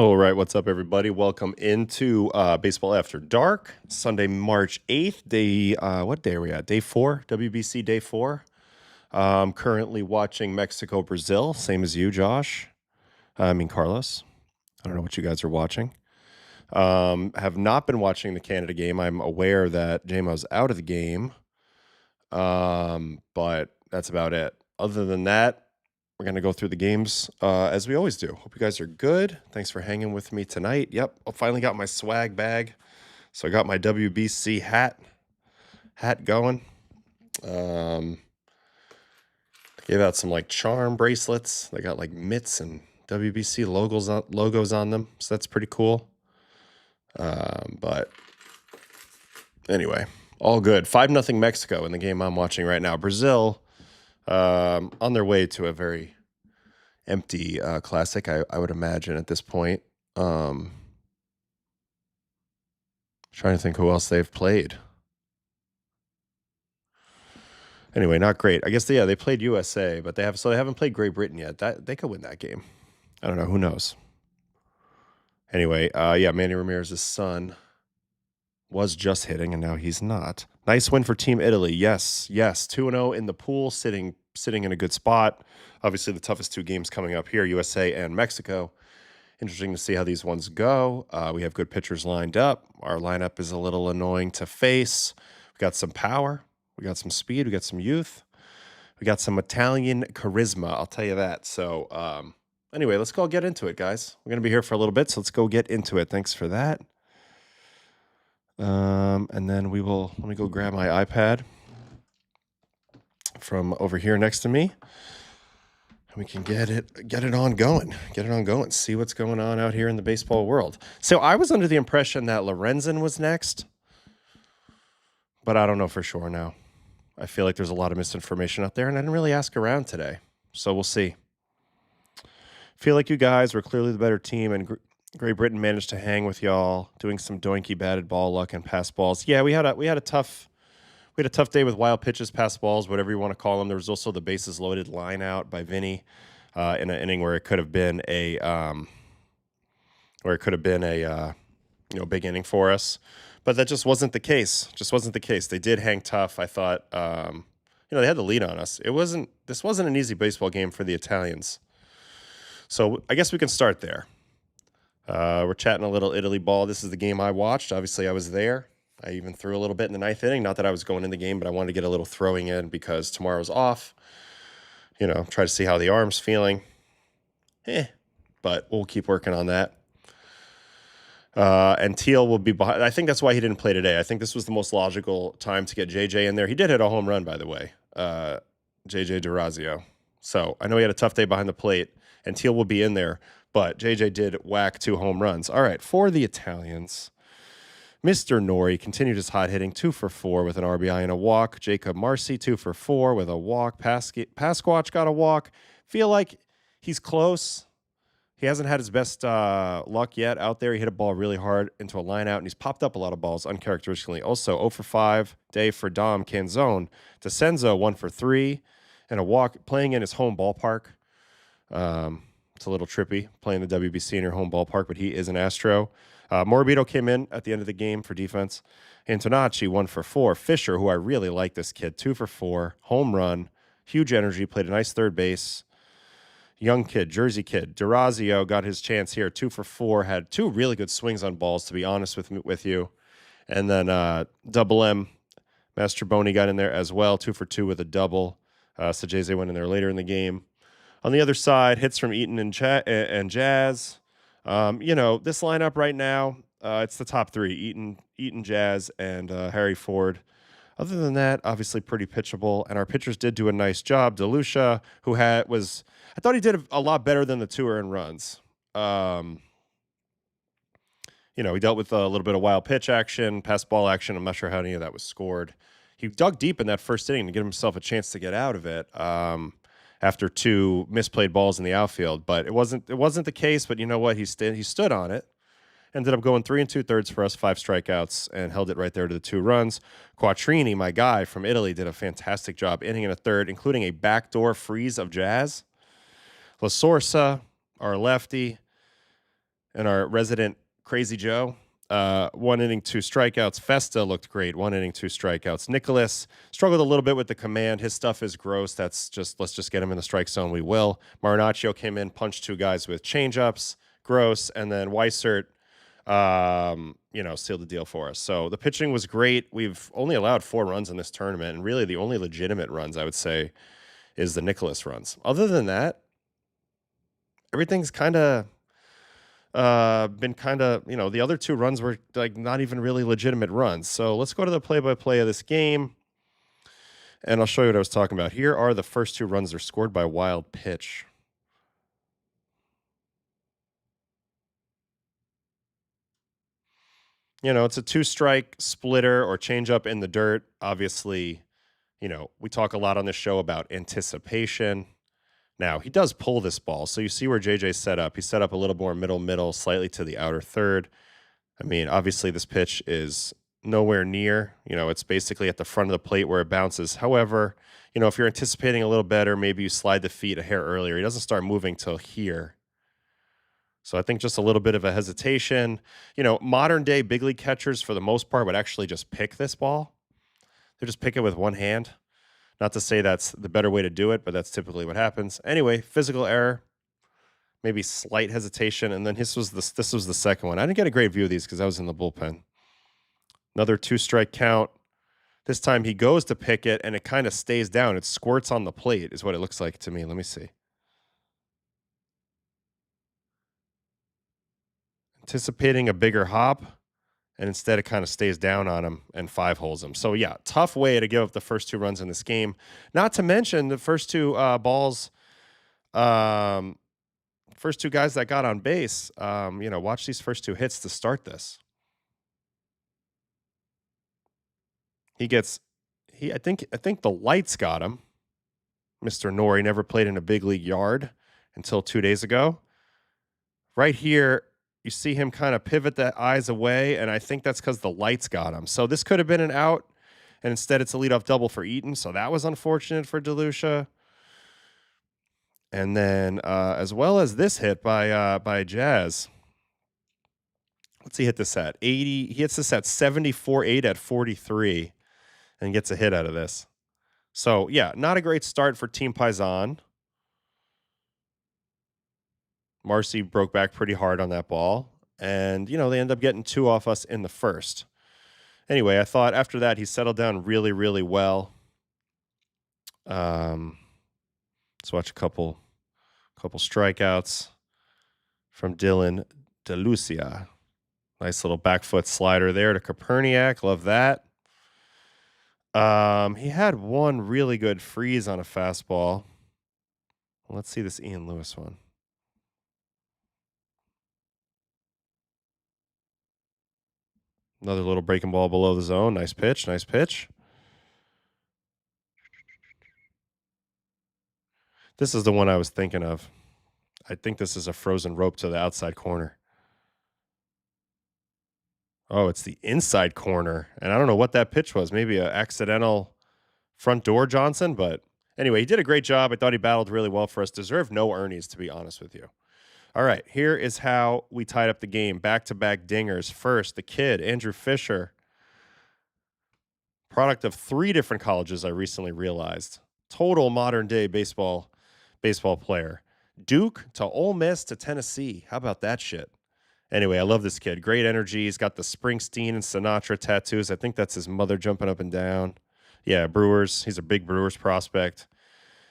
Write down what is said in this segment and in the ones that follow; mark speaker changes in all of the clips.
Speaker 1: All right, what's up, everybody? Welcome into Baseball After Dark, Sunday, March 8th. What day are we at? Day 4, WBC Day 4. Currently watching Mexico-Brazil, same as you, Josh. Carlos. I don't know what you guys are watching. Have not been watching the Canada game. I'm aware that JMO's out of the game, but that's about it. Other than that, we're going to go through the games as we always do. Hope you guys are good. Thanks for hanging with me tonight. Yep, I finally got my swag bag. So I got my WBC hat going. Gave out some like charm bracelets. They got like mitts and WBC logos on them. So that's pretty cool. But anyway, all good. 5-0 Mexico in the game I'm watching right now. Brazil on their way to a very empty classic, I would imagine at this point. Trying to think who else they've played. Anyway, not great. I guess they played USA, but they haven't played Great Britain yet. They could win that game. I don't know. Who knows? Anyway, Manny Ramirez's son was just hitting, and now he's not. Nice win for Team Italy. Yes. 2-0 in the pool, sitting in a good spot. Obviously, the toughest two games coming up here, USA and Mexico. Interesting to see how these ones go. We have good pitchers lined up. Our lineup is a little annoying to face. We got some power. We got some speed. We got some youth. We got some Italian charisma, I'll tell you that. So anyway, let's go get into it, guys. We're going to be here for a little bit, so let's go get into it. Thanks for that. And then let me go grab my iPad from over here next to me. And we can get it on going. See what's going on out here in the baseball world. So I was under the impression that Lorenzen was next, but I don't know for sure now. I feel like there's a lot of misinformation out there, and I didn't really ask around today. So we'll see. Feel like you guys were clearly the better team, and Great Britain managed to hang with y'all, doing some doinky batted ball luck and pass balls. Yeah, we had a tough day with wild pitches, pass balls, whatever you want to call them. There was also the bases loaded line out by Vinny in an inning where it could have been a big inning for us, but that just wasn't the case. They did hang tough. I thought they had the lead on us. This wasn't an easy baseball game for the Italians. So I guess we can start there. We're chatting a little Italy ball. This is the game I watched. Obviously, I was there. I even threw a little bit in the ninth inning. Not that I was going in the game, but I wanted to get a little throwing in because tomorrow's off. Try to see how the arm's feeling. But we'll keep working on that. And Teal will be behind. I think that's why he didn't play today. I think this was the most logical time to get JJ in there. He did hit a home run, by the way, JJ Durazio. So I know he had a tough day behind the plate, and Teal will be in there. But JJ did whack 2 home runs. All right, for the Italians, Mr. Nori continued his hot hitting, 2 for 4 with an RBI and a walk. Jacob Marcy, 2 for 4 with a walk. Pasquatch got a walk. Feel like he's close. He hasn't had his best luck yet out there. He hit a ball really hard into a line out, and he's popped up a lot of balls uncharacteristically. Also, 0 for 5 day for Dom Canzone. DeCenzo, 1 for 3 and a walk, playing in his home ballpark. It's a little trippy playing the WBC in your home ballpark, but he is an Astro. Morabito came in at the end of the game for defense. Antonacci, 1 for 4. Fisher, who I really like this kid, 2 for 4. Home run, huge energy, played a nice third base. Young kid, Jersey kid. Durazio got his chance here, 2 for 4. Had 2 really good swings on balls, to be honest with you. And then Double M, Mastroboni got in there as well, 2 for 2 with a double. Sajese went in there later in the game. On the other side, hits from Eaton and Jazz. This lineup right now, it's the top 3, Eaton, Jazz, and Harry Ford. Other than that, obviously pretty pitchable, and our pitchers did do a nice job. DeLucia, I thought he did a lot better than the 2 earned runs. He dealt with a little bit of wild pitch action, pass ball action. I'm not sure how any of that was scored. He dug deep in that first inning to give himself a chance to get out of it. After 2 misplayed balls in the outfield, but it wasn't the case. But you know what? He stood on it. Ended up going 3 2/3 for us, 5 strikeouts, and held it right there to the 2 runs. Quattrini, my guy from Italy, did a fantastic job inning in a third, including a backdoor freeze of Jazz. La Sorsa, our lefty, And our resident Crazy Joe, 1 inning, 2 strikeouts. Festa looked great. 1 inning, 2 strikeouts. Nicholas struggled a little bit with the command. His stuff is gross. Let's just get him in the strike zone. We will. Marinaccio came in, punched 2 guys with changeups. Gross. And then Weissert, sealed the deal for us. So the pitching was great. We've only allowed 4 runs in this tournament. And really the only legitimate runs, I would say, is the Nicholas runs. Other than that, everything's kind of been kind of, the other 2 runs were like not even really legitimate runs. So let's go to the play-by-play of this game, and I'll show you what I was talking about. Here are the first 2 runs. They're scored by wild pitch. It's a 2-strike splitter or changeup in the dirt. Obviously, we talk a lot on this show about anticipation. Now, he does pull this ball, so you see where JJ set up. He set up a little more middle, slightly to the outer third. I mean, obviously, this pitch is nowhere near. It's basically at the front of the plate where it bounces. However, if you're anticipating a little better, maybe you slide the feet a hair earlier. He doesn't start moving till here. So I think just a little bit of a hesitation. Modern-day big league catchers, for the most part, would actually just pick this ball. They just pick it with one hand. Not to say that's the better way to do it, but that's typically what happens. Anyway, physical error, maybe slight hesitation, and then this was the second one. I didn't get a great view of these because I was in the bullpen. Another 2-strike count. This time he goes to pick it, and it kind of stays down. It squirts on the plate is what it looks like to me. Let me see. Anticipating a bigger hop, and instead it kind of stays down on him and 5-holes him. So, yeah, tough way to give up the first 2 runs in this game. Not to mention the first 2 balls, first 2 guys that got on base. Watch these first 2 hits to start this. I think the lights got him. Mr. Nori never played in a big league yard until 2 days ago. Right here, you see him kind of pivot the eyes away, and I think that's because the lights got him. So this could have been an out, and instead it's a leadoff double for Eaton, so that was unfortunate for DeLucia. And then as well as this hit by Jazz. What's he hit this at? 80. He hits this at 74.8 at 43 and gets a hit out of this. So, yeah, not a great start for Team Paisan. Marcy broke back pretty hard on that ball. And, they end up getting 2 off us in the first. Anyway, I thought after that he settled down really, really well. Let's watch a couple strikeouts from Dylan DeLucia. Nice little back foot slider there to Koperniak. Love that. He had one really good freeze on a fastball. Let's see this Ian Lewis one. Another little breaking ball below the zone. Nice pitch. This is the one I was thinking of. I think this is a frozen rope to the outside corner. Oh, it's the inside corner. And I don't know what that pitch was. Maybe an accidental front door Johnson. But anyway, he did a great job. I thought he battled really well for us. Deserved no Ernies, to be honest with you. All right, here is how we tied up the game. Back-to-back dingers. First, the kid, Andrew Fisher. Product of 3 different colleges, I recently realized. Total modern-day baseball player. Duke to Ole Miss to Tennessee. How about that shit? Anyway, I love this kid. Great energy. He's got the Springsteen and Sinatra tattoos. I think that's his mother jumping up and down. Yeah, Brewers. He's a big Brewers prospect.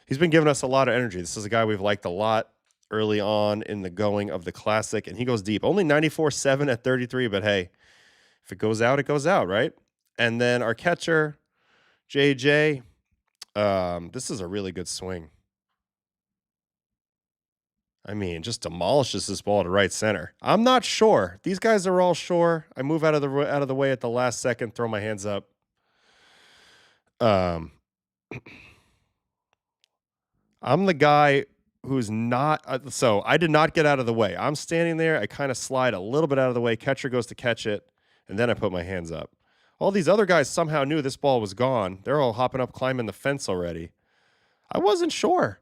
Speaker 1: He's been giving us a lot of energy. This is a guy we've liked a lot early on in the going of the Classic, and he goes deep. Only 94.7 at 33, but hey, if it goes out, it goes out, right? And then our catcher, JJ, this is a really good swing. I mean, just demolishes this ball to right center. I'm not sure. These guys are all sure. I move out of the way at the last second, throw my hands up. I'm the guy who's not. So I did not get out of the way. I'm standing there. I kind of slide a little bit out of the way. Catcher goes to catch it, and then I put my hands up. All these other guys somehow knew this ball was gone. They're all hopping up, climbing the fence already. I wasn't sure,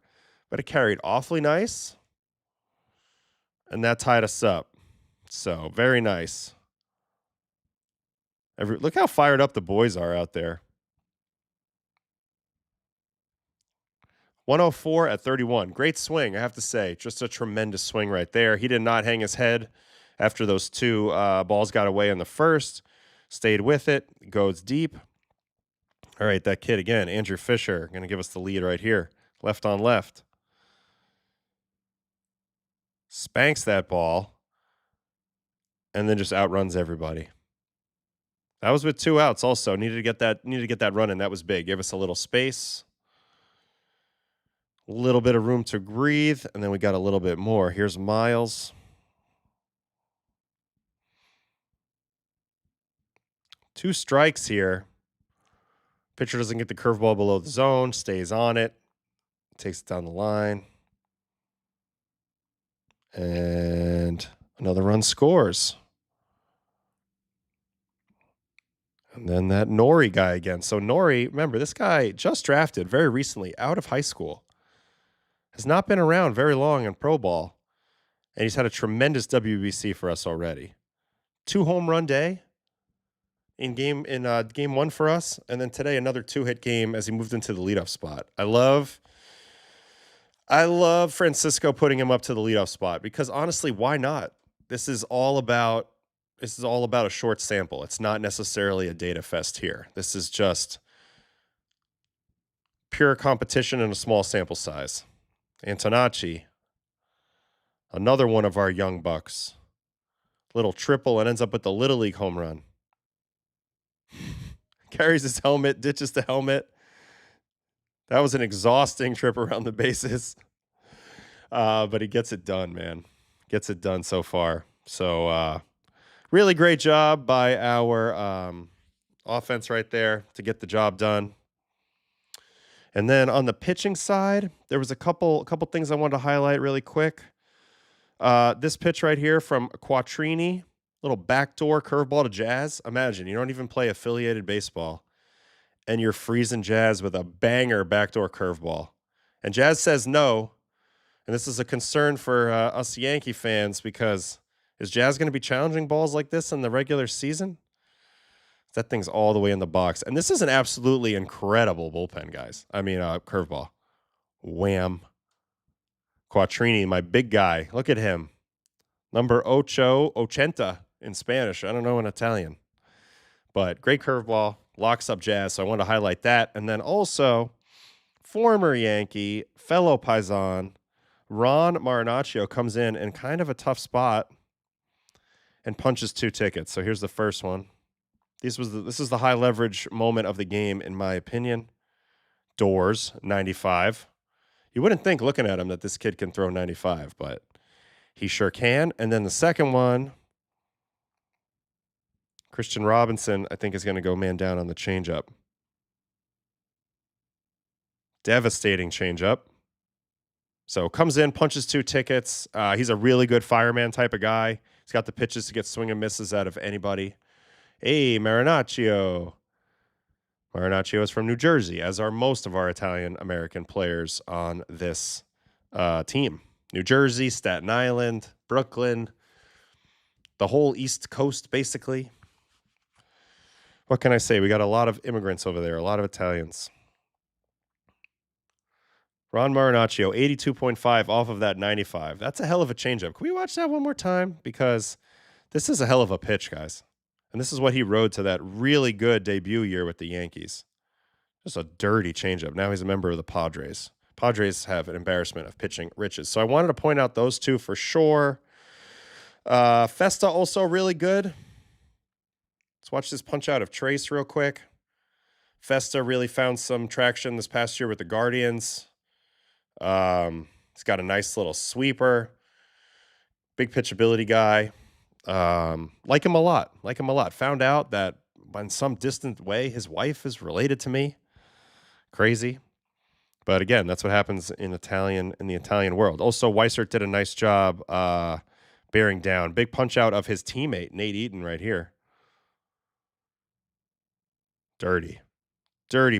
Speaker 1: but it carried awfully nice. And that tied us up. So very nice. Look how fired up the boys are out there. 104 at 31. Great swing, I have to say. Just a tremendous swing right there. He did not hang his head after those two balls got away in the first. Stayed with it. Goes deep. All right, that kid again, Andrew Fisher, going to give us the lead right here. Left on left. Spanks that ball. And then just outruns everybody. That was with 2 outs also. Needed to get that run in. That was big. Gave us a little space. A little bit of room to breathe, and then we got a little bit more. Here's Miles. Two strikes here. Pitcher doesn't get the curveball below the zone, stays on it, takes it down the line. And another run scores. And then that Nori guy again. So Nori, remember, this guy just drafted very recently out of high school. Has not been around very long in pro ball. And he's had a tremendous WBC for us already. 2 home run day in game 1 for us. And then today, another 2-hit game as he moved into the leadoff spot. I love Francisco putting him up to the leadoff spot because honestly, why not? This is all about a short sample. It's not necessarily a data fest here. This is just pure competition in a small sample size. Antonacci, another one of our young bucks. Little triple and ends up with the Little League home run. Carries his helmet, ditches the helmet. That was an exhausting trip around the bases. But he gets it done, man. Gets it done so far. So really great job by our offense right there to get the job done. And then on the pitching side, there was a couple things I wanted to highlight really quick. This pitch right here from Quattrini, little backdoor curveball to Jazz. Imagine you don't even play affiliated baseball, and you're freezing Jazz with a banger backdoor curveball. And Jazz says no, and this is a concern for us Yankee fans because is Jazz going to be challenging balls like this in the regular season? That thing's all the way in the box. And this is an absolutely incredible bullpen, guys. I mean, curveball. Wham. Quattrini, my big guy. Look at him. Number ochenta in Spanish. I don't know in Italian. But great curveball. Locks up Jazz. So I wanted to highlight that. And then also, former Yankee, fellow Paisan, Ron Marinaccio comes in kind of a tough spot and punches 2 tickets. So here's the first one. This is the high leverage moment of the game, in my opinion. Doors, 95. You wouldn't think looking at him that this kid can throw 95, but he sure can. And then the second one, Christian Robinson, I think, is going to go man down on the changeup. Devastating changeup. So comes in, punches 2 tickets. He's a really good fireman type of guy. He's got the pitches to get swing and misses out of anybody. Hey, Marinaccio. Marinaccio is from New Jersey, as are most of our Italian-American players on this team. New Jersey, Staten Island, Brooklyn, the whole East Coast, basically. What can I say? We got a lot of immigrants over there, a lot of Italians. Ron Marinaccio, 82.5 off of that 95. That's a hell of a changeup. Can we watch that one more time? Because this is a hell of a pitch, guys. And this is what he rode to that really good debut year with the Yankees. Just a dirty changeup. Now he's a member of the Padres. Padres have an embarrassment of pitching riches. So I wanted to point out those two for sure. Festa also really good. Let's watch this punch out of Trace real quick. Festa really found some traction this past year with the Guardians. He's got a nice little sweeper. Big pitchability guy. Like him a lot. Found out that in some distant way, his wife is related to me. Crazy. But again, that's what happens in the Italian world. Also, Weissert did a nice job bearing down. Big punch out of his teammate, Nate Eaton, right here. Dirty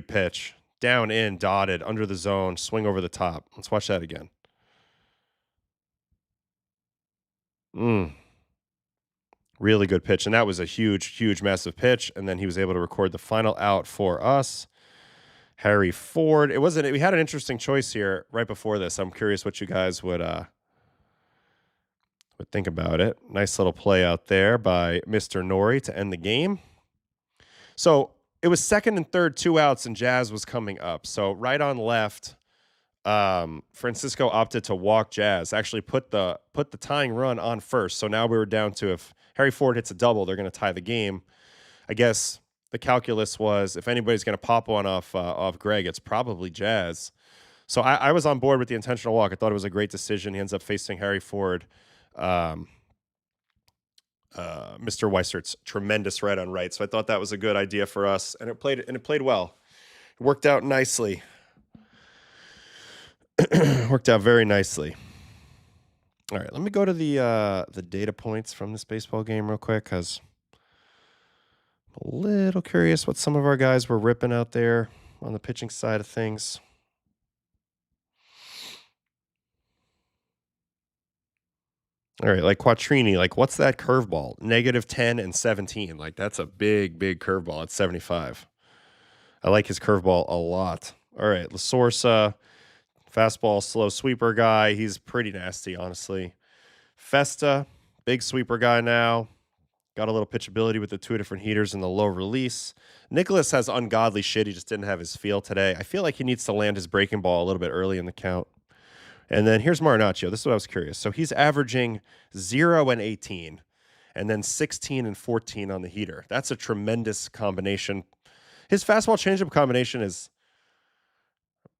Speaker 1: pitch. Down in, dotted, under the zone, swing over the top. Let's watch that again. Really good pitch. And that was a huge, massive pitch. And then he was able to record the final out for us. Harry Ford. We had an interesting choice here right before this. I'm curious what you guys would think about it. Nice little play out there by Mr. Nori to end the game. So it was second and third, 2 outs, and Jazz was coming up. So right on left, Francisco opted to walk Jazz, actually put the tying run on first. So now we were down to, if Harry Ford hits a double, they're going to tie the game. I guess the calculus was, if anybody's going to pop one off Greg, it's probably Jazz. So I was on board with the intentional walk. I thought it was a great decision. He ends up facing Harry Ford. Mr. Weisert's tremendous right on right. So I thought that was a good idea for us, and it played well. It worked out nicely. Worked out very nicely. All right, let me go to the data points from this baseball game real quick, because I'm a little curious what some of our guys were ripping out there on the pitching side of things. All right, like Quattrini, like what's that curveball? -10 and 17. Like that's a big curveball at 75. I like his curveball a lot. All right, La Sorsa, fastball, slow sweeper guy. He's pretty nasty, honestly. Festa, big sweeper guy now. Got a little pitchability with the 2 different heaters and the low release. Nicholas has ungodly shit. He just didn't have his feel today. I feel like he needs to land his breaking ball a little bit early in the count. And then here's Marinaccio. This is what I was curious. So he's averaging 0 and 18, and then 16 and 14 on the heater. That's a tremendous combination. His fastball changeup combination is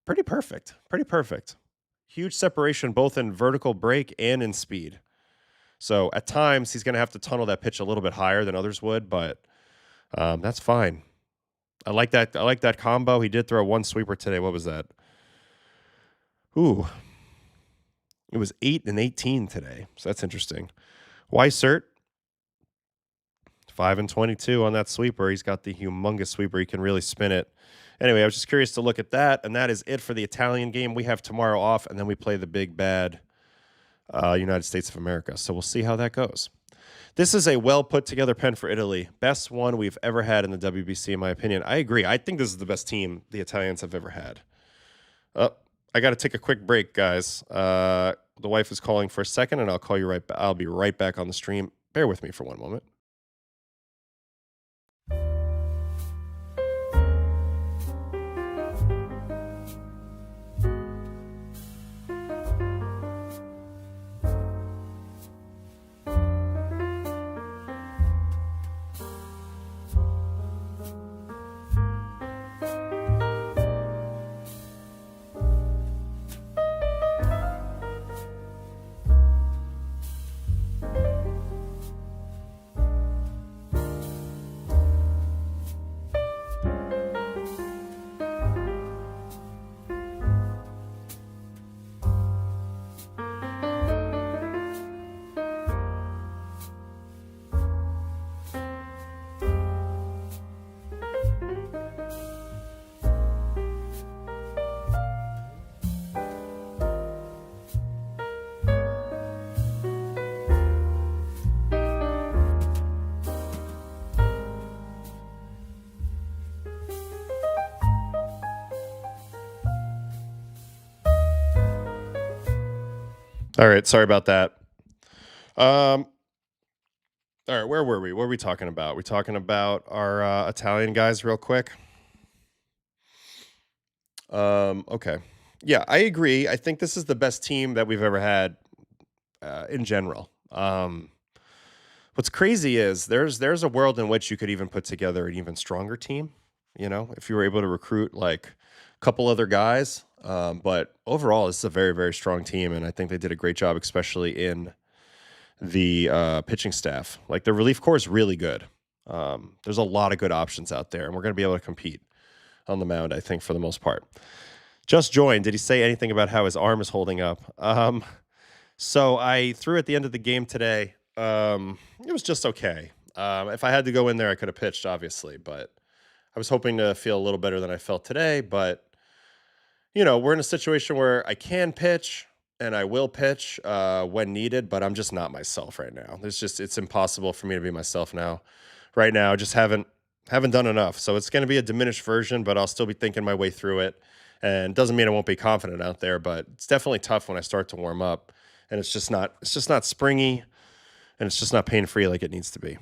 Speaker 1: pretty perfect. Pretty perfect. Huge separation both in vertical break and in speed. So at times he's going to have to tunnel that pitch a little bit higher than others would, but that's fine. I like that. I like that combo. He did throw one sweeper today. What was that? Ooh. It was 8 and 18 today, so that's interesting. Weissert, 5 and 22 on that sweeper. He's got the humongous sweeper. He can really spin it. Anyway, I was just curious to look at that, and that is it for the Italian game. We have tomorrow off, and then we play the big bad United States of America. So we'll see how that goes. This is a well put together pen for Italy. Best one we've ever had in the WBC, in my opinion. I agree. I think this is the best team the Italians have ever had. I got to take a quick break, guys. The wife is calling for a second, and I'll call you right back. I'll be right back on the stream. Bear with me for one moment. All right, sorry about that. All right, where were we? What were we talking about? We're talking about our Italian guys real quick. Okay. Yeah, I agree. I think this is the best team that we've ever had in general. What's crazy is there's a world in which you could even put together an even stronger team, you know, if you were able to recruit like a couple other guys. But overall, this is a very, very strong team, and I think they did a great job, especially in the pitching staff. Like the relief corps is really good. There's a lot of good options out there, and we're going to be able to compete on the mound, I think, for the most part. Just joined. Did he say anything about how his arm is holding up? So I threw at the end of the game today. It was just okay. If I had to go in there, I could have pitched, obviously, but I was hoping to feel a little better than I felt today. But, you know, we're in a situation where I can pitch. and I will pitch when needed, but I'm just not myself right now. It's impossible for me to be myself now. Right now, just haven't done enough. So it's going to be a diminished version, but I'll still be thinking my way through it. And doesn't mean I won't be confident out there, but it's definitely tough when I start to warm up, and it's just not springy, and it's just not pain free like it needs to be.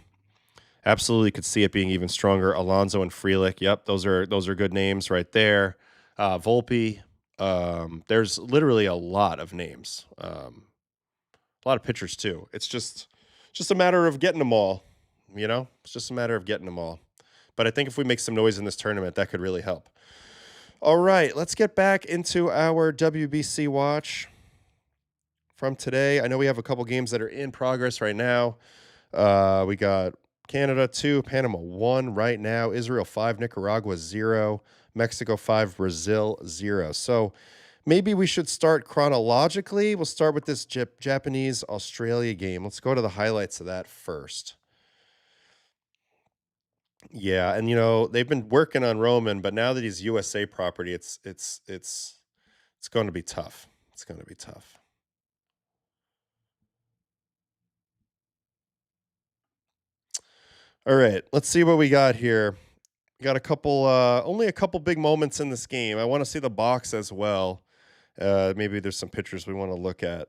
Speaker 1: Absolutely could see it being even stronger. Alonso and Frelick. Yep, those are good names right there. Volpe. There's literally a lot of names. A lot of pitchers too. It's just a matter of getting them all. It's just a matter of getting them all. But I think if we make some noise in this tournament, that could really help. All right, let's get back into our WBC watch from today. I know we have a couple games that are in progress right now. We got Canada 2, Panama 1 right now, Israel 5, Nicaragua 0, Mexico 5, Brazil 0. So maybe we should start chronologically. We'll start with this Japanese-Australia game. Let's go to the highlights of that first. Yeah, and they've been working on Roman, but now that he's USA property, it's going to be tough. It's going to be tough. All right, let's see what we got here. We got only a couple big moments in this game. I want to see the box as well. Maybe there's some pitchers we want to look at.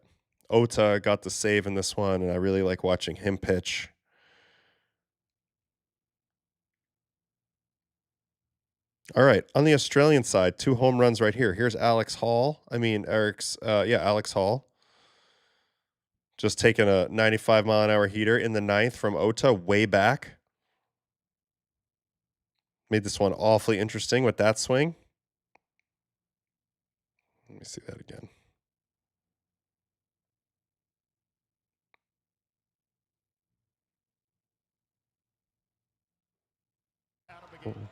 Speaker 1: Ota got the save in this one, and I really like watching him pitch. All right, on the Australian side, 2 home runs right here. Here's Alex Hall. Alex Hall. Just taking a 95-mile-an-hour heater in the 9th from Ota way back. Made this one awfully interesting with that swing. Let me see that again.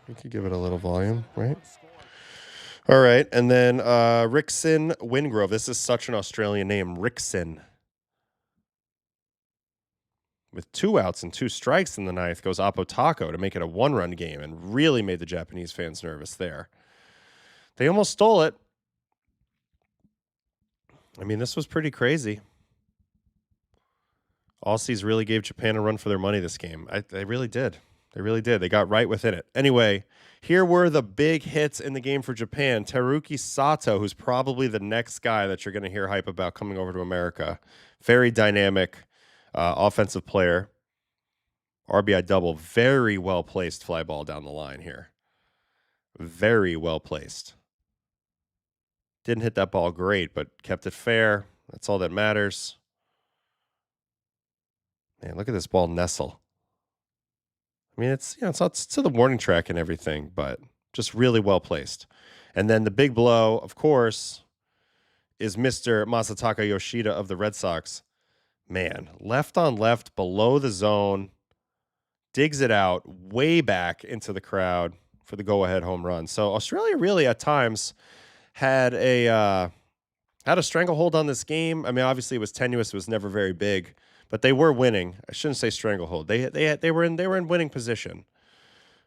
Speaker 1: We could give it a little volume, right? All right, and then Rickson Wingrove. This is such an Australian name, Rickson. With 2 outs and 2 strikes in the 9th, goes Apotako to make it a 1-run game and really made the Japanese fans nervous there. They almost stole it. I mean, this was pretty crazy. Aussies really gave Japan a run for their money this game. They really did. They really did. They got right within it. Anyway, here were the big hits in the game for Japan. Teruki Sato, who's probably the next guy that you're going to hear hype about coming over to America. Very dynamic offensive player. RBI double. Very well placed fly ball down the line here. Very well placed. Didn't hit that ball great, but kept it fair. That's all that matters. Man, look at this ball nestle. I mean, it's to the warning track and everything, but just really well placed. And then the big blow, of course, is Mr. Masataka Yoshida of the Red Sox. Man, left on left below the zone, digs it out way back into the crowd for the go-ahead home run. So Australia really at times had a stranglehold on this game. I mean, obviously it was tenuous, it was never very big, but they were winning. I shouldn't say stranglehold. They were in winning position,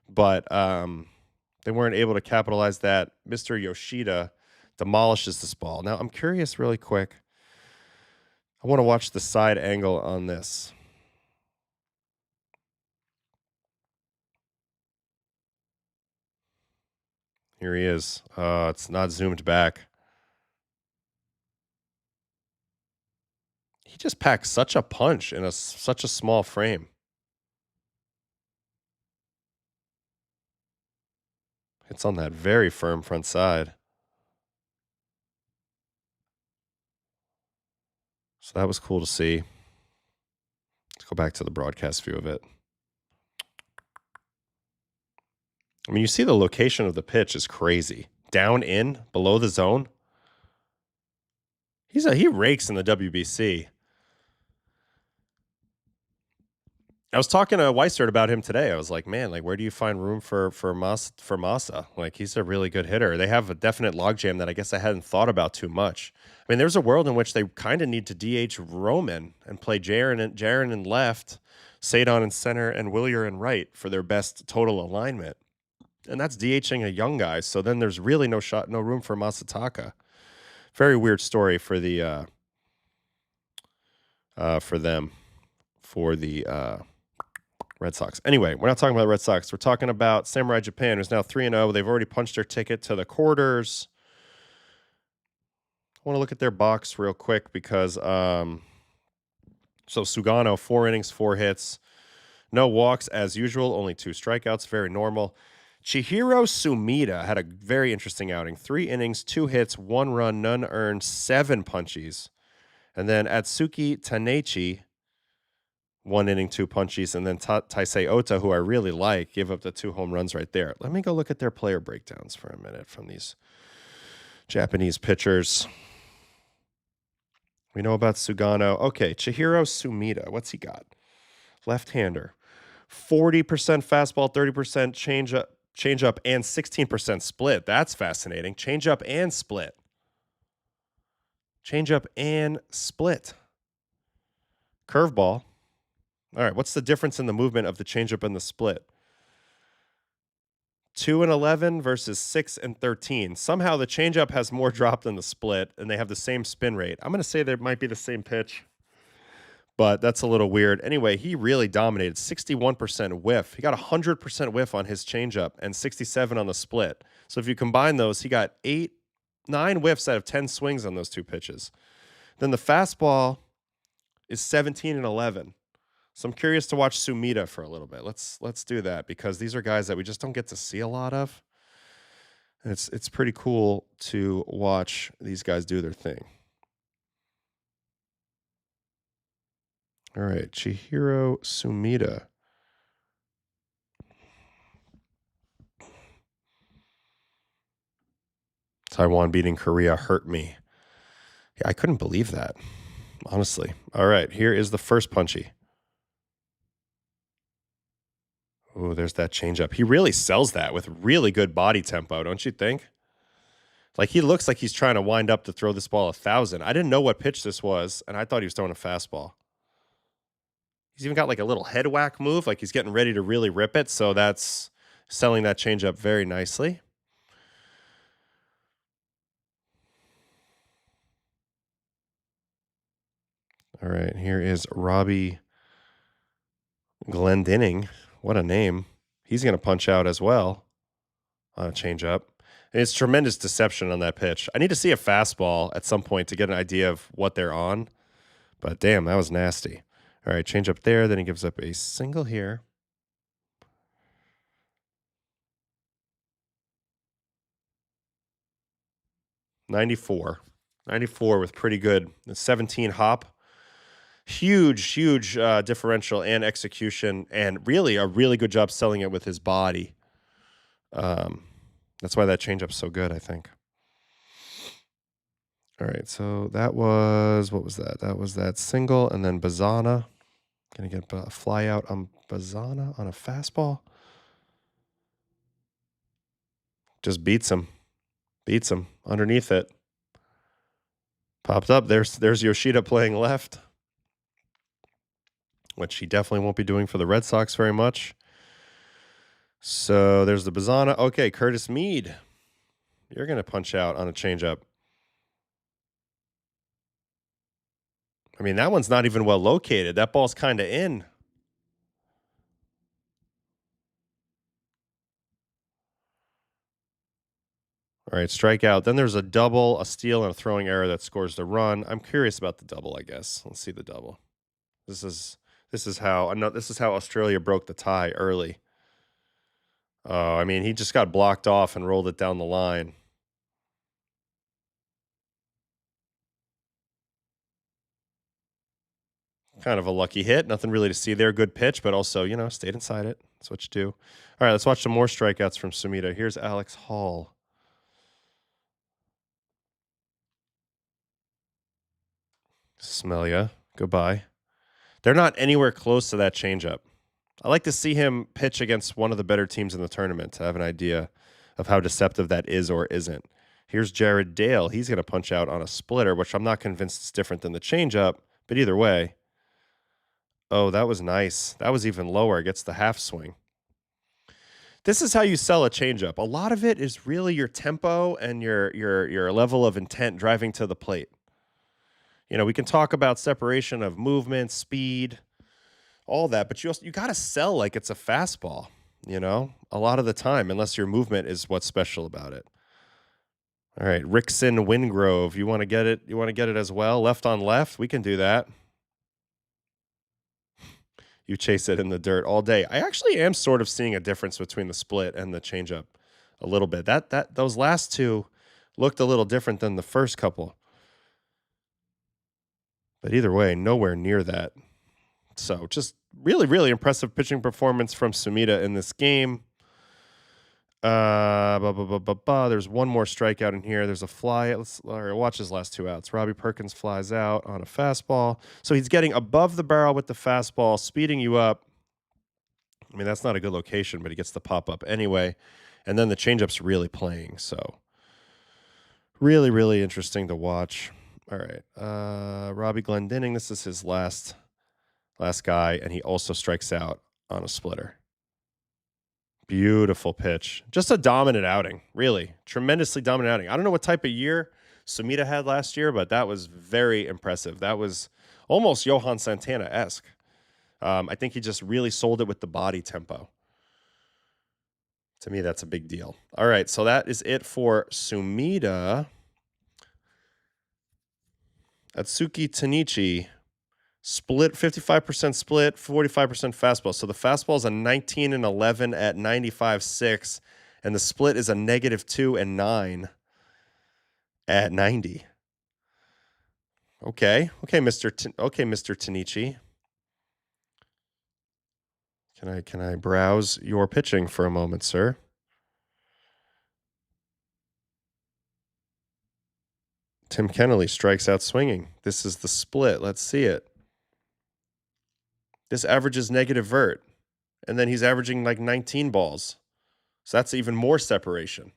Speaker 1: but they weren't able to capitalize that. Mr. Yoshida demolishes this ball. Now I'm curious, really quick. I want to watch the side angle on this. Here he is. It's not zoomed back. He just packs such a punch in such a small frame. It's on that very firm front side. So that was cool to see. Let's go back to the broadcast view of it. I mean, you see the location of the pitch is crazy. Down in, below the zone. He rakes in the WBC. I was talking to Weissert about him today. I was like, man, like, where do you find room for Massa? Like, he's a really good hitter. They have a definite logjam that I guess I hadn't thought about too much. I mean, there's a world in which they kind of need to DH Roman and play Jaron in left, Sadon in center, and Willier in right for their best total alignment. And that's DHing a young guy. So then there's really no room for Masataka. Very weird story for the for them for the Red Sox. Anyway, we're not talking about the Red Sox. We're talking about Samurai Japan, who's now 3-0. They've already punched their ticket to the quarters. I want to look at their box real quick because so Sugano, 4 innings, 4 hits, no walks as usual, only 2 strikeouts, very normal. Chihiro Sumida had a very interesting outing. 3 innings, 2 hits, 1 run, none earned, 7 punchies. And then Atsuki Tanechi, 1 inning, 2 punchies, and then Taisei Ota, who I really like, gave up the 2 home runs right there. Let me go look at their player breakdowns for a minute from these Japanese pitchers. We know about Sugano. Okay, Chihiro Sumida, what's he got? Left-hander. 40% fastball, 30% changeup, and 16% split. That's fascinating. Changeup and split. Changeup and split. Curveball. All right, what's the difference in the movement of the changeup and the split? 2 and 11 versus 6 and 13. Somehow the changeup has more drop than the split, and they have the same spin rate. I'm going to say there might be the same pitch, but that's a little weird. Anyway, he really dominated. 61% whiff. He got 100% whiff on his changeup and 67 on the split. So if you combine those, he got 9 whiffs out of 10 swings on those 2 pitches. Then the fastball is 17 and 11. So I'm curious to watch Sumida for a little bit. Let's do that because these are guys that we just don't get to see a lot of. And it's pretty cool to watch these guys do their thing. All right, Chihiro Sumida. Taiwan beating Korea hurt me. Yeah, I couldn't believe that, honestly. All right, here is the first punchy. Oh, there's that changeup. He really sells that with really good body tempo, don't you think? Like, he looks like he's trying to wind up to throw this ball 1,000. I didn't know what pitch this was, and I thought he was throwing a fastball. He's even got like a little head whack move, like he's getting ready to really rip it, so that's selling that changeup very nicely. All right, here is Robbie Glendinning. What a name. He's going to punch out as well on a changeup. It's tremendous deception on that pitch. I need to see a fastball at some point to get an idea of what they're on. But damn, that was nasty. All right, change up there. Then he gives up a single here. '94 with pretty good 17 hop. Huge differential and execution, and really a really good job selling it with his body. That's why that changeup's so good, I think. All right, so that was, what was that? That was that single, and then Bazana. Gonna get a fly out on Bazana on a fastball. Just beats him underneath it. Popped up. There's Yoshida playing left, which he definitely won't be doing for the Red Sox very much. So there's the Bazana. Okay, Curtis Mead. You're going to punch out on a changeup. I mean, that one's not even well located. That ball's kind of in. All right, strikeout. Then there's a double, a steal, and a throwing error that scores the run. I'm curious about the double, I guess. Let's see the double. This is how Australia broke the tie early. I mean, he just got blocked off and rolled it down the line. Kind of a lucky hit. Nothing really to see there. Good pitch, but also, stayed inside it. That's what you do. All right, let's watch some more strikeouts from Sumida. Here's Alex Hall. Smell ya. Goodbye. They're not anywhere close to that changeup. I like to see him pitch against one of the better teams in the tournament to have an idea of how deceptive that is or isn't. Here's Jared Dale. He's going to punch out on a splitter, which I'm not convinced is different than the changeup, but either way. Oh, that was nice. That was even lower. Gets the half swing. This is how you sell a changeup. A lot of it is really your tempo and your level of intent driving to the plate. We can talk about separation of movement, speed, all that, but you got to sell like it's a fastball, a lot of the time, unless your movement is what's special about it. All right, Rickson Wingrove, you want to get it? You want to get it as well? Left on left, we can do that. You chase it in the dirt all day. I actually am sort of seeing a difference between the split and the changeup a little bit. Those last two looked a little different than the first couple. But either way, nowhere near that. So just really, really impressive pitching performance from Sumida in this game. There's one more strikeout in here. There's a fly. Watch his last two outs. Robbie Perkins flies out on a fastball. So he's getting above the barrel with the fastball, speeding you up. I mean, that's not a good location, but he gets the pop up anyway. And then the changeup's really playing. So really, really interesting to watch. All right. Robbie Glendinning, this is his last guy, and he also strikes out on a splitter. Beautiful pitch. Just a dominant outing, really. Tremendously dominant outing. I don't know what type of year Sumida had last year, but that was very impressive. That was almost Johan Santana-esque. I think he just really sold it with the body tempo. To me, that's a big deal. All right, so that is it for Sumida. Atsuki Tanichi. Split, 55% split, 45% fastball. So the fastball is a 19 and 11 at 95.6, and the split is a -2 and 9 at 90. Okay, Mr. Tanichi. Can I browse your pitching for a moment, sir? Tim Kennelly strikes out swinging. This is the split. Let's see it. This averages negative vert, and then he's averaging like 19 balls. So that's even more separation.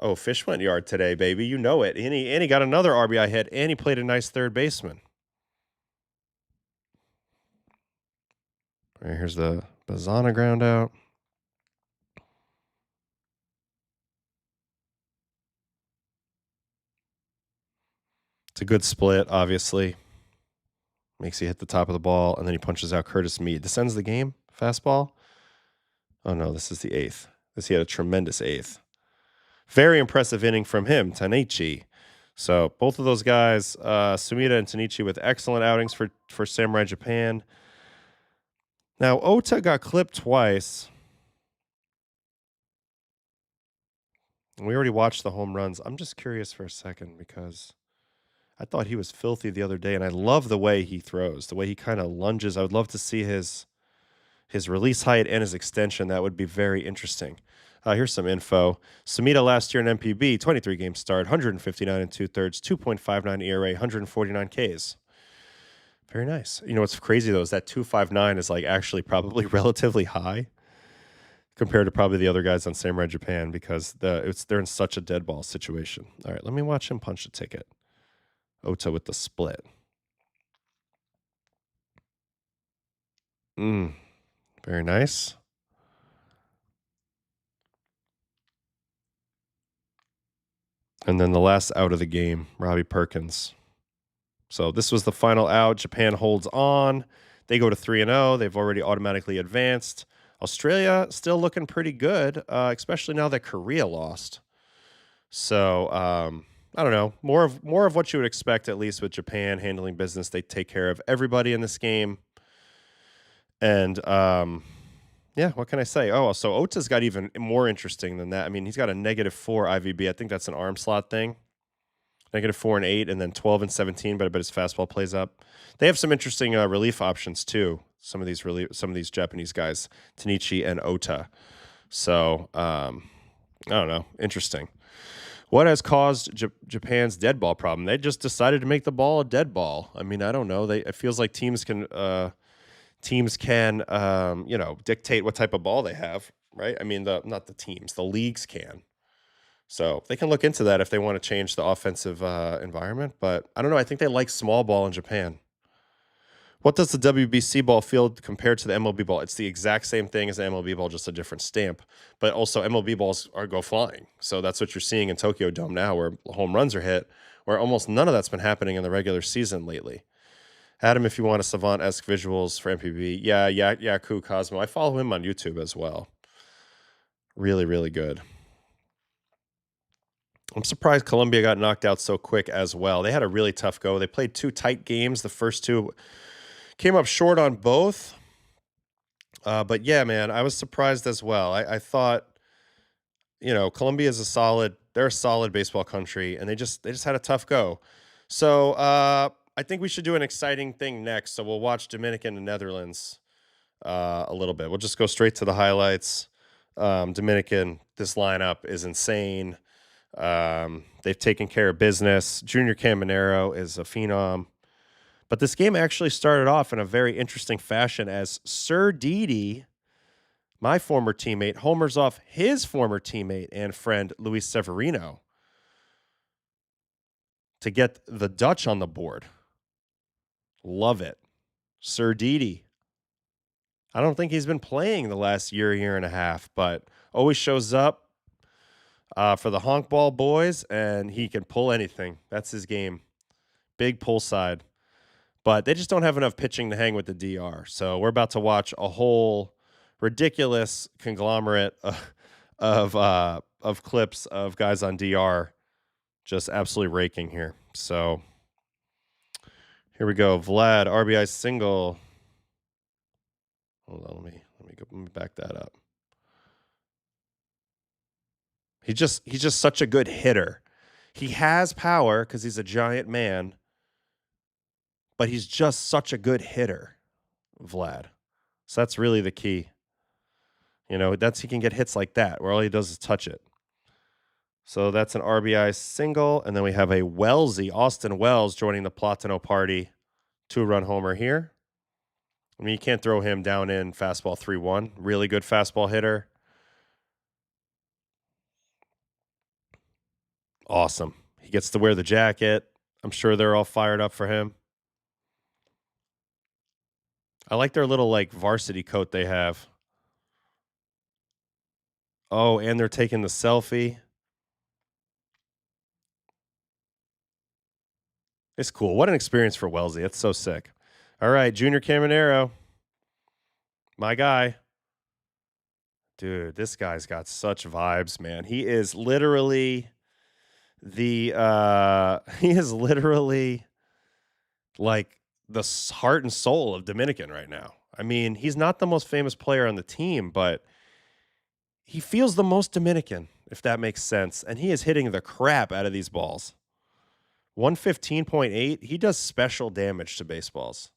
Speaker 1: Oh, Fish went yard today, baby. You know it. And he got another RBI hit, and he played a nice third baseman. All right, here's the Bazana ground out. It's a good split, obviously. Makes you hit the top of the ball, and then he punches out Curtis Mead. This ends the game. Fastball. Oh, no, this is the eighth. He had a tremendous eighth. Very impressive inning from him, Tanichi. So both of those guys, Sumida and Tanichi, with excellent outings for Samurai Japan. Now, Ota got clipped twice. We already watched the home runs. I'm just curious for a second because I thought he was filthy the other day, and I love the way he throws, the way he kind of lunges. I would love to see his release height and his extension. That would be very interesting. Here's some info. Sumida last year in MPB, 23 games start, 159 and 2/3, 2.59 ERA, 149 Ks. Very nice. You know what's crazy, though, is that 2.59 is like actually probably relatively high compared to probably the other guys on Samurai Japan because they're in such a dead ball situation. All right, let me watch him punch a ticket. Ota with the split. Very nice. And then the last out of the game, Robbie Perkins. So this was the final out. Japan holds on. They go to 3-0. They've already automatically advanced. Australia still looking pretty good, especially now that Korea lost. So I don't know. More of what you would expect, at least with Japan handling business. They take care of everybody in this game. And yeah, what can I say? Oh, so Ota's got even more interesting than that. I mean, he's got a -4 IVB. I think that's an arm slot thing. -4 and 8, and then 12 and 17. But I bet his fastball plays up. They have some interesting relief options too. Some of these Japanese guys, Tanichi and Ota. So I don't know. Interesting. What has caused Japan's dead ball problem? They just decided to make the ball a dead ball. I mean, I don't know. It feels like teams can dictate what type of ball they have, right? I mean, not the teams, the leagues can. So they can look into that if they want to change the offensive environment. But I don't know. I think they like small ball in Japan. What does the WBC ball feel compared to the MLB ball? It's the exact same thing as the MLB ball, just a different stamp. But also MLB balls go flying. So that's what you're seeing in Tokyo Dome now, where home runs are hit, where almost none of that's been happening in the regular season lately. Adam, if you want a Savant-esque visuals for MPB, Yaku Cosmo. I follow him on YouTube as well. Really, really good. I'm surprised Colombia got knocked out so quick as well. They had a really tough go. They played 2 tight games. The first 2 came up short on both. But yeah, man, I was surprised as well. I thought, Colombia is they're a solid baseball country, and they just had a tough go. So I think we should do an exciting thing next. So we'll watch Dominican and Netherlands a little bit. We'll just go straight to the highlights. Dominican, this lineup is insane. They've taken care of business. Junior Caminero is a phenom. But this game actually started off in a very interesting fashion as Sir Didi, my former teammate, homers off his former teammate and friend Luis Severino to get the Dutch on the board. Love it. Sir Didi. I don't think he's been playing the last year and a half, but always shows up for the honk ball boys, and he can pull anything. That's his game. Big pull side. But they just don't have enough pitching to hang with the DR. So we're about to watch a whole ridiculous conglomerate of clips of guys on DR just absolutely raking here. So here we go. Vlad, RBI single. Hold on, let me back that up. He's just such a good hitter. He has power because he's a giant man, but he's just such a good hitter, Vlad. So that's really the key. He can get hits like that where all he does is touch it. So that's an RBI single, and then we have a Austin Wells joining the Platano party. 2-run homer here. I mean, you can't throw him down in fastball 3-1. Really good fastball hitter. Awesome. He gets to wear the jacket. I'm sure they're all fired up for him. I like their little varsity coat they have. Oh, and they're taking the selfie. It's cool. What an experience for Wellesley. It's so sick. All right, Junior Caminero. My guy. Dude, this guy's got such vibes, man. He is literally like the heart and soul of Dominican right now. I mean, he's not the most famous player on the team, but he feels the most Dominican, if that makes sense. And he is hitting the crap out of these balls. 115.8. He does special damage to baseballs.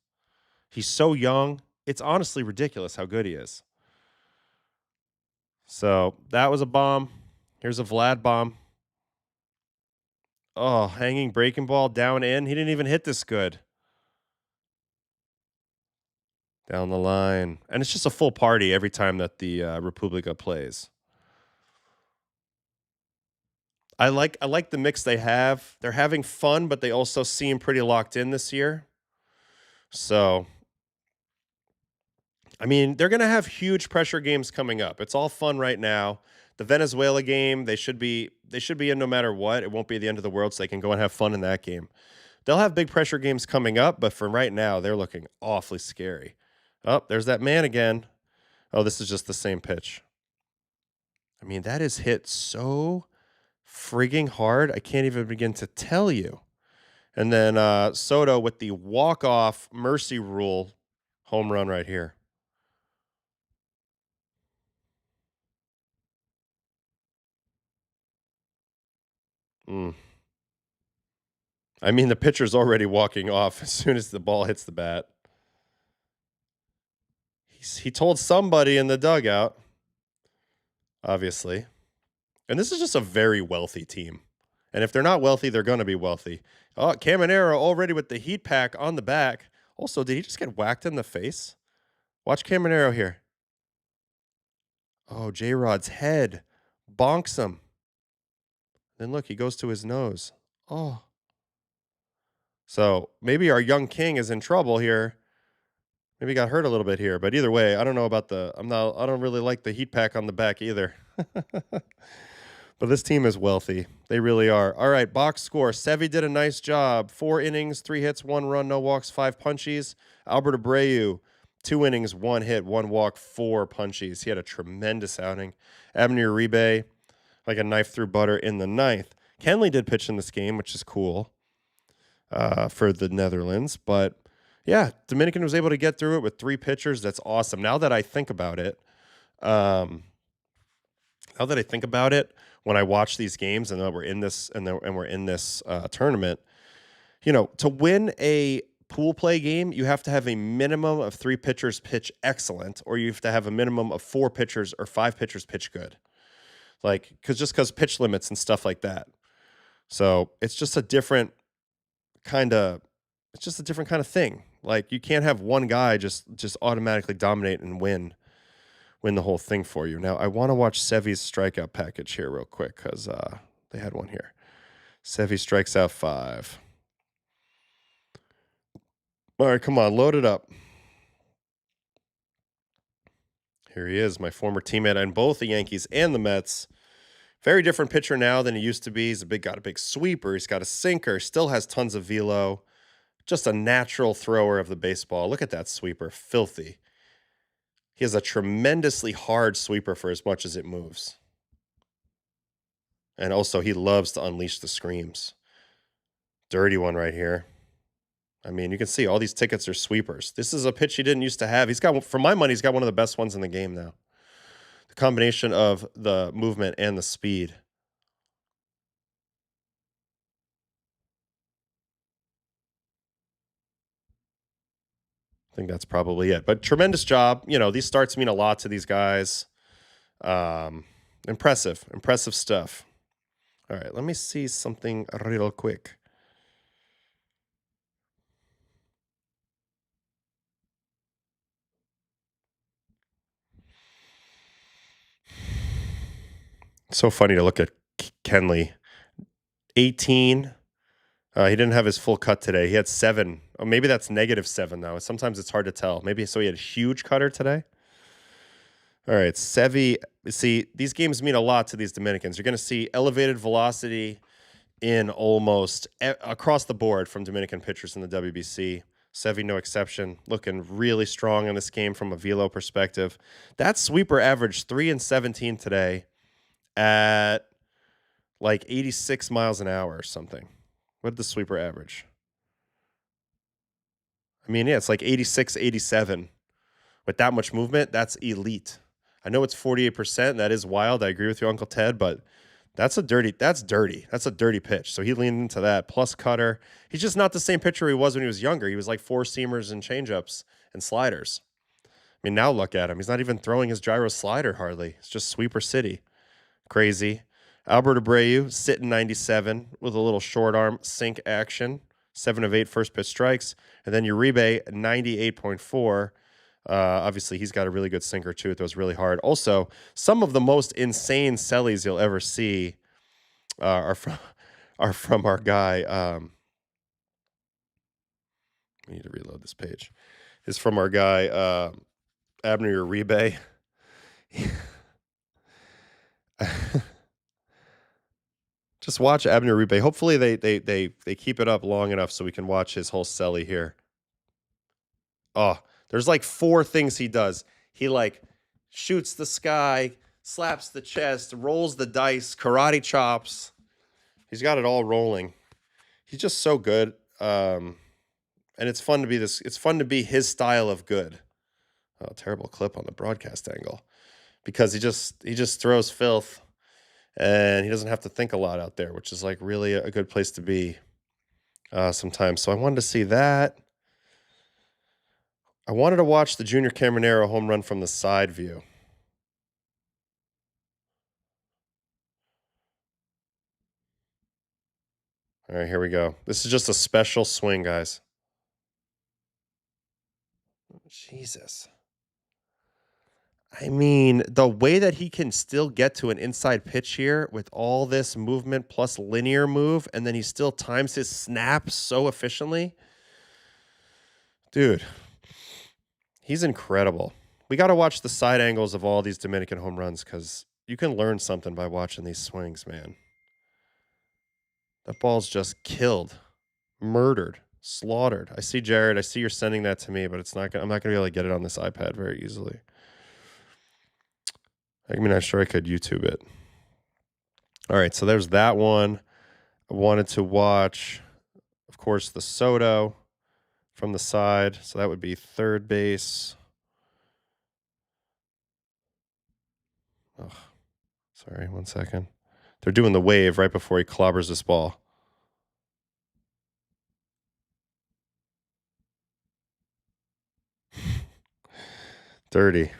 Speaker 1: He's so young. It's honestly ridiculous how good he is. So that was a bomb. Here's a Vlad bomb. Oh, hanging breaking ball down in. He didn't even hit this good. Down the line. And it's just a full party every time that the Republica plays. I like the mix they have. They're having fun, but they also seem pretty locked in this year. So, I mean, they're going to have huge pressure games coming up. It's all fun right now. The Venezuela game, they should be in no matter what. It won't be the end of the world, so they can go and have fun in that game. They'll have big pressure games coming up, but for right now, they're looking awfully scary. Oh, there's that man again. Oh, this is just the same pitch. I mean, that is hit so frigging hard. I can't even begin to tell you. And then Soto with the walk-off mercy rule home run right here. I mean, the pitcher's already walking off as soon as the ball hits the bat. He told somebody in the dugout, obviously. And this is just a very wealthy team. And if they're not wealthy, they're going to be wealthy. Oh, Caminero already with the heat pack on the back. Also, did he just get whacked in the face? Watch Caminero here. Oh, J-Rod's head bonks him. Then look, he goes to his nose. Oh. So maybe our young king is in trouble here. Maybe got hurt a little bit here, but either way, I don't know about I don't really like the heat pack on the back either. But this team is wealthy. They really are. All right, box score. Sevy did a nice job. 4 innings, 3 hits, 1 run, no walks, 5 punchies. Albert Abreu, 2 innings, 1 hit, 1 walk, 4 punchies. He had a tremendous outing. Abner Uribe, like a knife through butter in the ninth. Kenley did pitch in this game, which is cool for the Netherlands. But, yeah, Dominican was able to get through it with 3 pitchers. That's awesome. Now that I think about it, when I watch these games and we're in this tournament, you know, to win a pool play game, you have to have a minimum of 3 pitchers pitch excellent, or you have to have a minimum of 4 pitchers or 5 pitchers pitch good. Like, because pitch limits and stuff like that. So it's just a different kind of thing. Like, you can't have one guy just automatically dominate and win the whole thing for you. Now, I want to watch Sevy's strikeout package here real quick because they had one here. Sevy strikes out 5. All right, come on, load it up. Here he is, my former teammate on both the Yankees and the Mets. Very different pitcher now than he used to be. He's got a big sweeper. He's got a sinker. Still has tons of velo. Just a natural thrower of the baseball. Look at that sweeper. Filthy. He has a tremendously hard sweeper for as much as it moves. And also, he loves to unleash the screams. Dirty one right here. I mean, you can see all these tickets are sweepers. This is a pitch he didn't used to have. For my money, he's got one of the best ones in the game now. The combination of the movement and the speed. I think that's probably it. But tremendous job. You know, these starts mean a lot to these guys. Impressive stuff. All right, let me see something real quick. It's so funny to look at Kenley. 18. He didn't have his full cut today. He had 7. Oh, maybe that's -7 though. Sometimes it's hard to tell. Maybe so he had a huge cutter today. All right, Sevy. See, these games mean a lot to these Dominicans. You're going to see elevated velocity in almost across the board from Dominican pitchers in the WBC. Sevy, no exception, looking really strong in this game from a velo perspective. That sweeper averaged 3 and 17 today at like 86 miles an hour or something. What did the sweeper average? I mean, yeah, it's like 86, 87. With that much movement, that's elite. I know it's 48%. That is wild. I agree with you, Uncle Ted, but that's dirty. That's a dirty pitch. So he leaned into that. Plus cutter. He's just not the same pitcher he was when he was younger. He was like 4-seamers and changeups and sliders. I mean, now look at him. He's not even throwing his gyro slider hardly. It's just sweeper city. Crazy. Albert Abreu sitting 97 with a little short arm sink action. 7 of 8 first pitch strikes. And then Uribe, 98.4. Obviously, he's got a really good sinker, too. It throws really hard. Also, some of the most insane sellies you'll ever see are from our guy. We need to reload this page. Is from our guy, Abner Uribe. Just watch Abner Uribe. Hopefully, they keep it up long enough so we can watch his whole selly here. Oh, there's like 4 things he does. He like shoots the sky, slaps the chest, rolls the dice, karate chops. He's got it all rolling. He's just so good. And it's fun to be it's fun to be his style of good. Oh, terrible clip on the broadcast angle. Because he just throws filth and he doesn't have to think a lot out there, which is like really a good place to be sometimes. So I wanted to see that. I wanted to watch the Junior Caminero home run from the side view. All right, here we go. This is just a special swing, guys. Jesus. I mean, the way that he can still get to an inside pitch here with all this movement plus linear move, and then he still times his snaps so efficiently. Dude, he's incredible. We got to watch the side angles of all these Dominican home runs because You can learn something by watching these swings, man. That ball's just killed, murdered, slaughtered. I see Jared. I see you're sending that to me, but it's not. I'm not gonna be able to get it on this iPad very easily. I mean, I'm sure I could YouTube it. All right, so there's that one. I wanted to watch, of course, the Soto from the side. So that would be third base. Oh, sorry, 1 second. They're doing the wave right before he clobbers this ball. Dirty.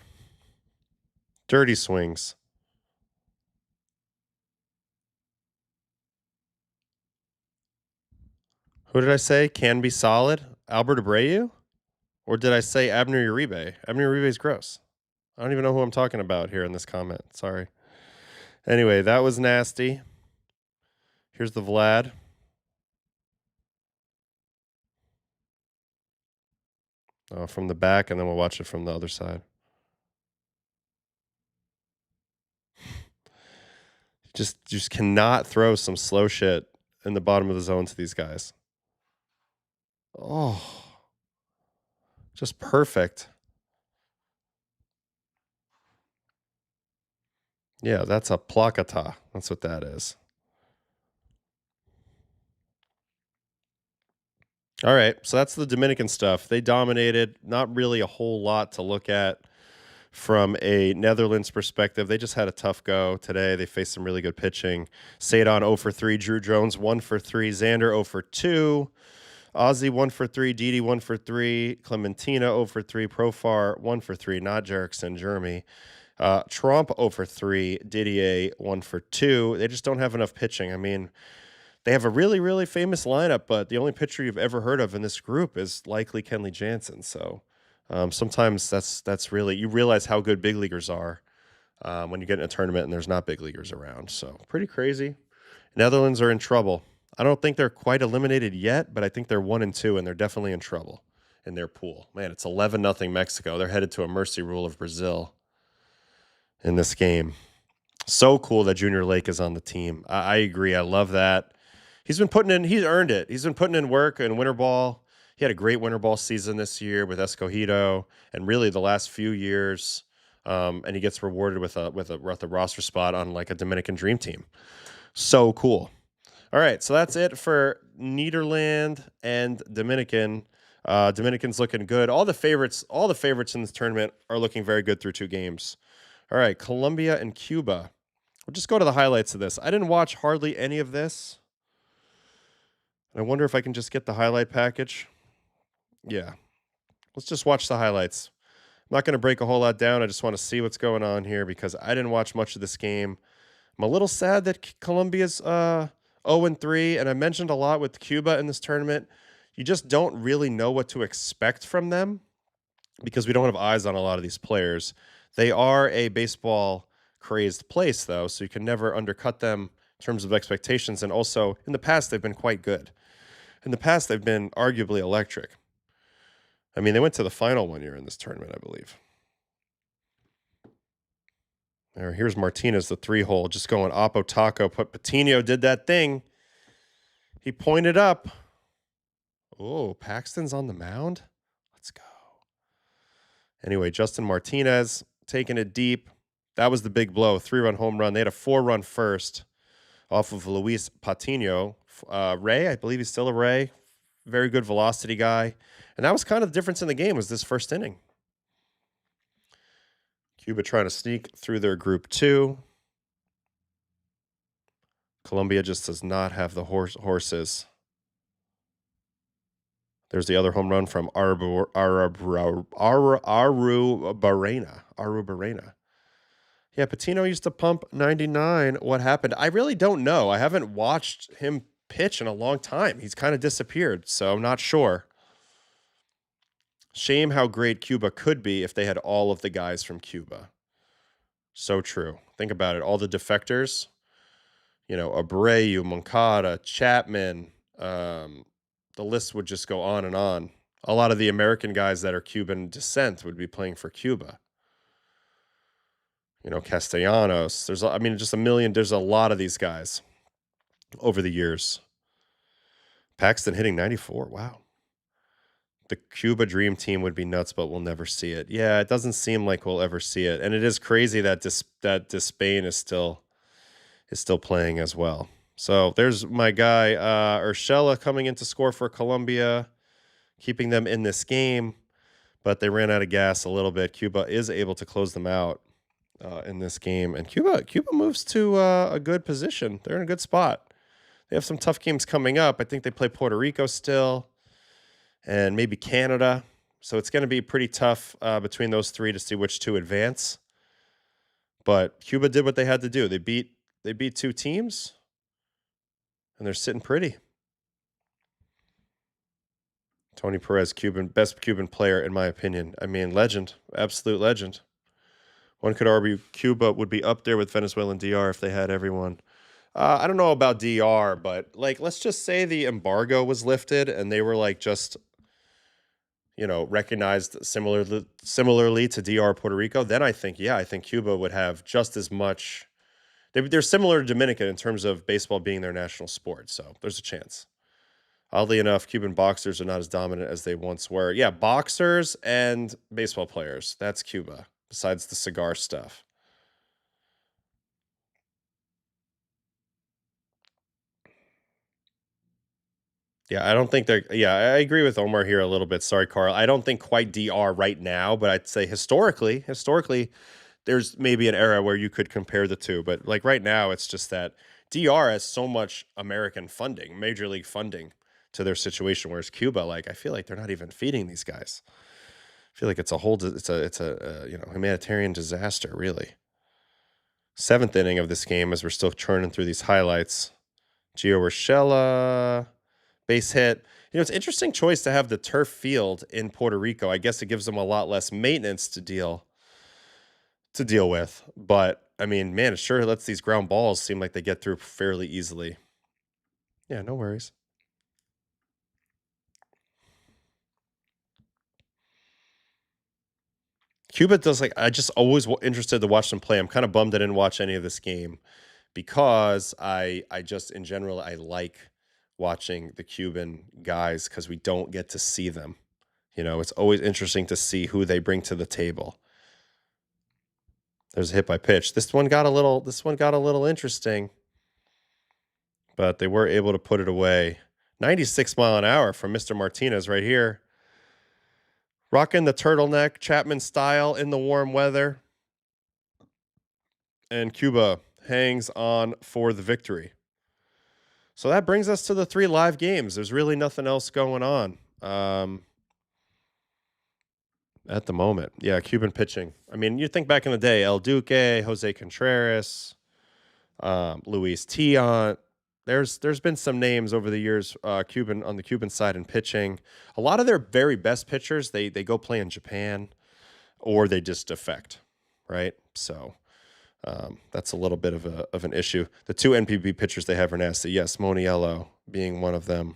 Speaker 1: Dirty swings. Who did I say can be solid? Albert Abreu? Or did I say Abner Uribe? Abner Uribe is gross. I don't even know who I'm talking about here in this comment. Sorry. Anyway, that was nasty. Here's the Vlad. From the back, and then we'll watch it from the other side. Just cannot throw some slow shit in the bottom of the zone to these guys. Oh, just perfect. Yeah, that's a placata. That's what that is. All right, so that's the Dominican stuff. They dominated. Not really a whole lot to look at from a Netherlands perspective. They just had a tough go today. They faced some really good pitching. Sadon 0 for 3, Drew Jones 1 for 3, Xander 0 for 2, Ozzy 1 for 3, Didi 1 for 3, Clementina 0 for 3, Profar 1 for 3, not Jerickson, Jeremy. Trump 0 for 3, Didier 1 for 2. They just don't have enough pitching. I mean, they have a really, really famous lineup, but the only pitcher you've ever heard of in this group is likely Kenley Jansen. So sometimes that's really, you realize how good big leaguers are when you get in a tournament and there's not big leaguers around. So pretty crazy. Netherlands are in trouble. I don't think they're quite eliminated yet, but I think they're 1-2, and they're definitely in trouble in their pool. Man, it's 11-0 Mexico. They're headed to a mercy rule of Brazil in this game. So cool that Junior Lake is on the team. I agree. I love that. He's earned it. He's been putting in work in winter ball. He had a great winter ball season this year with Escogido, and really the last few years. And he gets rewarded with a roster spot on like a Dominican Dream Team. So cool. All right, so that's it for Nederland and Dominican. Dominican's looking good. All the favorites in this tournament are looking very good through 2 games. All right, Colombia and Cuba. We'll just go to the highlights of this. I didn't watch hardly any of this. I wonder if I can just get the highlight package. Yeah. Let's just watch the highlights. I'm not going to break a whole lot down. I just want to see what's going on here because I didn't watch much of this game. I'm a little sad that Colombia's 0-3, and I mentioned a lot with Cuba in this tournament. You just don't really know what to expect from them because we don't have eyes on a lot of these players. They are a baseball-crazed place, though, so you can never undercut them in terms of expectations. And also, in the past, they've been quite good. In the past, they've been arguably electric. I mean, they went to the final one year in this tournament, I believe. Here's Martinez, the 3-hole, just going oppo taco. Patino did that thing. He pointed up. Oh, Paxton's on the mound. Let's go. Anyway, Justin Martinez taking it deep. That was the big blow. 3-run home run. They had a 4-run first off of Luis Patino. Ray, I believe he's still a Ray. Very good velocity guy. And that was kind of the difference in the game was this first inning. Cuba trying to sneak through their group 2. Colombia just does not have the horses. There's the other home run from Arrubarena. Yeah, Patino used to pump 99. What happened? I really don't know. I haven't watched him pitch in a long time. He's kind of disappeared, so I'm not sure. Shame how great Cuba could be if they had all of the guys from Cuba. So true. Think about it. All the defectors, Abreu, Moncada, Chapman, the list would just go on and on. A lot of the American guys that are Cuban descent would be playing for Cuba. Castellanos. I mean, just a million. There's a lot of these guys over the years. Paxton hitting 94. Wow. The Cuba Dream Team would be nuts, but we'll never see it. Yeah, it doesn't seem like we'll ever see it. And it is crazy that Despain is still playing as well. So there's my guy, Urshela, coming in to score for Colombia, keeping them in this game, but they ran out of gas a little bit. Cuba is able to close them out in this game, and Cuba moves to a good position. They're in a good spot. They have some tough games coming up. I think they play Puerto Rico still, and maybe Canada. So it's going to be pretty tough between those three to see which two advance. But Cuba did what they had to do. They beat two teams, and they're sitting pretty. Tony Perez, best Cuban player in my opinion. I mean, legend, absolute legend. One could argue Cuba would be up there with Venezuela and DR if they had everyone. I don't know about DR, but let's just say the embargo was lifted and they were just recognized similarly to DR Puerto Rico. Then I think Cuba would have just as much. They're similar to Dominican in terms of baseball being their national sport, so there's a chance. Oddly enough, Cuban boxers are not as dominant as they once were. Yeah, boxers and baseball players. That's Cuba, besides the cigar stuff. Yeah, I don't think they're. Yeah, I agree with Omar here a little bit. Sorry, Carl. I don't think quite DR right now, but I'd say historically, there's maybe an era where you could compare the two. But right now, it's just that DR has so much American funding, major league funding to their situation, whereas Cuba, I feel like they're not even feeding these guys. I feel like it's a humanitarian disaster, really. 7th inning of this game as we're still churning through these highlights. Gio Urshela, base hit. It's an interesting choice to have the turf field in Puerto Rico. I guess it gives them a lot less maintenance to deal with. But I mean, man, it sure lets these ground balls seem like they get through fairly easily. Yeah, no worries. Cuba does I just always interested to watch them play. I'm kind of bummed I didn't watch any of this game because I just in general I like watching the Cuban guys because we don't get to see them. It's always interesting to see who they bring to the table. There's a hit by pitch. This one got a little interesting, but they were able to put it away. 96 mile an hour from Mr. Martinez right here. Rocking the turtleneck, Chapman style in the warm weather. And Cuba hangs on for the victory. So that brings us to the 3 live games. There's really nothing else going on at the moment. Yeah, Cuban pitching. I mean, you think back in the day, El Duque, Jose Contreras, Luis Tiant. There's been some names over the years, Cuban on the Cuban side in pitching. A lot of their very best pitchers, they go play in Japan, or they just defect, right? So that's a little bit of an issue. The 2 NPB pitchers they have are nasty. Yes, Moniello being one of them.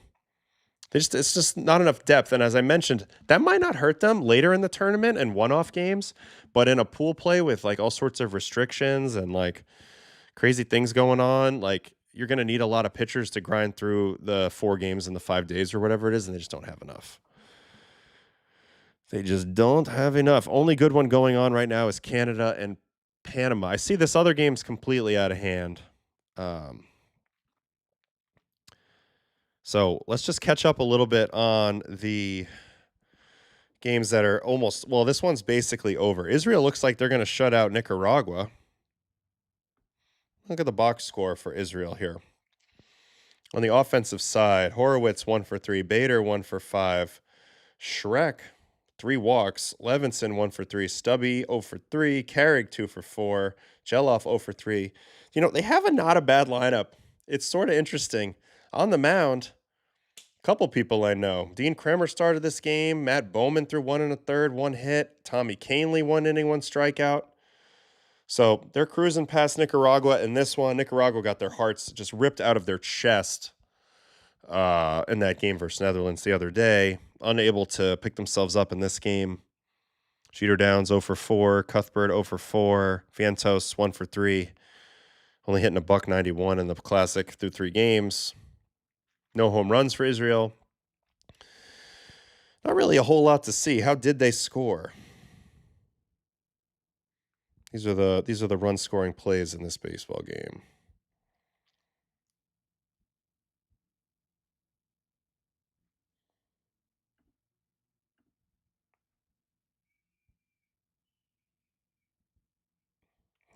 Speaker 1: It's just not enough depth. And as I mentioned, that might not hurt them later in the tournament and one-off games, but in a pool play with all sorts of restrictions and crazy things going on, you're going to need a lot of pitchers to grind through the 4 games in the 5 days or whatever it is, and they just don't have enough. They just don't have enough. Only good one going on right now is Canada and Panama. I see this other game's completely out of hand. So let's just catch up a little bit on the games that are almost, well, this one's basically over. Israel looks like they're going to shut out Nicaragua. Look at the box score for Israel here. On the offensive side, Horowitz 1 for 3, Bader 1 for 5, Shrek 3 walks, Levinson 1 for 3, Stubby 0 for 3, Carrick 2 for 4, Geloff 0 for 3. They have not a bad lineup. It's sort of interesting. On the mound, a couple people I know. Dean Kremer started this game. Matt Bowman threw 1 1/3, 1 hit. Tommy Canley 1 inning, 1 strikeout. So they're cruising past Nicaragua in this one. Nicaragua got their hearts just ripped out of their chest in that game versus Netherlands the other day. Unable to pick themselves up in this game. Jeter Downs 0 for 4. Cuthbert 0 for 4. Vientos 1 for 3. Only hitting a $191 in the Classic through 3 games. No home runs for Israel. Not really a whole lot to see. How did they score? These are the run scoring plays in this baseball game.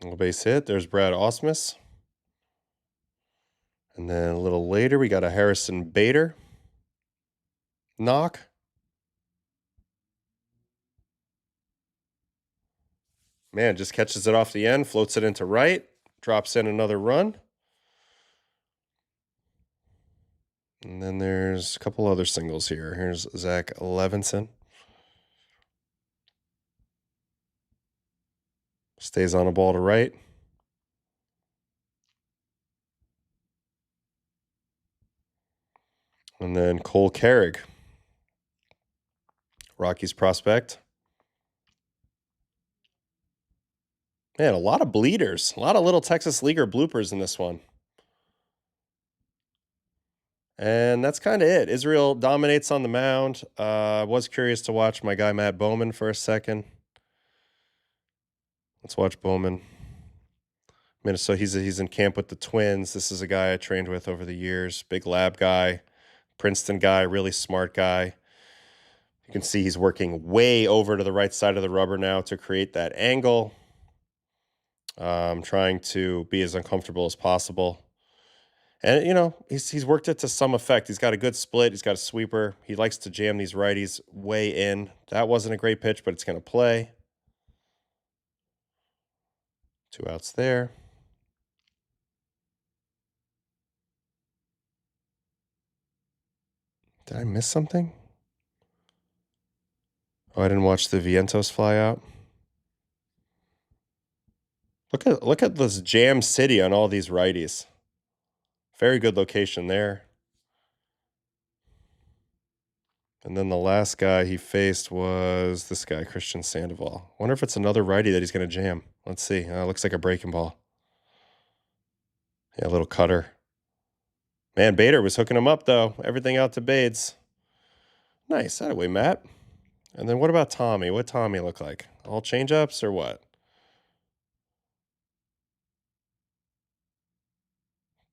Speaker 1: Little base hit. There's Brad Ausmus. And then a little later, we got a Harrison Bader knock. Man, just catches it off the end, floats it into right, drops in another run. And then there's a couple other singles here. Here's Zach Levinson. Stays on a ball to right. And then Cole Carrig, Rockies prospect. Man, a lot of bleeders. A lot of little Texas Leaguer bloopers in this one. And that's kind of it. Israel dominates on the mound. Was curious to watch my guy Matt Bowman for a second. Let's watch Bowman. Minnesota, he's in camp with the Twins. This is a guy I trained with over the years. Big lab guy, Princeton guy, really smart guy. You can see he's working way over to the right side of the rubber now to create that angle. Trying to be as uncomfortable as possible. And, you know, he's worked it to some effect. He's got a good split. He's got a sweeper. He likes to jam these righties way in. That wasn't a great pitch, but it's going to play. 2 outs there. Did I miss something? Oh, I didn't watch the Vientos fly out. Look at this jam city on all these righties. Very good location there. And then the last guy he faced was this guy, Christian Sandoval. Wonder if it's another righty that he's going to jam. Let's see. Looks like a breaking ball. Yeah, a little cutter. Man, Bader was hooking him up, though. Everything out to Bades. Nice. That way, Matt. And then what about Tommy? What Tommy look like? All change-ups or what?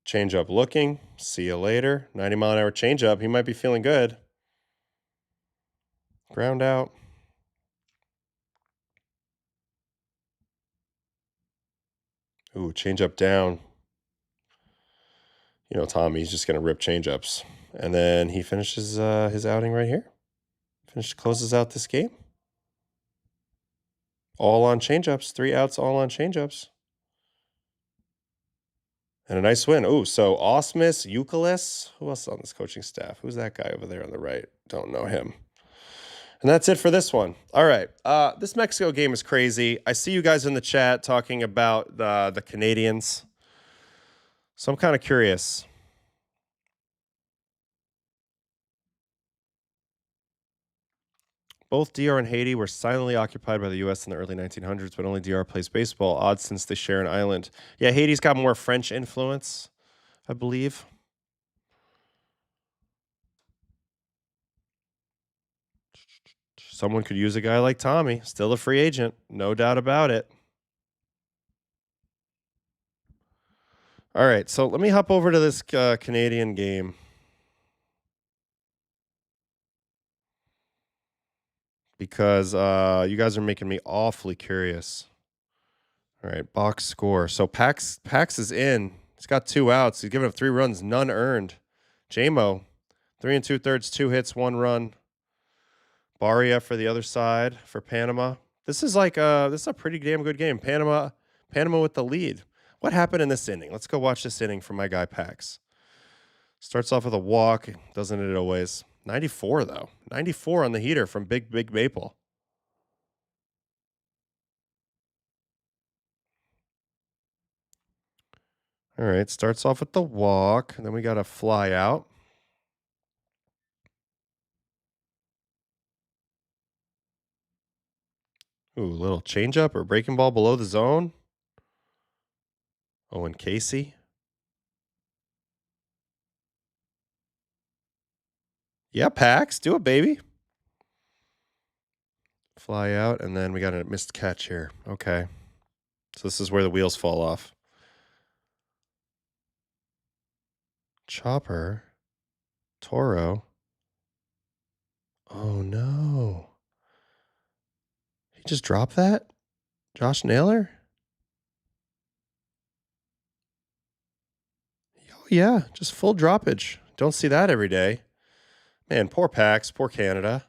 Speaker 1: Change-up looking. See you later. 90-mile-an-hour change-up. He might be feeling good. Ground out. Ooh, change-up down. You know, Tommy's just going to rip change-ups. And then he finishes his outing right here. Closes out this game. All on change-ups. 3 outs, all on change-ups. And a nice win. Ooh, so Ausmus, Euclid. Who else is on this coaching staff? Who's that guy over there on the right? Don't know him. And that's it for this one. All right. This Mexico game is crazy. I see you guys in the chat talking about the Canadians. So I'm kind of curious. Both DR and Haiti were silently occupied by the U.S. in the early 1900s, but only DR plays baseball, odd since they share an island. Yeah, Haiti's got more French influence, I believe. Someone could use a guy like Tommy. Still a free agent, no doubt about it. All right, so let me hop over to this Canadian game. Because you guys are making me awfully curious. All right, box score. So Pax is in. He's got 2 outs. He's given up 3 runs, none earned. JMO, 3 2/3, 2 hits, 1 run. Barria for the other side for Panama. This is a pretty damn good game. Panama with the lead. What happened in this inning? Let's go watch this inning from my guy Pax. Starts off with a walk, doesn't it always? 94 though. 94 on the heater from Big Maple. All right, starts off with the walk, and then we got a fly out. Ooh, little changeup or breaking ball below the zone. Owen Casey. Yeah, Pax. Do it, baby. Fly out, and then we got a missed catch here. Okay. So this is where the wheels fall off. Chopper. Toro. Oh, no. He just dropped that? Josh Naylor? Oh, yeah. Just full droppage. Don't see that every day. Man, poor Pax. Poor Canada.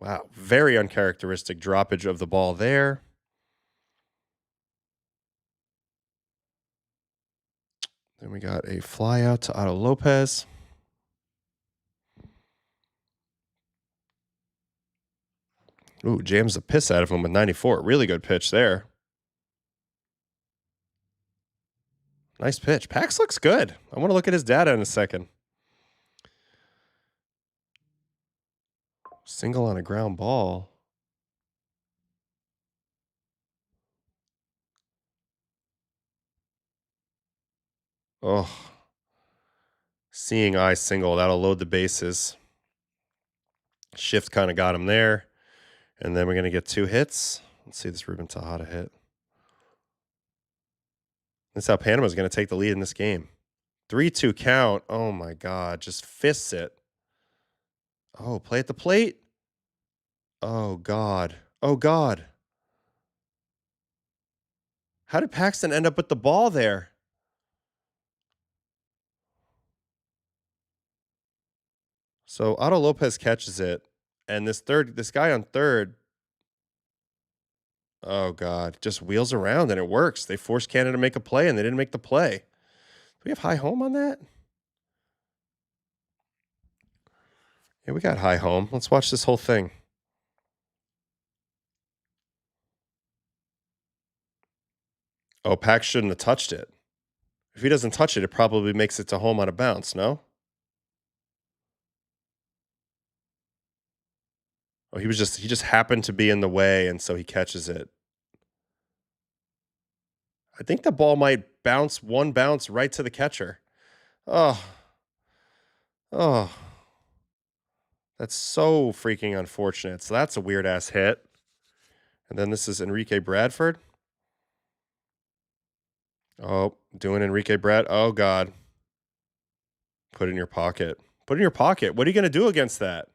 Speaker 1: Wow. Very uncharacteristic droppage of the ball there. Then we got a fly out to Otto Lopez. Ooh, jams the piss out of him with 94. Really good pitch there. Nice pitch. Pax looks good. I want to look at his data in a second. Single on a ground ball. Oh. Seeing eye single. That'll load the bases. Shift kind of got him there. And then we're going to get 2 hits. Let's see this Ruben Tejada hit. That's how Panama's going to take the lead in this game. 3-2 count. Oh, my God. Just fists it. Oh, play at the plate. Oh, God. Oh, God. How did Paxton end up with the ball there? So Otto Lopez catches it. And this guy on third, oh, God, just wheels around and it works. They forced Canada to make a play and they didn't make the play. Do we have high home on that? Yeah, we got high home. Let's watch this whole thing. Oh, Pax shouldn't have touched it. If he doesn't touch it, it probably makes it to home on a bounce, no? Oh, he just happened to be in the way, and so he catches it. I think the ball might bounce right to the catcher. Oh. Oh. That's so freaking unfortunate. So that's a weird ass hit. And then this is Enrique Bradford. Oh, doing Enrique Brad. Oh, God. Put it in your pocket. Put it in your pocket. What are you going to do against that?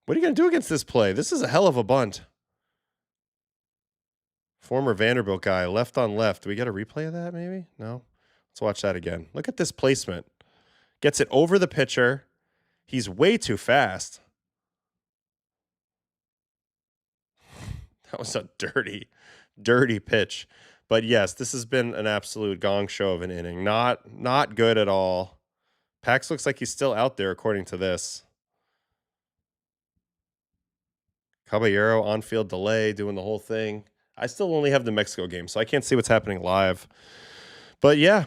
Speaker 1: What are you going to do against this play? This is a hell of a bunt. Former Vanderbilt guy, left on left. Do we get a replay of that maybe? No? Let's watch that again. Look at this placement. Gets it over the pitcher. He's way too fast. That was a dirty, dirty pitch. But yes, this has been an absolute gong show of an inning. Not good at all. Pax looks like he's still out there according to this. Caballero on-field delay, doing the whole thing. I still only have the Mexico game, so I can't see what's happening live. But yeah,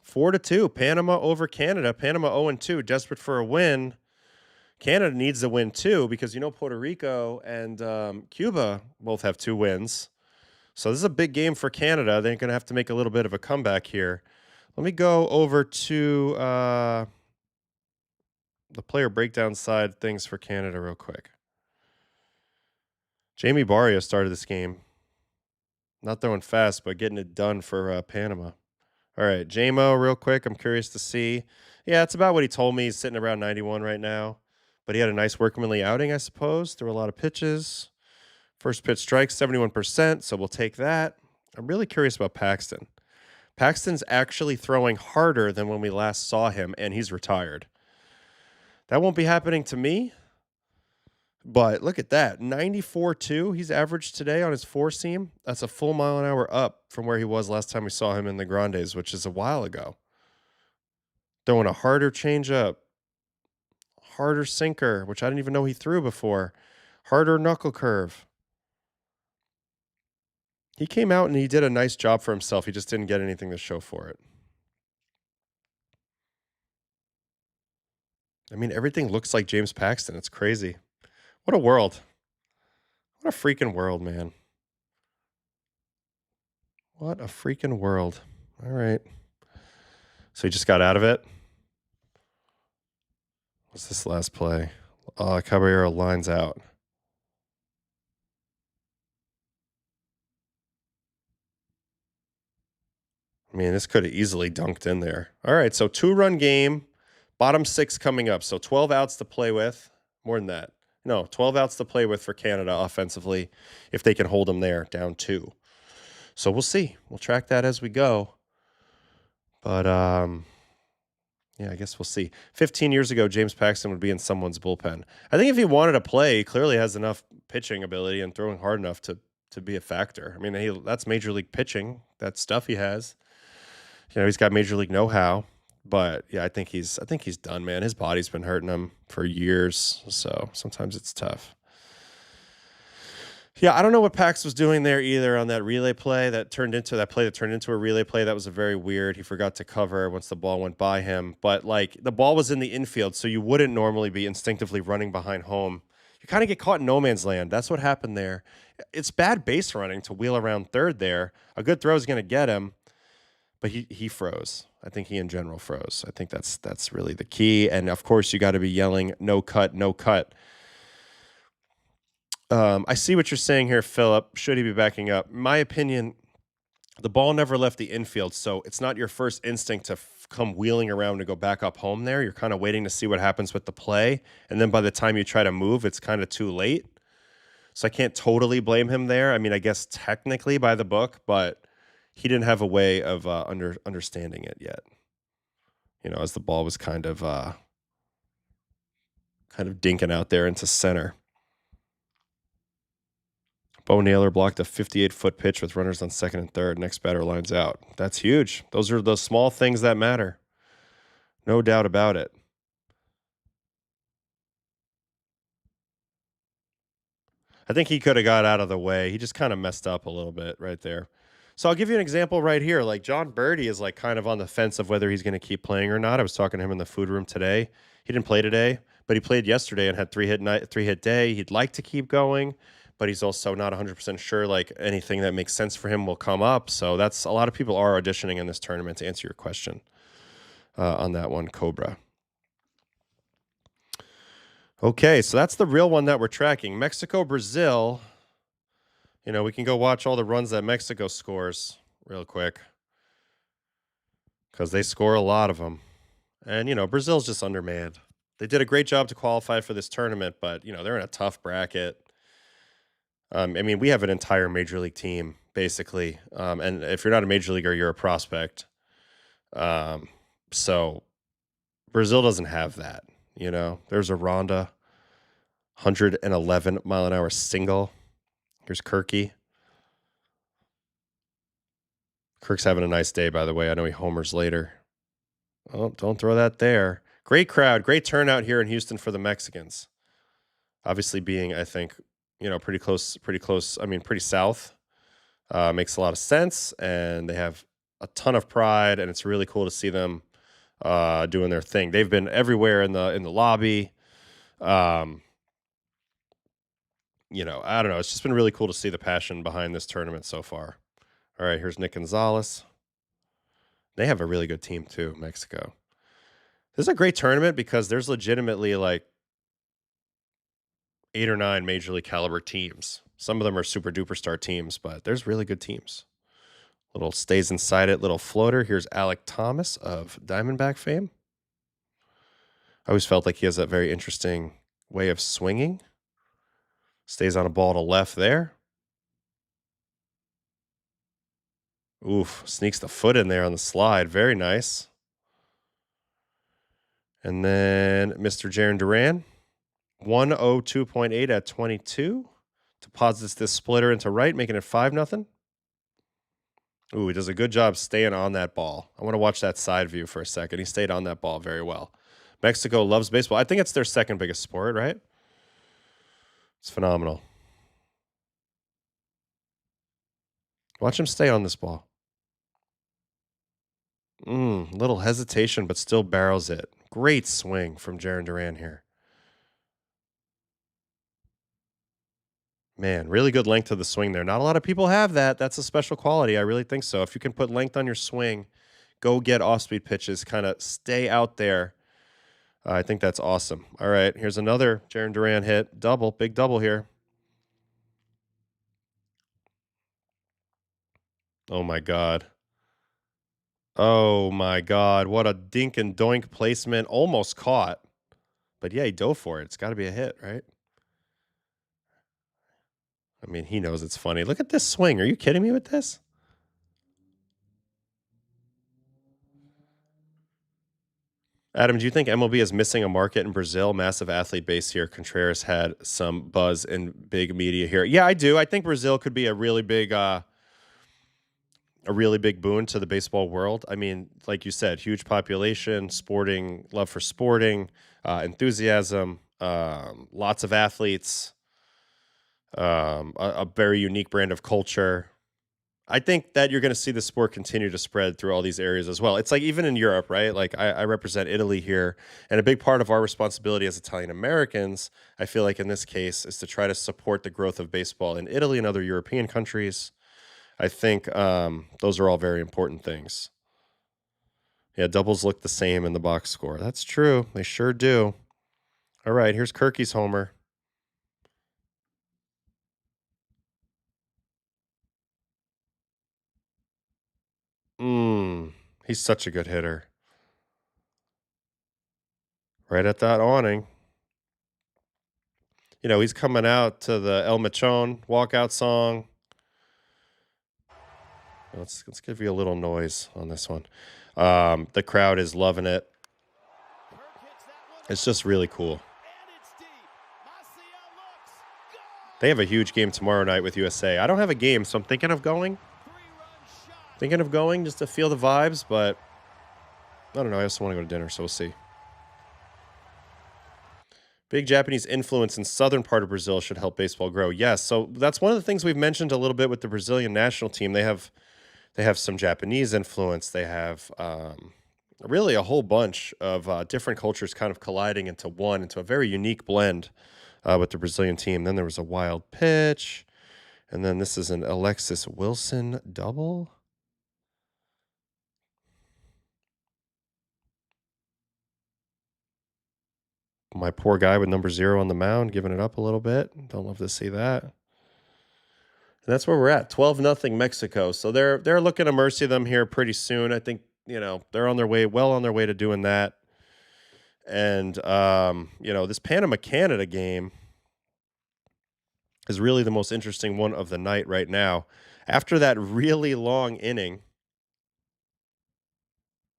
Speaker 1: 4-2, Panama over Canada. Panama 0-2, desperate for a win. Canada needs a win too because Puerto Rico and Cuba both have 2 wins. So this is a big game for Canada. They're going to have to make a little bit of a comeback here. Let me go over to the player breakdown side things for Canada real quick. Jamie Barria started this game. Not throwing fast, but getting it done for Panama. All right, JMO, real quick. I'm curious to see. Yeah, it's about what he told me. He's sitting around 91 right now. But he had a nice workmanly outing, I suppose. Threw a lot of pitches. First pitch strike, 71%, so we'll take that. I'm really curious about Paxton. Paxton's actually throwing harder than when we last saw him, and he's retired. That won't be happening to me. But look at that, 94.2. He's averaged today on his 4-seam. That's a full mile an hour up from where he was last time we saw him in the Grandes, which is a while ago. Throwing a harder changeup, harder sinker, which I didn't even know he threw before, harder knuckle curve. He came out and he did a nice job for himself. He just didn't get anything to show for it. I mean, everything looks like James Paxton. It's crazy. What a world. What a freaking world, man. What a freaking world. All right. So he just got out of it. What's this last play? Caballero lines out. I mean, this could have easily dunked in there. All right, so 2-run game, bottom 6 coming up. So 12 outs to play with. More than that. No, 12 outs to play with for Canada offensively if they can hold them there, down 2. So we'll see. We'll track that as we go. But yeah, I guess we'll see. 15 years ago, James Paxton would be in someone's bullpen. I think if he wanted to play, he clearly has enough pitching ability and throwing hard enough to be a factor. I mean, that's major league pitching. That stuff he has. You know, he's got major league know-how. But yeah, I think he's done, man. His body's been hurting him for years, so sometimes it's tough. Yeah, I don't know what Pax was doing there either on that relay play that turned into a relay play. That was a very weird. He forgot to cover once the ball went by him. But like the ball was in the infield, so you wouldn't normally be instinctively running behind home. You kind of get caught in no man's land. That's what happened there. It's bad base running to wheel around third there. A good throw is going to get him, but he froze. I think he in general froze. I think that's really the key. And of course, you got to be yelling, no cut, no cut. I see what you're saying here, Philip. Should he be backing up? My opinion, the ball never left the infield, so it's not your first instinct to come wheeling around to go back up home there. You're kind of waiting to see what happens with the play, and then by the time you try to move, it's kind of too late. So I can't totally blame him there. I mean, I guess technically by the book, but he didn't have a way of understanding it yet. You know, as the ball was kind of dinking out there into center. Bo Naylor blocked a 58-foot pitch with runners on second and third. Next batter lines out. That's huge. Those are the small things that matter. No doubt about it. I think he could have got out of the way. He just kind of messed up a little bit right there. So I'll give you an example right here. Like John Birdie is like kind of on the fence of whether he's going to keep playing or not. I was talking to him in the food room today. He didn't play today, but he played yesterday and had 3-hit day. He'd like to keep going, but he's also not 100% sure like anything that makes sense for him will come up. So that's a lot of people are auditioning in this tournament to answer your question on that one, Cobra. Okay, so that's the real one that we're tracking. Mexico, Brazil. You know, we can go watch all the runs that Mexico scores real quick because they score a lot of them. And, you know, Brazil's just undermanned. They did a great job to qualify for this tournament, but, you know, they're in a tough bracket. I mean, we have an entire major league team, basically. And if you're not a major leaguer, you're a prospect. So Brazil doesn't have that, you know. There's a Ronda, 111-mile-an-hour single. Here's Kirky. Kirk's having a nice day, by the way. I know he homers later. Oh, don't throw that there. Great crowd, great turnout here in Houston for the Mexicans. Obviously being, I think, you know, pretty close. I mean, pretty south. Makes a lot of sense, and they have a ton of pride, and it's really cool to see them doing their thing. They've been everywhere in the lobby. You know, I don't know. It's just been really cool to see the passion behind this tournament so far. All right, here's Nick Gonzalez. They have a really good team too, Mexico. This is a great tournament because there's legitimately like 8 or 9 major league caliber teams. Some of them are super duper star teams, but there's really good teams. Little stays inside it, little floater. Here's Alec Thomas of Diamondback fame. I always felt like he has that very interesting way of swinging. Stays on a ball to left there. Oof, sneaks the foot in there on the slide. Very nice. And then Mr. Jaron Duran, 102.8 at 22. Deposits this splitter into right, making it 5-0. Ooh, he does a good job staying on that ball. I want to watch that side view for a second. He stayed on that ball very well. Mexico loves baseball. I think it's their second biggest sport, right? It's phenomenal. Watch him stay on this ball. Little hesitation, but still barrels it. Great swing from Jarren Duran here. Man, really good length to the swing there. Not a lot of people have that. That's a special quality. I really think so. If you can put length on your swing, go get off-speed pitches, kind of stay out there. I think that's awesome. All right, here's another Jarren Duran hit. Double, big double here. Oh, my God. Oh, my God. What a dink and doink placement. Almost caught. But, yeah, he dove for it. It's got to be a hit, right? I mean, he knows it's funny. Look at this swing. Are you kidding me with this? Adam, do you think MLB is missing a market in Brazil? Massive athlete base here. Contreras had some buzz in big media here. Yeah, I do. I think Brazil could be a really big boon to the baseball world. I mean, like you said, huge population, sporting love for sporting, enthusiasm, lots of athletes, a very unique brand of culture. I think that you're going to see the sport continue to spread through all these areas as well. It's like even in Europe, right? Like I represent Italy here, and a big part of our responsibility as Italian Americans, I feel like in this case, is to try to support the growth of baseball in Italy and other European countries. I think those are all very important things. Yeah, doubles look the same in the box score. That's true. They sure do. All right, here's Kirky's homer. He's such a good hitter. Right at that awning. You know, he's coming out to the El Machon walkout song. Let's give you a little noise on this one. The crowd is loving it. It's just really cool. They have a huge game tomorrow night with USA. I don't have a game, so I'm thinking of going. Just to feel the vibes, but I don't know. I just want to go to dinner, so we'll see. Big Japanese influence in southern part of Brazil should help baseball grow. Yes, so that's one of the things we've mentioned a little bit with the Brazilian national team. They have some Japanese influence. They have really a whole bunch of different cultures kind of colliding into a very unique blend with the Brazilian team. Then there was a wild pitch, and then this is an Alexis Wilson double. My poor guy with number 0 on the mound, giving it up a little bit. Don't love to see that. And that's where we're at. 12-0 Mexico. So they're looking to mercy them here pretty soon. I think, they're on their way to doing that. And this Panama Canada game is really the most interesting one of the night right now. After that really long inning,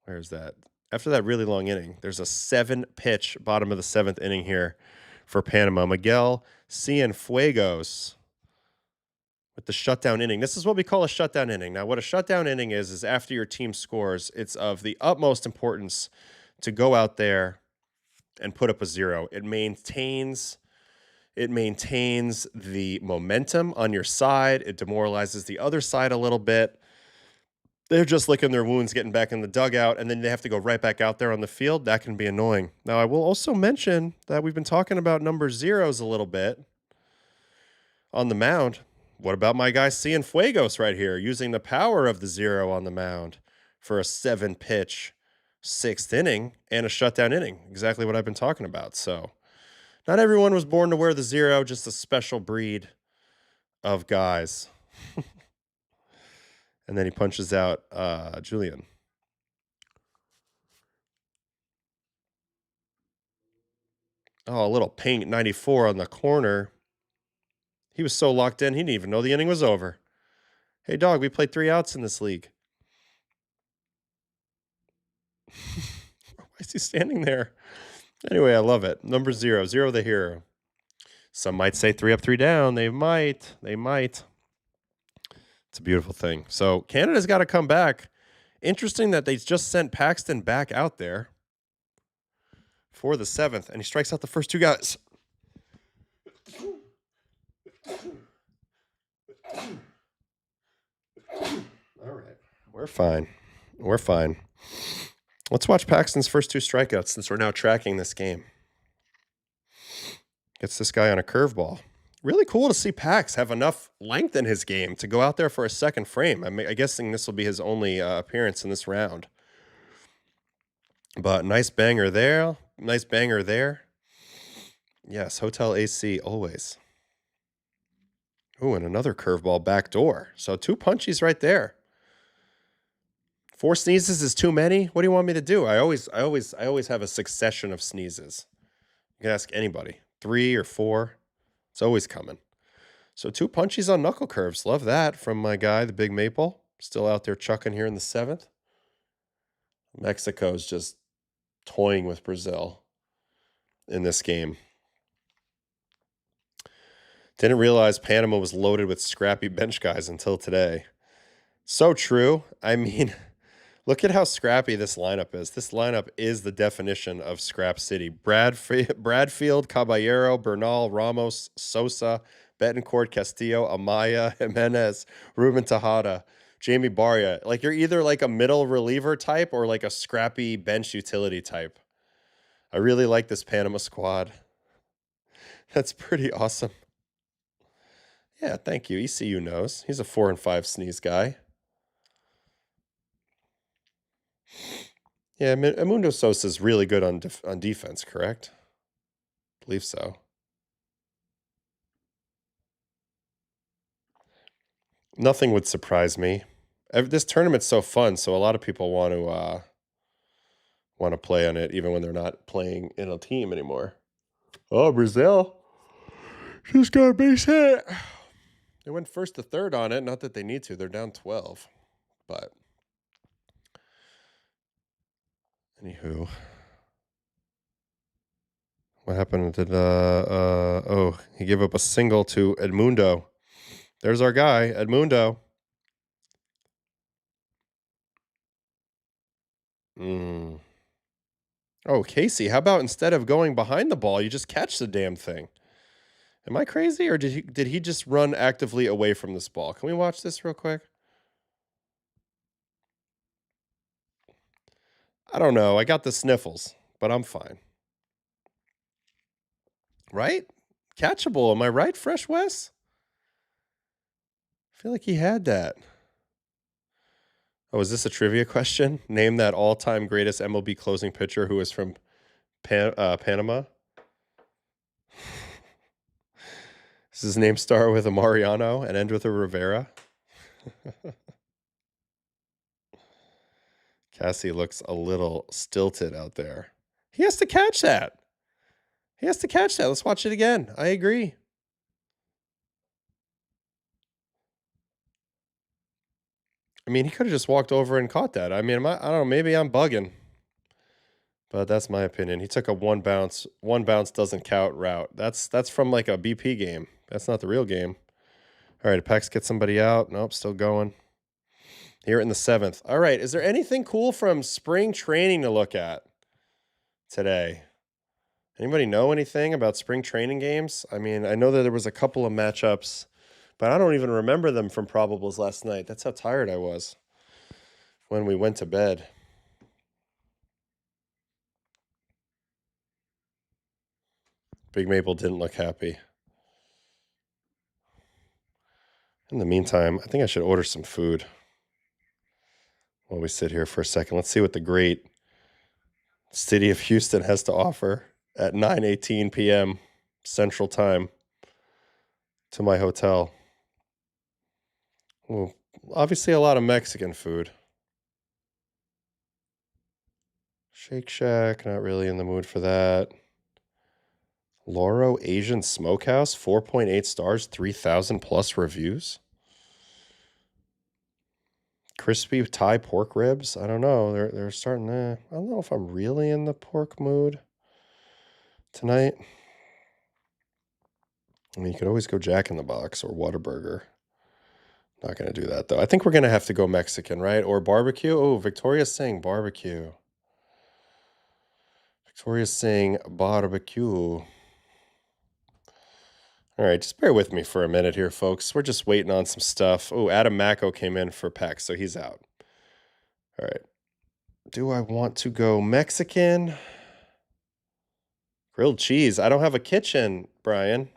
Speaker 1: where's that? After that really long inning, there's a 7-pitch bottom of the 7th inning here for Panama. Miguel Cienfuegos with the shutdown inning. This is what we call a shutdown inning. Now, what a shutdown inning is after your team scores, it's of the utmost importance to go out there and put up a 0. It maintains the momentum on your side. It demoralizes the other side a little bit. They're just licking their wounds, getting back in the dugout, and then they have to go right back out there on the field. That can be annoying. Now, I will also mention that we've been talking about number 0s a little bit on the mound. What about my guy Cienfuegos right here, using the power of the 0 on the mound for a 7-pitch 6th inning and a shutdown inning? Exactly what I've been talking about. So not everyone was born to wear the 0, just a special breed of guys. And then he punches out Julian. Oh, a little paint 94 on the corner. He was so locked in, he didn't even know the inning was over. Hey, dog, we played 3 outs in this league. Why is he standing there? Anyway, I love it. Number 0, 0 the hero. Some might say 3 up, 3 down. They might. It's a beautiful thing. So Canada's got to come back. Interesting that they just sent Paxton back out there for the 7th, and he strikes out the first 2 guys. All right. We're fine. Let's watch Paxton's first 2 strikeouts since we're now tracking this game. Gets this guy on a curveball. Really cool to see Pax have enough length in his game to go out there for a second frame. I'm guessing this will be his only appearance in this round. But nice banger there. Nice banger there. Yes, Hotel AC always. Ooh, and another curveball backdoor. So 2 punchies right there. 4 sneezes is too many. What do you want me to do? I always have a succession of sneezes. You can ask anybody. 3 or 4. It's always coming. So 2 punchies on knuckle curves. Love that from my guy, the Big Maple. Still out there chucking here in the 7th. Mexico's just toying with Brazil in this game. Didn't realize Panama was loaded with scrappy bench guys until today. So true. I mean, look at how scrappy this lineup is. This lineup is the definition of Scrap City. Bradfield, Caballero, Bernal, Ramos, Sosa, Betancourt, Castillo, Amaya, Jimenez, Ruben Tejada, Jamie Barria. Like, you're either like a middle reliever type or like a scrappy bench utility type. I really like this Panama squad. That's pretty awesome. Yeah, thank you. ECU knows. He's a 4 and 5 sneeze guy. Yeah, Edmundo Sosa's really good on defense, correct? I believe so. Nothing would surprise me. This tournament's so fun, so a lot of people want to play on it, even when they're not playing in a team anymore. Oh, Brazil just got a base hit. They went 1st to 3rd on it. Not that they need to. They're down 12. But anywho, what happened? Oh, he gave up a single to Edmundo. There's our guy, Edmundo. Oh, Casey, how about instead of going behind the ball, you just catch the damn thing? Am I crazy, or did he just run actively away from this ball? Can we watch this real quick? I don't know. I got the sniffles, but I'm fine. Right? Catchable, am I right, Fresh Wes? I feel like he had that. Oh, is this a trivia question? Name that all-time greatest MLB closing pitcher who is from Panama. Does his name start with a Mariano and end with a Rivera? Cassie looks a little stilted out there. He has to catch that. He has to catch that. Let's watch it again. I agree. I mean, he could have just walked over and caught that. I mean, I don't know. Maybe I'm bugging. But that's my opinion. He took a one bounce doesn't count route. That's from like a BP game. That's not the real game. All right, Pex get somebody out. Nope, still going. Here in the 7th. All right, is there anything cool from spring training to look at today? Anybody know anything about spring training games? I mean, I know that there was a couple of matchups, but I don't even remember them from probables last night. That's how tired I was when we went to bed. Big Maple didn't look happy. In the meantime, I think I should order some food while we sit here for a second. Let's see what the great city of Houston has to offer at 9:18 p.m. Central Time to my hotel. Well, obviously a lot of Mexican food. Shake Shack, not really in the mood for that. Loro Asian Smokehouse, 4.8 stars, 3,000 plus reviews. Crispy Thai pork ribs. I don't know. They're starting to. I don't know if I'm really in the pork mood tonight. I mean, you could always go Jack in the Box or Whataburger. Not going to do that, though. I think we're going to have to go Mexican, right? Or barbecue. Oh, Victoria's saying barbecue. Victoria's saying barbecue. All right, just bear with me for a minute here, folks. We're just waiting on some stuff. Oh, Adam Macko came in for Pex, so he's out. All right. Do I want to go Mexican? Grilled cheese. I don't have a kitchen, Brian.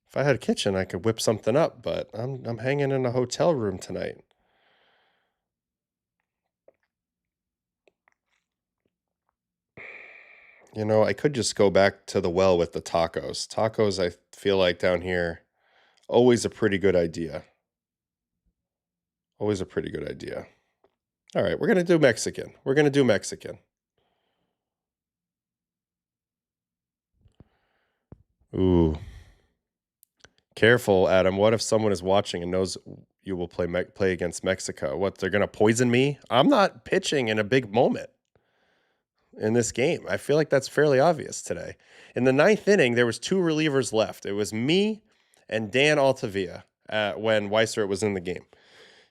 Speaker 1: If I had a kitchen, I could whip something up, but I'm hanging in a hotel room tonight. You know, I could just go back to the well with the tacos. Tacos, I feel like down here, always a pretty good idea. Always a pretty good idea. All right, we're going to do Mexican. We're going to do Mexican. Ooh. Careful, Adam. What if someone is watching and knows you will play against Mexico? What, they're going to poison me? I'm not pitching in a big moment in this game. I feel like that's fairly obvious today. In the ninth inning, there was 2 relievers left. It was me and Dan Altavia when Weissert was in the game.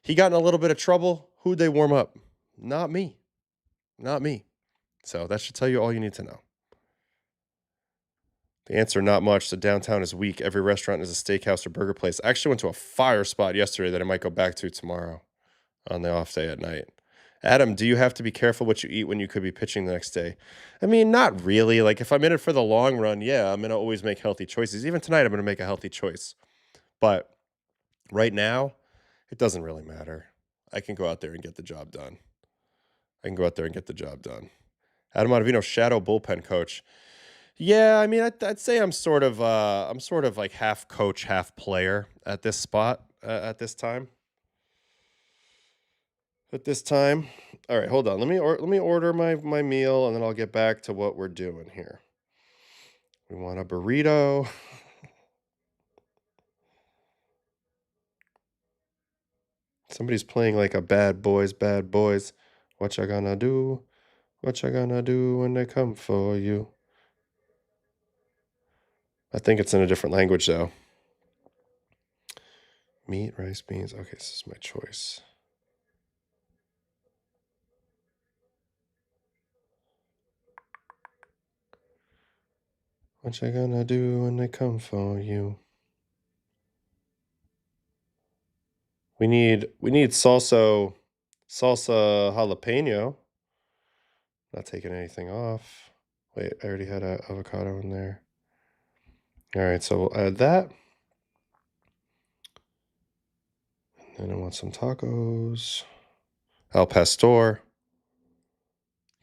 Speaker 1: He got in a little bit of trouble. Who'd they warm up? Not me. Not me. So that should tell you all you need to know. The answer, not much. The downtown is weak. Every restaurant is a steakhouse or burger place. I actually went to a fire spot yesterday that I might go back to tomorrow on the off day at night. Adam, do you have to be careful what you eat when you could be pitching the next day? I mean, not really. Like, if I'm in it for the long run, yeah, I'm going to always make healthy choices. Even tonight, I'm going to make a healthy choice. But right now, it doesn't really matter. I can go out there and get the job done. Adam Ottavino, shadow bullpen coach. Yeah, I mean, I'd say I'm sort of like half coach, half player at this spot at this time. All right, hold on. Let me order my meal, and then I'll get back to what we're doing here. We want a burrito. Somebody's playing like a bad boys. What you gonna do? What you gonna do when they come for you? I think it's in a different language, though. Meat, rice, beans. Okay, this is my choice. What you gonna do when they come for you? We need salsa jalapeno. Not taking anything off. Wait, I already had an avocado in there. All right, so we'll add that. And then I want some tacos. Al pastor.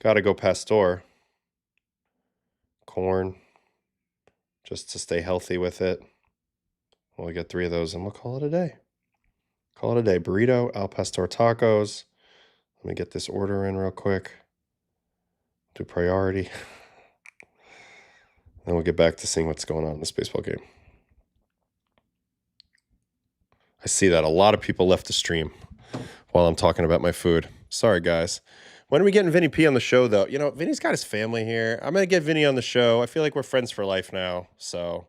Speaker 1: Gotta go pastor. Corn. Just to stay healthy with it. We'll get 3 of those and we'll call it a day. Burrito, al pastor tacos. Let me get this order in real quick. Do priority. Then we'll get back to seeing what's going on in this baseball game. I see that a lot of people left the stream while I'm talking about my food. Sorry, guys. When are we getting Vinny P on the show, though? You know, Vinny's got his family here. I'm going to get Vinny on the show. I feel like we're friends for life now. So,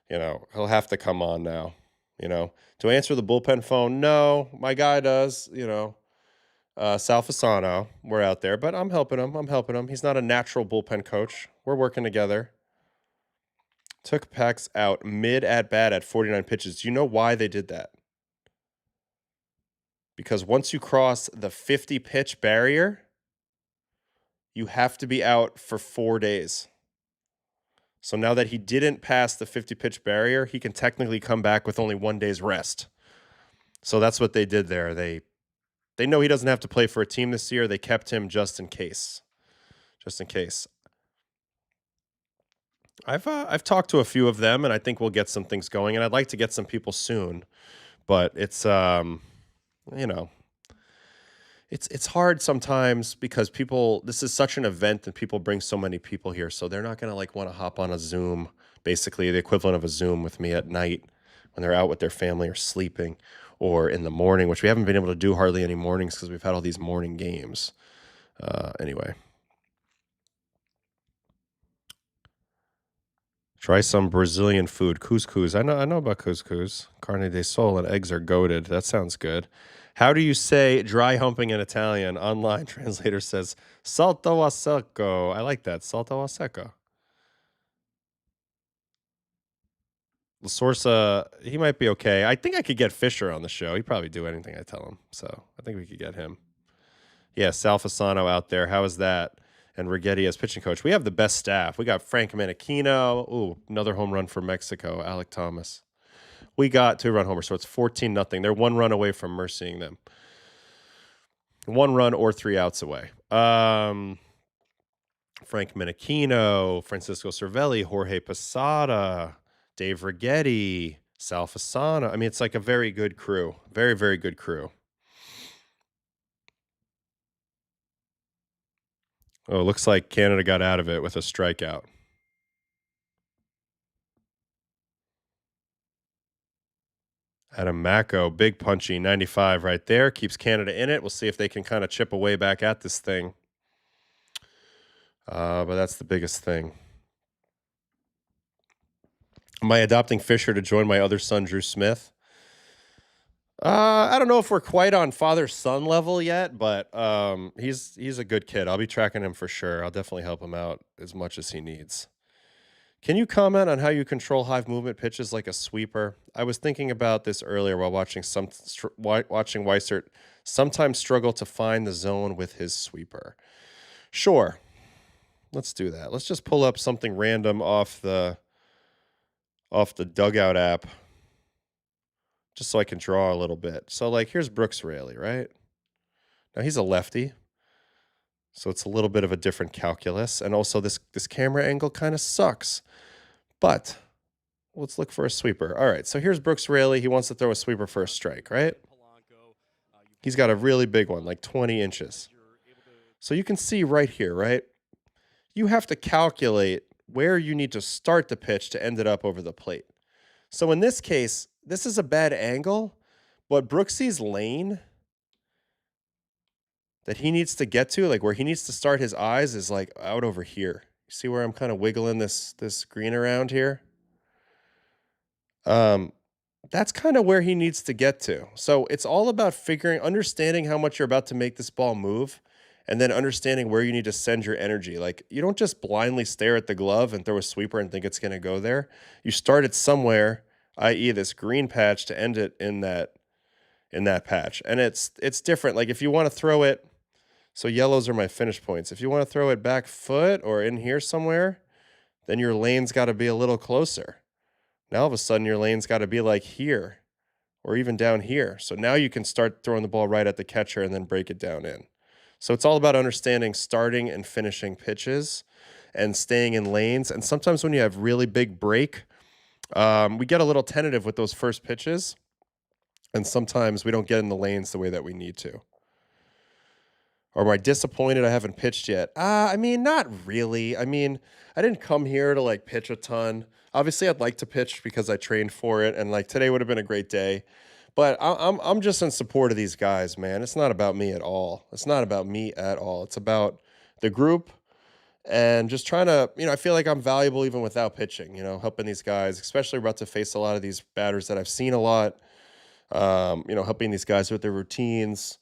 Speaker 1: you know, he'll have to come on now. You know, do I answer the bullpen phone? No, my guy does, you know. Sal Fasano, we're out there, but I'm helping him. He's not a natural bullpen coach. We're working together. Took Pax out mid at bat at 49 pitches. Do you know why they did that? Because once you cross the 50 pitch barrier, you have to be out for 4 days. So now that he didn't pass the 50 pitch barrier, he can technically come back with only 1 day's rest. So that's what they did there. They know he doesn't have to play for a team this year. They kept him just in case. I've talked to a few of them, and I think we'll get some things going. And I'd like to get some people soon, but it's you know, it's hard sometimes because this is such an event and people bring so many people here, so they're not gonna like want to hop on a Zoom, basically the equivalent of a Zoom with me at night when they're out with their family or sleeping, or in the morning, which we haven't been able to do hardly any mornings because we've had all these morning games. Anyway. Try some Brazilian food, couscous. I know about couscous. Carne de sol and eggs are goated. That sounds good. How do you say dry humping in Italian? Online translator says salto a secco. I like that. Salto a secco. La Sorsa, he might be okay. I think I could get Fisher on the show. He'd probably do anything I tell him. So I think we could get him. Yeah, Sal Fasano out there. How is that? And Righetti as pitching coach. We have the best staff. We got Frank Manichino. Ooh, another home run for Mexico. Alec Thomas. We got 2-run homer, so it's 14-0. They're 1 run away from mercying them. 1 run or 3 outs away. Frank Manichino, Francisco Cervelli, Jorge Posada, Dave Righetti, Sal Fasano. I mean, it's like a very good crew. Very, very good crew. Oh, looks like Canada got out of it with a strikeout. Adam Mako, big punchy, 95 right there. Keeps Canada in it. We'll see if they can kind of chip away back at this thing. But that's the biggest thing. Am I adopting Fisher to join my other son, Drew Smith? I don't know if we're quite on father-son level yet, but he's a good kid. I'll be tracking him for sure. I'll definitely help him out as much as he needs. Can you comment on how you control hive movement pitches like a sweeper? I was thinking about this earlier while watching watching Weissert sometimes struggle to find the zone with his sweeper. Sure. Let's do that. Let's just pull up something random off the dugout app just so I can draw a little bit. So like here's Brooks Raley, right? Now he's a lefty. So it's a little bit of a different calculus. And also this camera angle kind of sucks. But let's look for a sweeper. All right, so here's Brooks Raley. He wants to throw a sweeper for a strike, right? He's got a really big one, like 20 inches. So you can see right here, right? You have to calculate where you need to start the pitch to end it up over the plate. So in this case, this is a bad angle, but Brooksy's lane that he needs to get to, like where he needs to start his eyes, is like out over here. You see where I'm kind of wiggling this green around here? That's kind of where he needs to get to. So it's all about understanding how much you're about to make this ball move, and then understanding where you need to send your energy. Like you don't just blindly stare at the glove and throw a sweeper and think it's going to go there. You start it somewhere, i.e. this green patch, to end it in that patch. And it's different. Like if you want to throw it, so yellows are my finish points. If you want to throw it back foot or in here somewhere, then your lane's got to be a little closer. Now all of a sudden your lane's got to be like here or even down here. So now you can start throwing the ball right at the catcher and then break it down in. So it's all about understanding starting and finishing pitches and staying in lanes. And sometimes when you have really big break, we get a little tentative with those first pitches. And sometimes we don't get in the lanes the way that we need to. Or am I disappointed I haven't pitched yet? I mean, not really. I mean, I didn't come here to like pitch a ton. Obviously, I'd like to pitch because I trained for it, and like today would have been a great day. But I'm just in support of these guys, man. It's not about me at all. It's not about me at all. It's about the group and just trying to, I feel like I'm valuable even without pitching, helping these guys, especially about to face a lot of these batters that I've seen a lot, helping these guys with their routines.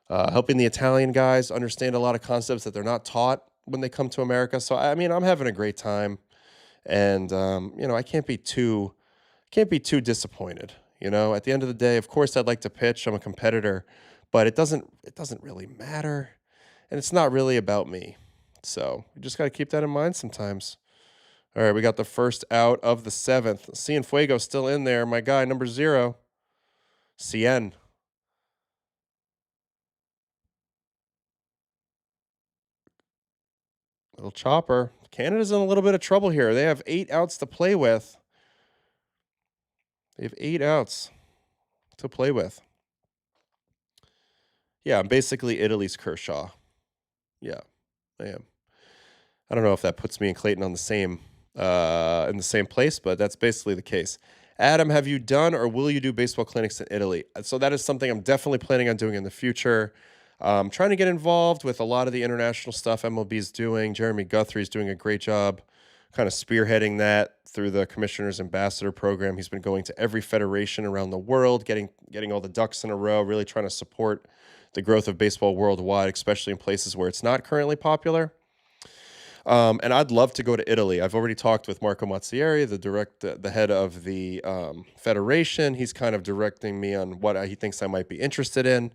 Speaker 1: Helping the Italian guys understand a lot of concepts that they're not taught when they come to America. So, I mean, I'm having a great time, and, I can't be too disappointed. At the end of the day, of course, I'd like to pitch. I'm a competitor, but it doesn't really matter, and it's not really about me. So you just got to keep that in mind sometimes. All right, we got the first out of the 7th. Cienfuego still in there. My guy, number 0. Cien. Little chopper. Canada's in a little bit of trouble here. They have 8 outs to play with. They have 8 outs to play with. Yeah, I'm basically Italy's Kershaw. Yeah, I am. I don't know if that puts me and Clayton on the same in the same place, but that's basically the case. Adam, have you done or will you do baseball clinics in Italy? So that is something I'm definitely planning on doing in the future. Trying to get involved with a lot of the international stuff MLB's doing. Jeremy Guthrie's doing a great job kind of spearheading that through the Commissioner's Ambassador Program. He's been going to every federation around the world, getting all the ducks in a row, really trying to support the growth of baseball worldwide, especially in places where it's not currently popular. And I'd love to go to Italy. I've already talked with Marco Mazzieri, the head of the federation. He's kind of directing me on what he thinks I might be interested in.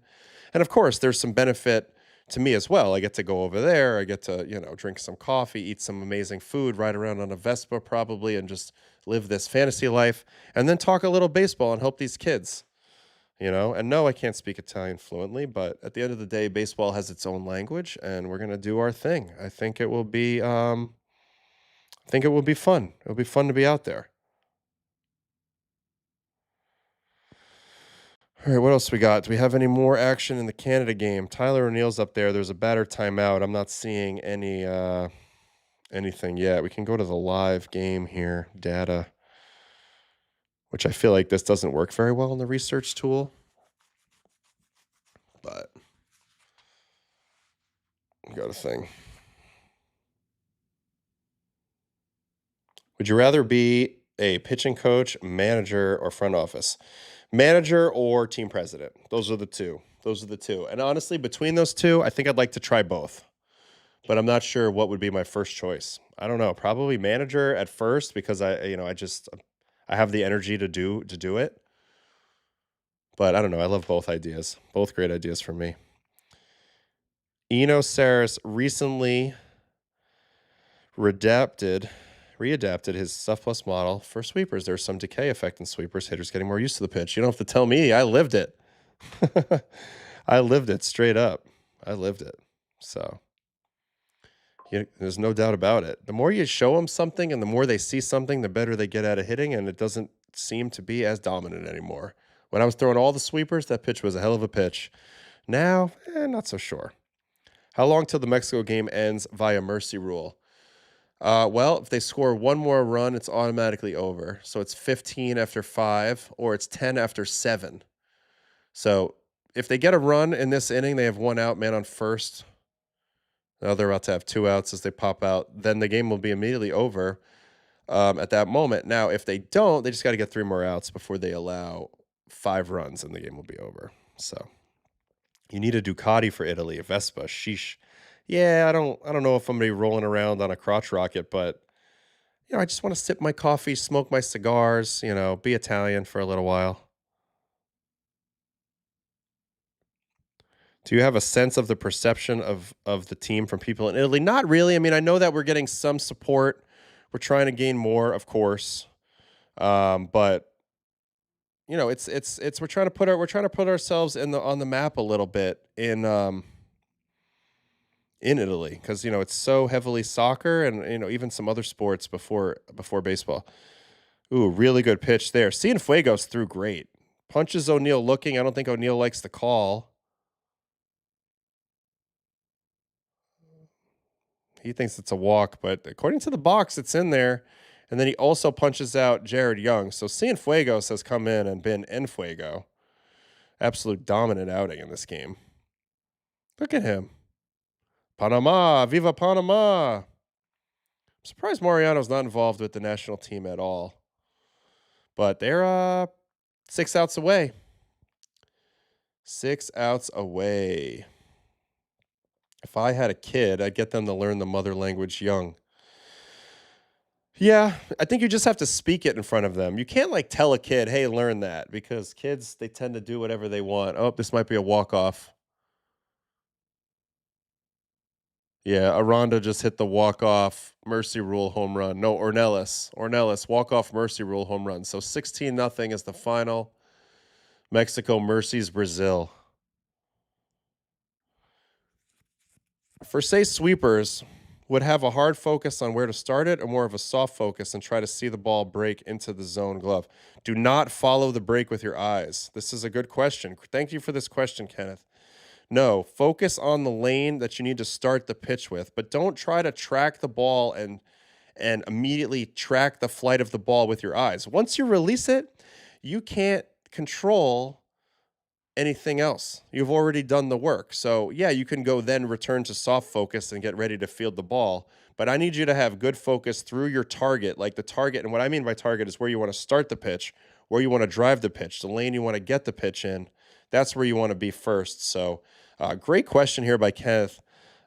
Speaker 1: And of course, there's some benefit to me as well. I get to go over there. I get to, drink some coffee, eat some amazing food, ride around on a Vespa probably, and just live this fantasy life, and then talk a little baseball and help these kids. And no, I can't speak Italian fluently, but at the end of the day, baseball has its own language, and we're gonna do our thing. I think it will be, fun. It'll be fun to be out there. All right, what else we got? Do we have any more action in the Canada game? Tyler O'Neill's up there. There's a batter timeout. I'm not seeing anything yet. We can go to the live game here, data, which I feel like this doesn't work very well in the research tool, but we got a thing. Would you rather be a pitching coach, manager, or front office? Manager or team president? Those are the two. And honestly, between those two, I think I'd like to try both. But I'm not sure what would be my first choice. I don't know. Probably manager at first because I have the energy to do it. But I don't know. I love both ideas. Both great ideas for me. Eno Saris recently readapted his Stuff Plus model for sweepers. There's some decay effect in sweepers, hitters getting more used to the pitch. You don't have to tell me. I lived it. I lived it straight up. I lived it. So there's no doubt about it. The more you show them something and the more they see something, the better they get at hitting, and it doesn't seem to be as dominant anymore. When I was throwing all the sweepers, that pitch was a hell of a pitch. Now, not so sure. How long till the Mexico game ends via mercy rule? Well, if they score one more run, it's automatically over. So it's 15 after 5, or it's 10 after 7. So if they get a run in this inning, they have one out, man on first. Now they're about to have 2 outs as they pop out. Then the game will be immediately over at that moment. Now, if they don't, they just got to get 3 more outs before they allow 5 runs, and the game will be over. So you need a Ducati for Italy, a Vespa. Sheesh. Yeah, I don't know if I'm gonna be rolling around on a crotch rocket, but I just want to sip my coffee, smoke my cigars, be Italian for a little while. Do you have a sense of the perception of the team from people in Italy? Not really. I mean, I know that we're getting some support. We're trying to gain more, of course, but it's we're trying to put ourselves on the map a little bit in Italy, because it's so heavily soccer and even some other sports before baseball. Ooh, really good pitch there. Cienfuegos threw great. Punches O'Neill looking. I don't think O'Neill likes the call. He thinks it's a walk, but according to the box, it's in there. And then he also punches out Jared Young. So Cienfuegos has come in and been en fuego. Absolute dominant outing in this game. Look at him. Panama, viva Panama. I'm surprised Mariano's not involved with the national team at all. But they're 6 outs away. 6 outs away. If I had a kid, I'd get them to learn the mother language young. Yeah, I think you just have to speak it in front of them. You can't tell a kid, hey, learn that, because kids, they tend to do whatever they want. Oh, this might be a walk-off. Yeah, Aranda just hit the walk-off mercy rule home run. No, Ornelas, walk-off mercy rule home run. So 16-0 is the final. Mexico mercies Brazil. For, say, sweepers, would have a hard focus on where to start it, or more of a soft focus and try to see the ball break into the zone glove? Do not follow the break with your eyes. This is a good question. Thank you for this question, Kenneth. No, focus on the lane that you need to start the pitch with, but don't try to track the ball and immediately track the flight of the ball with your eyes. Once you release it, you can't control anything else. You've already done the work. So yeah, you can go then return to soft focus and get ready to field the ball. But I need you to have good focus through your target, like the target. And what I mean by target is where you want to start the pitch, where you want to drive the pitch, the lane you want to get the pitch in. That's where you want to be first. So great question here by Kenneth.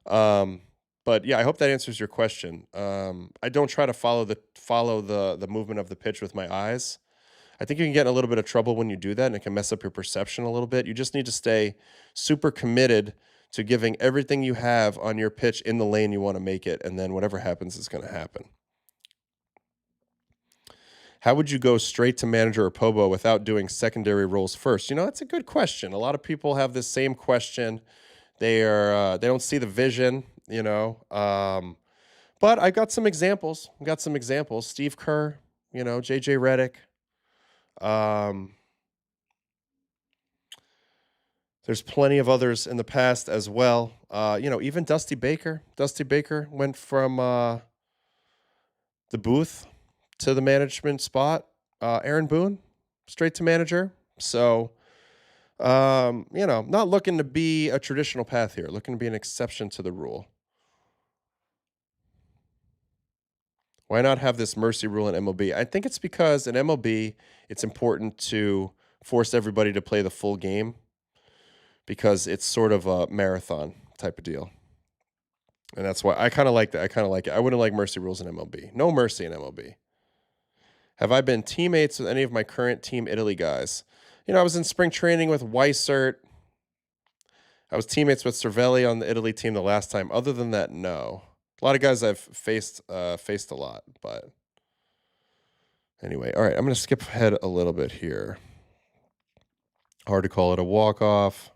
Speaker 1: But yeah, I hope that answers your question. I don't try to follow the movement of the pitch with my eyes. I think you can get in a little bit of trouble when you do that, and it can mess up your perception a little bit. You just need to stay super committed to giving everything you have on your pitch in the lane you want to make it, and then whatever happens is going to happen. How would you go straight to manager or Pobo without doing secondary roles first? That's a good question. A lot of people have this same question. They don't see the vision, but I got some examples. Steve Kerr, JJ Redick. There's plenty of others in the past as well. Even Dusty Baker. Dusty Baker went from the booth to the management spot. Aaron Boone, straight to manager. So, not looking to be a traditional path here. Looking to be an exception to the rule. Why not have this mercy rule in MLB? I think it's because in MLB, it's important to force everybody to play the full game because it's sort of a marathon type of deal. And that's why I kind of like that. I wouldn't like mercy rules in MLB. No mercy in MLB. Have I been teammates with any of my current Team Italy guys? I was in spring training with Weissert. I was teammates with Cervelli on the Italy team the last time. Other than that, no. A lot of guys I've faced a lot, but anyway. All right, I'm going to skip ahead a little bit here. Hard to call it a walk-off.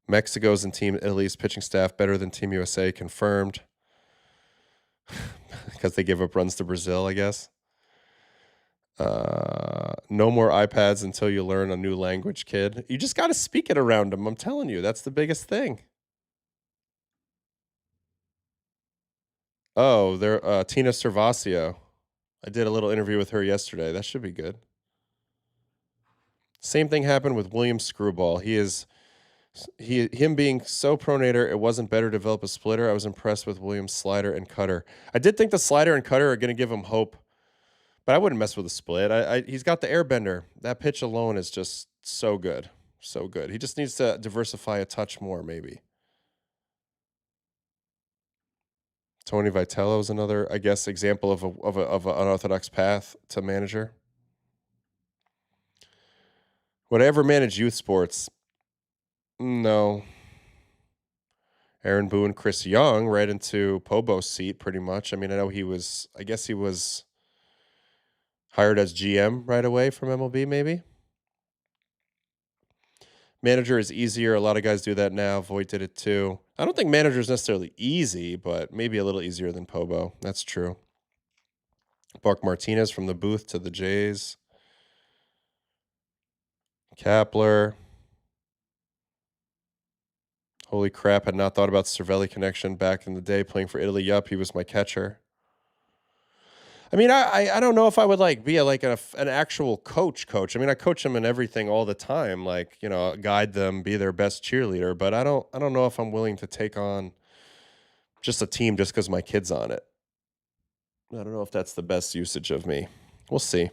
Speaker 1: Mexico's and Team Italy's pitching staff better than Team USA, confirmed. Because they give up runs to Brazil, I guess. No more iPads until you learn a new language, kid. You just got to speak it around them. I'm telling you, that's the biggest thing. Oh, they're Tina Servasio. I did a little interview with her yesterday. That should be good. Same thing happened with William Screwball. Him being so pronator, it wasn't better to develop a splitter. I was impressed with William's slider and cutter. I did think the slider and cutter are going to give him hope, but I wouldn't mess with a split. He's got the airbender. That pitch alone is just so good. So good. He just needs to diversify a touch more, maybe. Tony Vitello is another, I guess, example of an unorthodox path to manager. Would I ever manage youth sports? No. Aaron Boone, Chris Young, right into Pobo's seat, pretty much. I know he was hired as GM right away from MLB, maybe. Manager is easier. A lot of guys do that now. Voigt did it too. I don't think manager is necessarily easy, but maybe a little easier than Pobo. That's true. Buck Martinez from the booth to the Jays. Kapler. Holy crap, had not thought about Cervelli connection back in the day playing for Italy. Yup, he was my catcher. I don't know if I would be an actual coach. I coach them in everything all the time, guide them, be their best cheerleader, but I don't know if I'm willing to take on just a team just because my kid's on it. I don't know if that's the best usage of me. We'll see.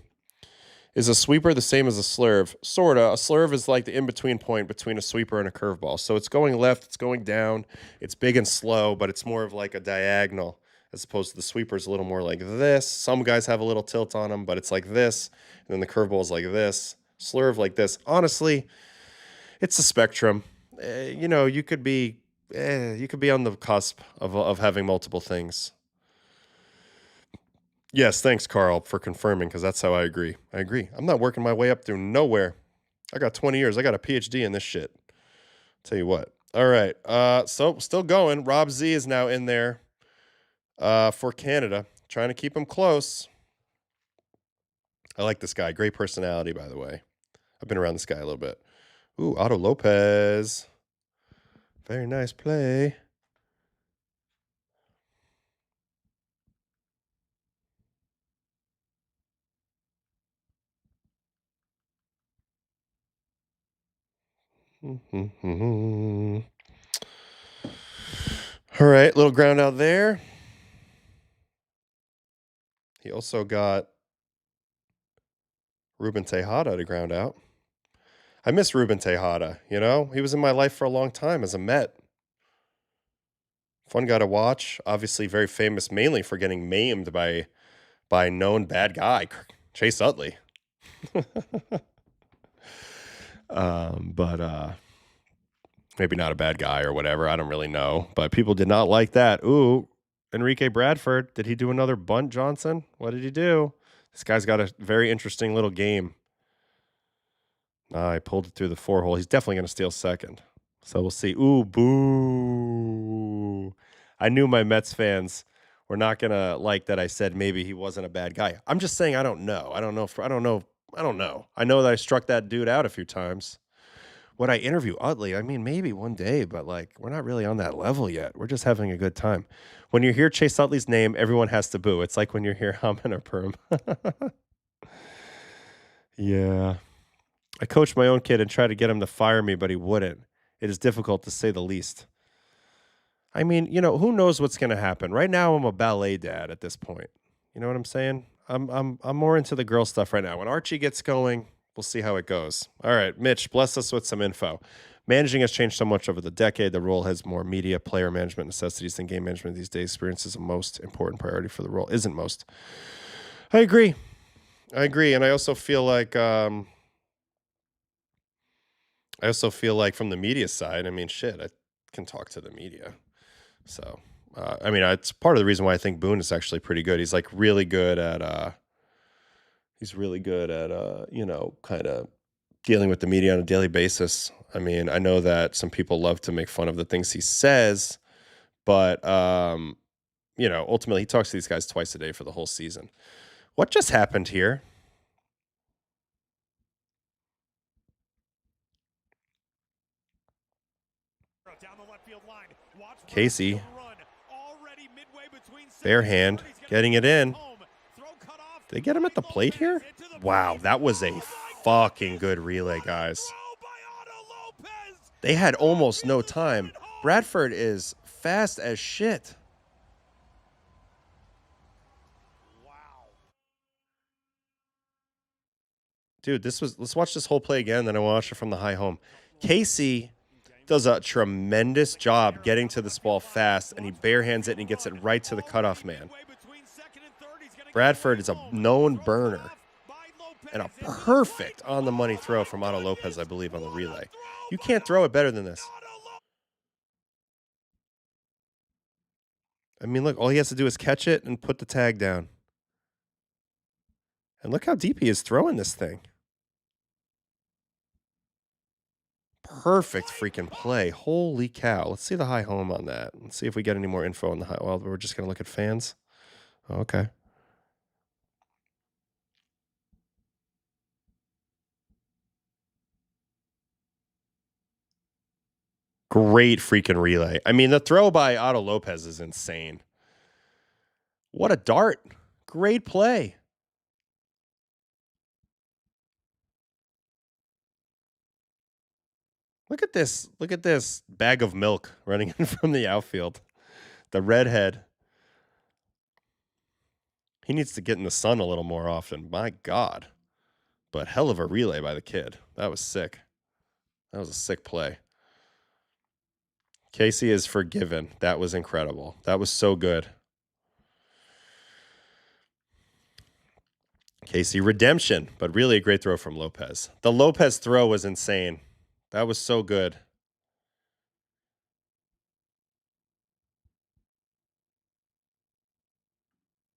Speaker 1: Is a sweeper the same as a slurve? Sorta. A slurve is like the in-between point between a sweeper and a curveball. So it's going left, it's going down, it's big and slow, but it's more of like a diagonal as opposed to the sweeper's a little more like this. Some guys have a little tilt on them, but it's like this, and then the curveball is like this. Slurve like this. Honestly, it's a spectrum. You could be on the cusp of having multiple things. Yes, thanks, Carl, for confirming, because that's how I agree. I'm not working my way up through nowhere. I got 20 years. I got a PhD in this shit. Tell you what. All right. So still going. Rob Z is now in there for Canada. Trying to keep him close. I like this guy. Great personality, by the way. I've been around this guy a little bit. Ooh, Otto Lopez. Very nice play. All right, little ground out there. He also got Ruben Tejada to ground out. I miss Ruben Tejada, He was in my life for a long time as a Met. Fun guy to watch. Obviously very famous mainly for getting maimed by known bad guy, Chase Utley. Maybe not a bad guy or whatever. I don't really know. But people did not like that. Ooh, Enrique Bradford. Did he do another bunt, Johnson? What did he do? This guy's got a very interesting little game. I pulled it through the 4-hole. He's definitely going to steal second. So we'll see. Ooh, boo. I knew my Mets fans were not going to like that I said maybe he wasn't a bad guy. I'm just saying I don't know. I don't know. I know that I struck that dude out a few times. Would I interview Utley? I mean, maybe one day, but like we're not really on that level yet. We're just having a good time. When you hear Chase Utley's name, everyone has to boo. It's like when you hear Haman or Perm. Yeah. I coached my own kid and tried to get him to fire me, but he wouldn't. It is difficult to say the least. I mean, who knows what's going to happen? Right now, I'm a ballet dad at this point. You know what I'm saying? I'm more into the girl stuff right now. When Archie gets going, we'll see how it goes. All right, Mitch, bless us with some info. Managing has changed so much over the decade. The role has more media, player management necessities than game management these days. Experience is the most important priority for the role. Isn't most. I agree. And I also feel like from the media side, I mean, shit, I can talk to the media. So, I mean, it's part of the reason why I think Boone is actually pretty good. He's like really good at, kind of dealing with the media on a daily basis. I mean, I know that some people love to make fun of the things he says, but, ultimately he talks to these guys twice a day for the whole season. What just happened here? Casey, bare hand, getting it in. Did they get him at the plate here? Wow, that was a fucking good relay, guys. They had almost no time. Bradford is fast as shit. Dude, let's watch this whole play again, then I watch it from the high home. Casey does a tremendous job getting to this ball fast, and he barehands it, and he gets it right to the cutoff man. Bradford is a known burner, and a perfect on-the-money throw from Otto Lopez, I believe, on the relay. You can't throw it better than this. I mean, look, all he has to do is catch it and put the tag down. And look how deep he is throwing this thing. Perfect freaking play. Holy cow. Let's see the high home on that. Let's see if we get any more info on the high. Well, we're just going to look at fans. Okay. Great freaking relay. I mean, the throw by Otto Lopez is insane. What a dart. Great play. Look at this. Look at this bag of milk running in from the outfield. The redhead. He needs to get in the sun a little more often. My God. But hell of a relay by the kid. That was sick. That was a sick play. Casey is forgiven. That was incredible. That was so good. Casey redemption, but really a great throw from Lopez. The Lopez throw was insane. That was so good.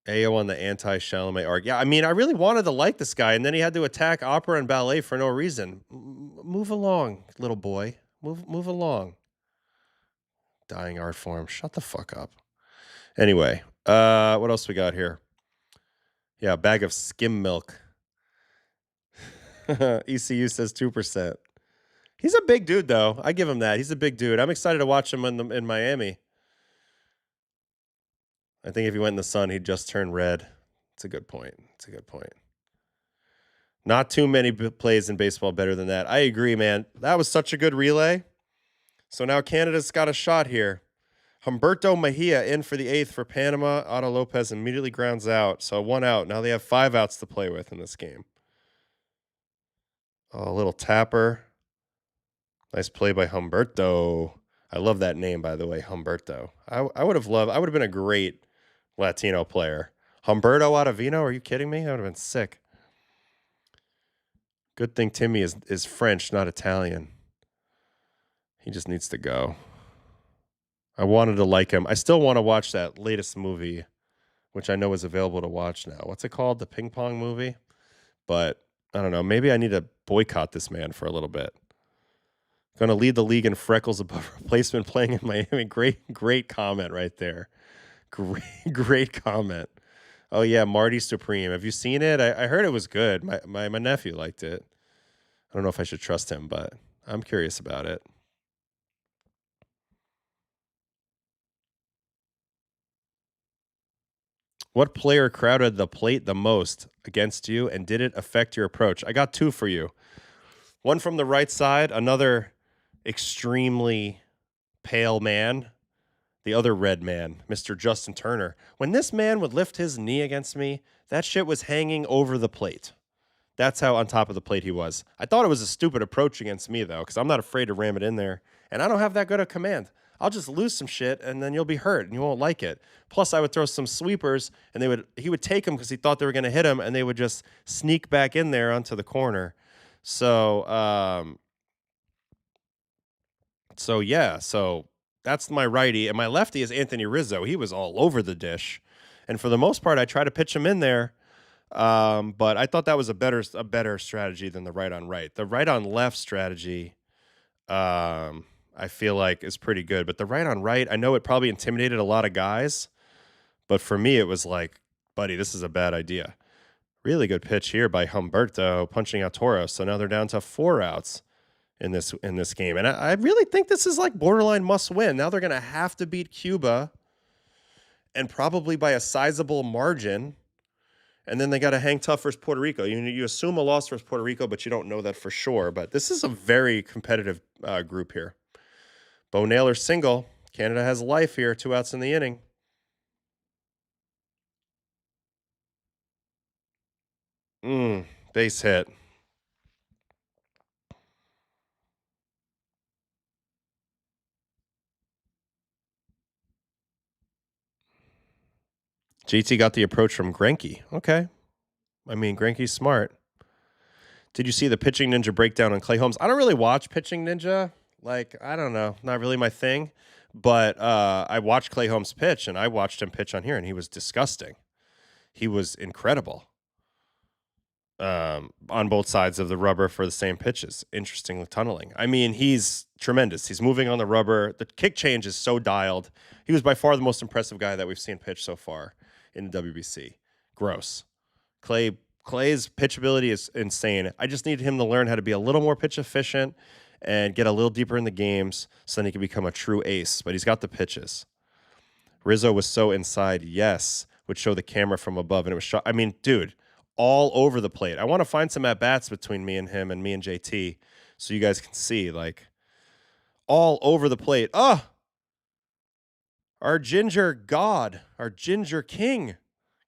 Speaker 1: AO on the anti-Chalamet arc. Yeah, I mean, I really wanted to like this guy, and then he had to attack opera and ballet for no reason. Move along, little boy. Move along. Dying art form. Shut the fuck up. Anyway, what else we got here? Yeah, a bag of skim milk. ECU says 2%. He's a big dude, though. I give him that. He's a big dude. I'm excited to watch him in Miami. I think if he went in the sun, he'd just turn red. It's a good point. Not too many plays in baseball better than that. I agree, man. That was such a good relay. So now Canada's got a shot here. Humberto Mejia in for the 8th for Panama. Otto Lopez immediately grounds out. So 1 out. Now they have 5 outs to play with in this game. Oh, a little tapper. Nice play by Humberto. I love that name, by the way, Humberto. I would have been a great Latino player. Humberto Ottavino? Are you kidding me? I would have been sick. Good thing Timmy is French, not Italian. He just needs to go. I wanted to like him. I still want to watch that latest movie, which I know is available to watch now. What's it called? The ping pong movie? But I don't know. Maybe I need to boycott this man for a little bit. Going to lead the league in freckles above replacement playing in Miami. Great comment right there. Great comment. Oh, yeah, Marty Supreme. Have you seen it? I heard it was good. My nephew liked it. I don't know if I should trust him, but I'm curious about it. What player crowded the plate the most against you, and did it affect your approach? I got two for you. One from the right side, another extremely pale man, the other red man, Mr. Justin Turner. When this man would lift his knee against me, that shit was hanging over the plate. That's how on top of the plate he was. I thought it was a stupid approach against me, though, because I'm not afraid to ram it in there. And I don't have that good a command. I'll just lose some shit, and then you'll be hurt, and you won't like it. Plus, I would throw some sweepers, and he would take them because he thought they were going to hit him, and they would just sneak back in there onto the corner. So that's my righty. And my lefty is Anthony Rizzo. He was all over the dish. And for the most part, I try to pitch him in there. But I thought that was a better strategy than the right on right. The right on left strategy, I feel like is pretty good. But the right on right, I know it probably intimidated a lot of guys. But for me, it was like, buddy, this is a bad idea. Really good pitch here by Humberto, punching out Toro. So now they're down to 4 outs in this game. And I really think this is like borderline must win. Now they're going to have to beat Cuba, and probably by a sizable margin. And then they got to hang tough versus Puerto Rico. You assume a loss versus Puerto Rico, but you don't know that for sure. But this is a very competitive group here. Bo Naylor single. Canada has life here. 2 outs in the inning. Base hit. JT got the approach from Greinke. Okay. I mean, Greinke's smart. Did you see the Pitching Ninja breakdown on Clay Holmes? I don't really watch Pitching Ninja. Like, I don't know. Not really my thing. But I watched Clay Holmes pitch, and I watched him pitch on here, and he was disgusting. He was incredible on both sides of the rubber for the same pitches. Interesting tunneling. I mean, he's tremendous. He's moving on the rubber. The kick change is so dialed. He was by far the most impressive guy that we've seen pitch so far in the WBC. Gross. Clay's pitchability is insane. I just need him to learn how to be a little more pitch efficient and get a little deeper in the games so then he can become a true ace. But he's got the pitches. Rizzo was so inside, yes, would show the camera from above, and it was shot. I mean, dude, all over the plate. I want to find some at-bats between me and him and me and JT so you guys can see, like, all over the plate. Our ginger god, our ginger king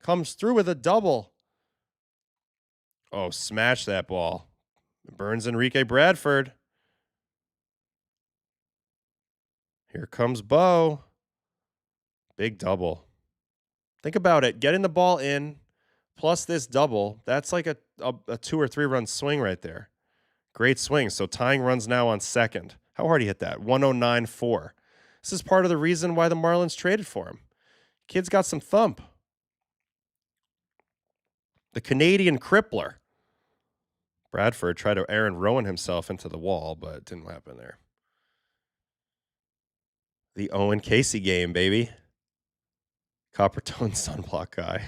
Speaker 1: comes through with a double. Oh, smash that ball. Burns Enrique Bradford. Here comes Bo. Big double. Think about it. Getting the ball in plus this double, that's like a 2 or 3 run swing right there. Great swing. So tying runs now on second. How hard he hit that? 109.4. This is part of the reason why the Marlins traded for him. Kid's got some thump. The Canadian crippler. Bradford tried to Aaron Rowan himself into the wall, but it didn't happen there. The Owen Casey game, baby. Copper tone sunblock guy.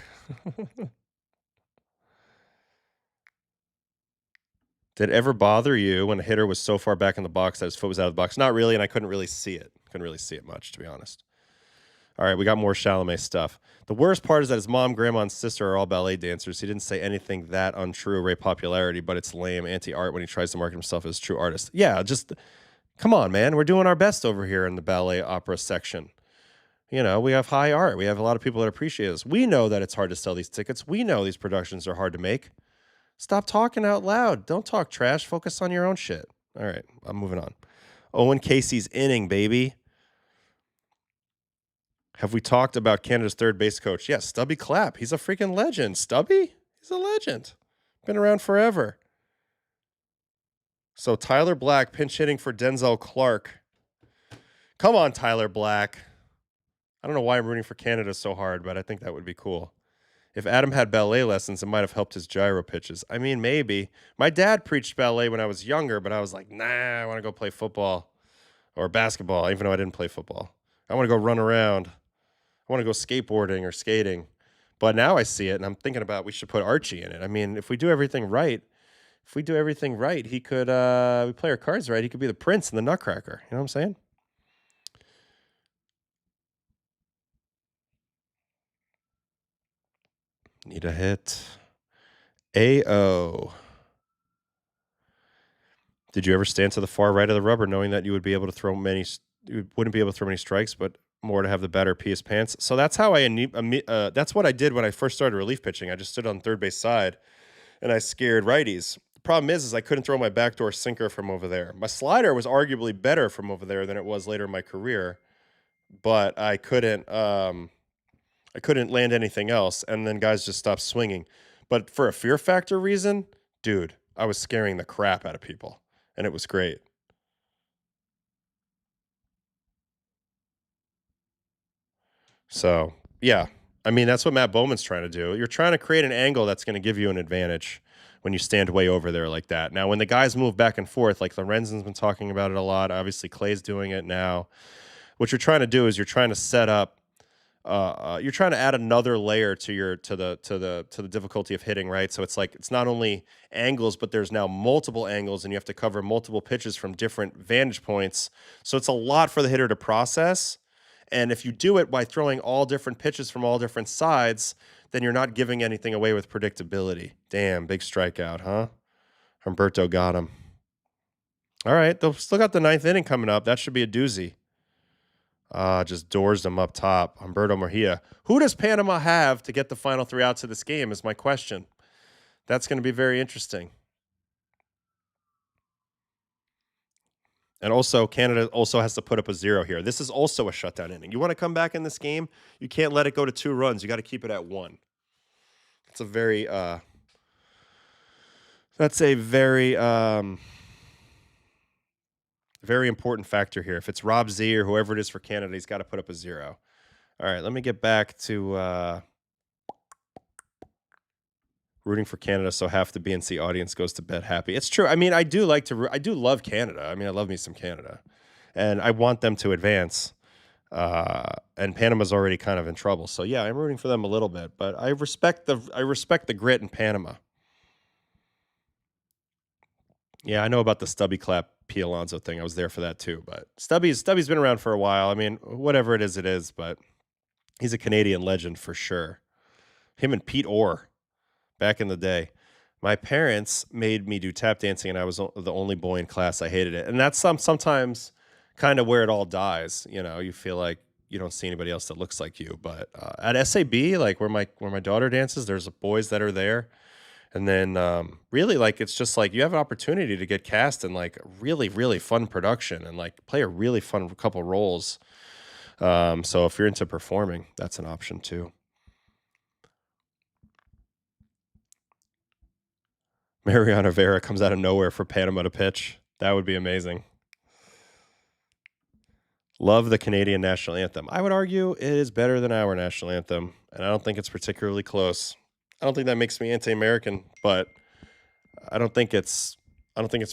Speaker 1: Did it ever bother you when a hitter was so far back in the box that his foot was out of the box? Not really, and I couldn't really see it. Couldn't really see it much, to be honest. All right, we got more Chalamet stuff. The worst part is that his mom, grandma, and sister are all ballet dancers. He didn't say anything that untrue, Ray popularity, but it's lame anti-art when he tries to market himself as a true artist. Yeah, just come on, man. We're doing our best over here in the ballet opera section. You know, we have high art. We have a lot of people that appreciate us. We know that it's hard to sell these tickets. We know these productions are hard to make. Stop talking out loud. Don't talk trash. Focus on your own shit. All right, I'm moving on. Owen Casey's inning, baby. Have we talked about Canada's third base coach? Yes, Stubby Clapp. He's a freaking legend. Stubby? He's a legend. Been around forever. So Tyler Black pinch hitting for Denzel Clark. Come on, Tyler Black. I don't know why I'm rooting for Canada so hard, but I think that would be cool. If Adam had ballet lessons, it might have helped his gyro pitches. I mean, maybe. My dad preached ballet when I was younger, but I was like, nah, I want to go play football or basketball, even though I didn't play football. I want to go run around. I want to go skateboarding or skating. But now I see it, and I'm thinking about we should put Archie in it. I mean, if we do everything right, he could, we play our cards right, he could be the prince and the nutcracker. You know what I'm saying? Need a hit. AO. Did you ever stand to the far right of the rubber knowing that you would be able to throw many, you wouldn't be able to throw many strikes, but more to have the batter pee his pants? So that's how that's what I did when I first started relief pitching. I just stood on third base side and I scared righties. The problem is I couldn't throw my backdoor sinker from over there. My slider was arguably better from over there than it was later in my career, but I couldn't land anything else, and then guys just stopped swinging. But for a fear factor reason, dude, I was scaring the crap out of people, and it was great. So, yeah. I mean, that's what Matt Bowman's trying to do. You're trying to create an angle that's going to give you an advantage when you stand way over there like that. Now, when the guys move back and forth, like Lorenzen's been talking about it a lot, obviously Clay's doing it now. What you're trying to do is you're trying to set up you're trying to add another layer to the difficulty of hitting, right? So it's like it's not only angles, but there's now multiple angles, and you have to cover multiple pitches from different vantage points. So it's a lot for the hitter to process. And if you do it by throwing all different pitches from all different sides, then you're not giving anything away with predictability. Damn, big strikeout, huh? Humberto got him. All right, they'll still got the ninth inning coming up. That should be a doozy. Just doors them up top. Humberto Mejia. Who does Panama have to get the final 3 outs of this game is my question. That's going to be very interesting. And also, Canada also has to put up a 0 here. This is also a shutdown inning. You want to come back in this game, you can't let it go to 2 runs. You got to keep it at 1. It's a very very important factor here. If it's Rob Z or whoever it is for Canada, he's got to put up a 0. All right, let me get back to rooting for Canada, so half the BNC audience goes to bed happy. It's true. I mean, I do love Canada. I mean, I love me some Canada, and I want them to advance. And Panama's already kind of in trouble, so yeah, I'm rooting for them a little bit. But I respect the grit in Panama. Yeah, I know about the Stubby Clap P. Alonso thing. I was there for that too. But Stubby's been around for a while. I mean, whatever it is, but he's a Canadian legend for sure. Him and Pete Orr back in the day. My parents made me do tap dancing, and I was the only boy in class. I hated it. And that's sometimes kind of where it all dies. You know, you feel like you don't see anybody else that looks like you. But at SAB, like where my daughter dances, there's boys that are there. And then really, like, it's just like you have an opportunity to get cast in like really, really fun production and like play a really fun couple roles. So if you're into performing, that's an option too. Mariano Vera comes out of nowhere for Panama to pitch. That would be amazing. Love the Canadian national anthem. I would argue it is better than our national anthem, and I don't think it's particularly close. I don't think that makes me anti-American, but I don't think it's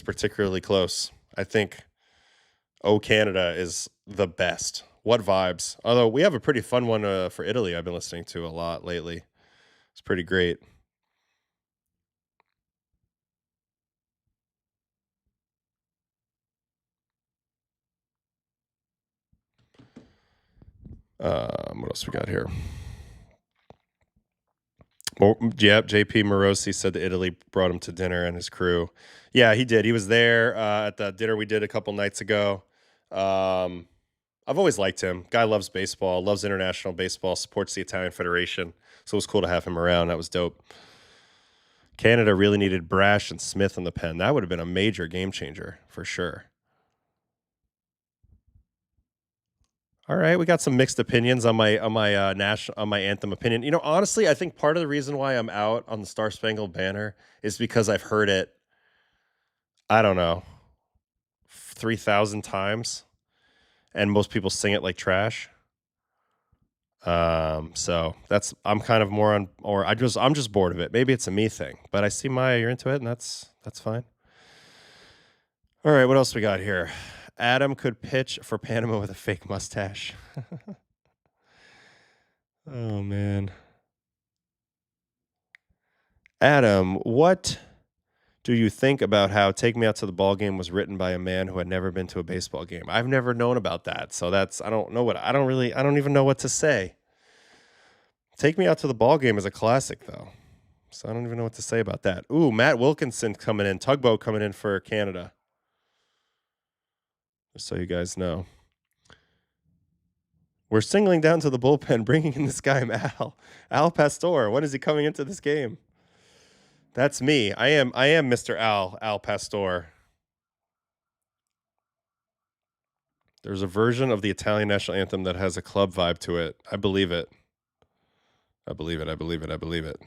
Speaker 1: particularly close. I think "Oh Canada" is the best. What vibes? Although we have a pretty fun one for Italy I've been listening to a lot lately. It's pretty great. What else we got here? Yep, JP Morosi said that Italy brought him to dinner and his crew. Yeah, he did. He was there at the dinner we did a couple nights ago. I've always liked him. Guy loves baseball, loves international baseball, supports the Italian Federation. So it was cool to have him around. That was dope. Canada really needed Brash and Smith in the pen. That would have been a major game changer for sure. All right, we got some mixed opinions on my anthem opinion. You know, honestly, I think part of the reason why I'm out on the Star Spangled Banner is because I've heard it, I don't know, 3,000 times. and most people sing it like trash. So I'm kind of more on, or I'm just bored of it. Maybe it's a me thing, but I see Maya, you're into it, and that's fine. All right, what else we got here? Adam could pitch for Panama with a fake mustache. Oh man. Adam, what do you think about how Take Me Out to the Ball Game was written by a man who had never been to a baseball game? I've never known about that. So I don't even know what to say. Take Me Out to the Ball Game is a classic though. So I don't even know what to say about that. Ooh, Matt Wilkinson coming in, Tugboat coming in for Canada. Just so you guys know. We're singling down to the bullpen, bringing in this guy, Al Pastor. When is he coming into this game? That's me. I am Mr. Al Pastor. There's a version of the Italian national anthem that has a club vibe to it. I believe it. I believe it.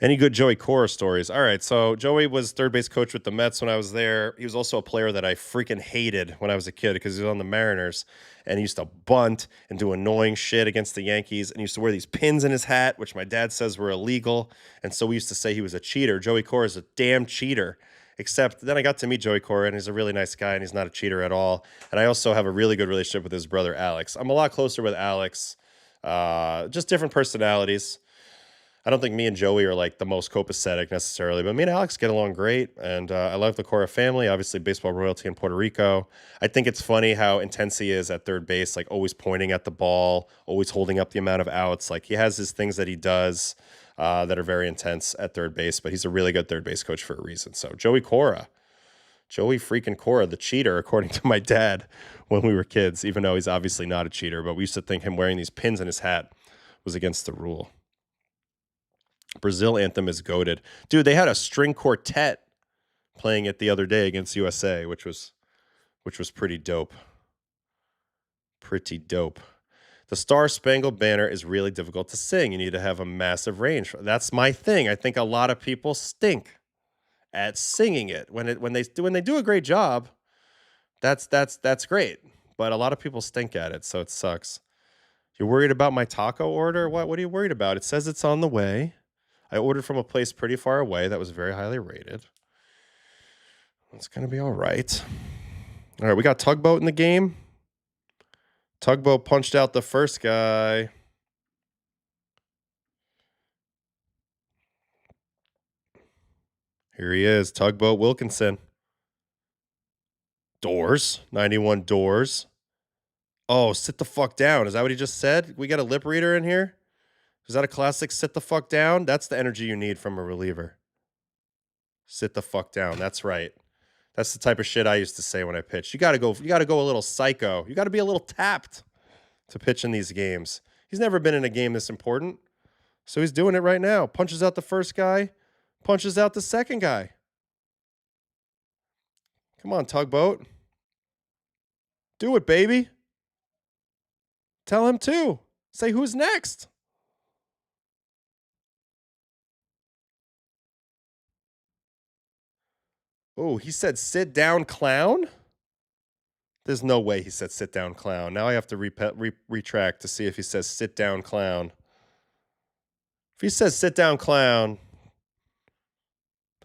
Speaker 1: Any good Joey Cora stories? All right, so Joey was third base coach with the Mets when I was there. He was also a player that I freaking hated when I was a kid because he was on the Mariners, and he used to bunt and do annoying shit against the Yankees, and he used to wear these pins in his hat, which my dad says were illegal, and so we used to say he was a cheater. Joey Cora is a damn cheater, except then I got to meet Joey Cora, and he's a really nice guy, and he's not a cheater at all, and I also have a really good relationship with his brother, Alex. I'm a lot closer with Alex, just different personalities. I don't think me and Joey are like the most copacetic necessarily, but me and Alex get along great. And I love the Cora family, obviously baseball royalty in Puerto Rico. I think it's funny how intense he is at third base, like always pointing at the ball, always holding up the amount of outs. Like he has his things that he does that are very intense at third base, but he's a really good third base coach for a reason. So Joey freaking Cora, the cheater, according to my dad when we were kids, even though he's obviously not a cheater, but we used to think him wearing these pins in his hat was against the rule. Brazil anthem is goated. Dude, they had a string quartet playing it the other day against USA, which was pretty dope. Pretty dope. The Star Spangled Banner is really difficult to sing. You need to have a massive range. That's my thing. I think a lot of people stink at singing it. When they do a great job, that's great. But a lot of people stink at it, so it sucks. You're worried about my taco order? What are you worried about? It says it's on the way. I ordered from a place pretty far away that was very highly rated. It's going to be all right. All right, we got Tugboat in the game. Tugboat punched out the first guy. Here he is, Tugboat Wilkinson. Doors, 91 Doors. Oh, sit the fuck down. Is that what he just said? We got a lip reader in here? Is that a classic sit the fuck down? That's the energy you need from a reliever. Sit the fuck down. That's right. That's the type of shit I used to say when I pitched. You got to go a little psycho. You got to be a little tapped to pitch in these games. He's never been in a game this important. So he's doing it right now. Punches out the first guy, punches out the second guy. Come on, Tugboat. Do it, baby. Tell him to. Say who's next. Oh, he said sit down, clown? There's no way he said sit down, clown. Now I have to retract to see if he says sit down, clown. If he says sit down, clown,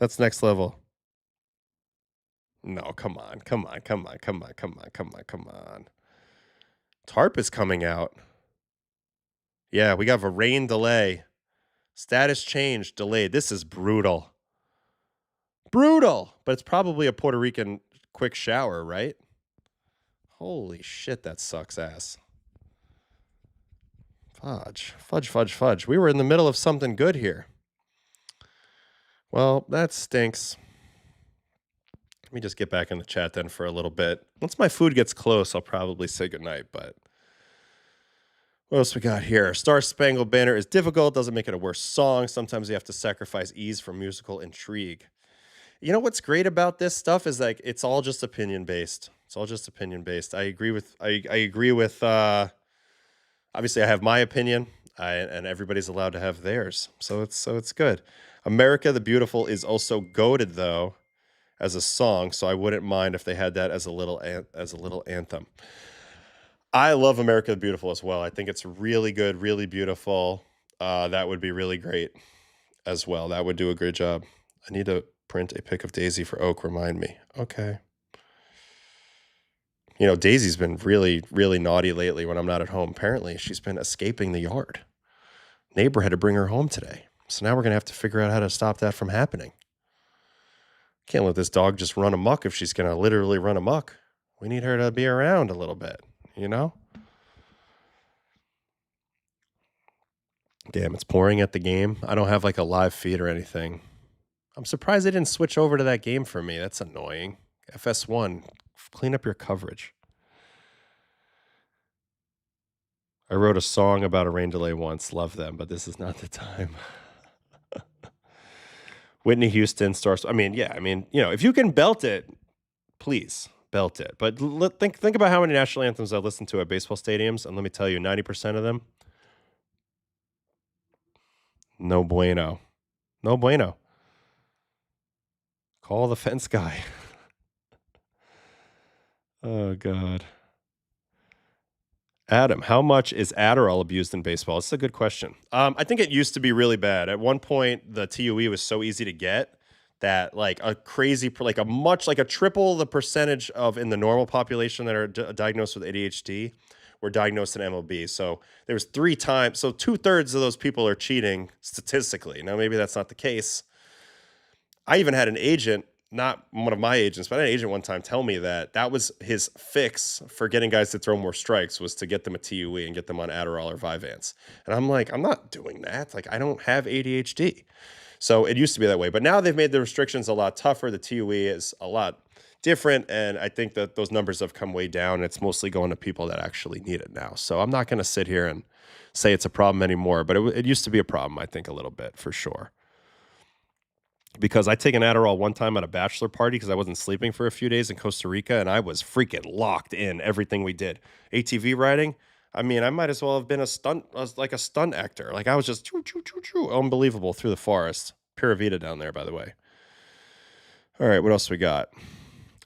Speaker 1: that's next level. No, come on. Tarp is coming out. Yeah, we got a rain delay. Status change delayed. This is brutal. Brutal, but it's probably a Puerto Rican quick shower, right? Holy shit, that sucks ass. Fudge. We were in the middle of something good here. Well, that stinks. Let me just get back in the chat then for a little bit. Once my food gets close, I'll probably say goodnight, but what else we got here? Star Spangled Banner is difficult, doesn't make it a worse song. Sometimes you have to sacrifice ease for musical intrigue. You know what's great about this stuff is like it's all just opinion based. I agree with obviously I have my opinion, and everybody's allowed to have theirs. So it's good. America the Beautiful is also goated though as a song, so I wouldn't mind if they had that as a little anthem. I love America the Beautiful as well. I think it's really good, really beautiful. That would be really great as well. That would do a great job. I need to print a pic of Daisy for Oak. Remind me. Okay. You know, Daisy's been really, really naughty lately when I'm not at home. Apparently, she's been escaping the yard. Neighbor had to bring her home today. So now we're going to have to figure out how to stop that from happening. Can't let this dog just run amok if she's going to literally run amok. We need her to be around a little bit, you know? Damn, it's pouring at the game. I don't have like a live feed or anything. I'm surprised they didn't switch over to that game for me. That's annoying. FS1, clean up your coverage. I wrote a song about a rain delay once. Love them, but this is not the time. Whitney Houston starts. I mean, you know, if you can belt it, please belt it. But think about how many national anthems I listen to at baseball stadiums, and let me tell you, 90% of them, no bueno. No bueno. Call the fence guy. Oh, God. Adam, how much is Adderall abused in baseball? It's a good question. I think it used to be really bad. At one point, the TUE was so easy to get that like a crazy, like a triple the percentage of in the normal population that are diagnosed with ADHD were diagnosed in MLB. So there was 3 times. So 2/3 of those people are cheating statistically. Now, maybe that's not the case. I even had an agent, not one of my agents, but I had an agent one time tell me that was his fix for getting guys to throw more strikes was to get them a TUE and get them on Adderall or Vyvanse. And I'm like, I'm not doing that. Like, I don't have ADHD. So it used to be that way. But now they've made the restrictions a lot tougher. The TUE is a lot different. And I think that those numbers have come way down. It's mostly going to people that actually need it now. So I'm not going to sit here and say it's a problem anymore. But it used to be a problem, I think, a little bit for sure. Because I take an Adderall one time at a bachelor party because I wasn't sleeping for a few days in Costa Rica, and I was freaking locked in everything we did. ATV riding, I mean, I might as well have been a stunt actor. Like I was just unbelievable through the forest. Pura Vida down there, by the way. All right, what else we got?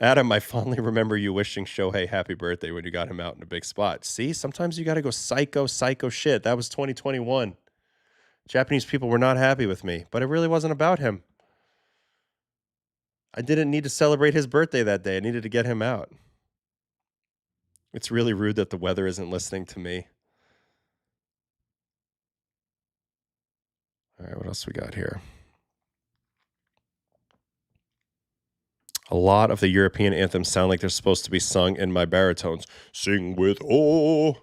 Speaker 1: Adam, I fondly remember you wishing Shohei happy birthday when you got him out in a big spot. See, sometimes you got to go psycho shit. That was 2021. Japanese people were not happy with me, but it really wasn't about him. I didn't need to celebrate his birthday that day. I needed to get him out. It's really rude that the weather isn't listening to me. All right, what else we got here? A lot of the European anthems sound like they're supposed to be sung in my baritones. Sing with oh.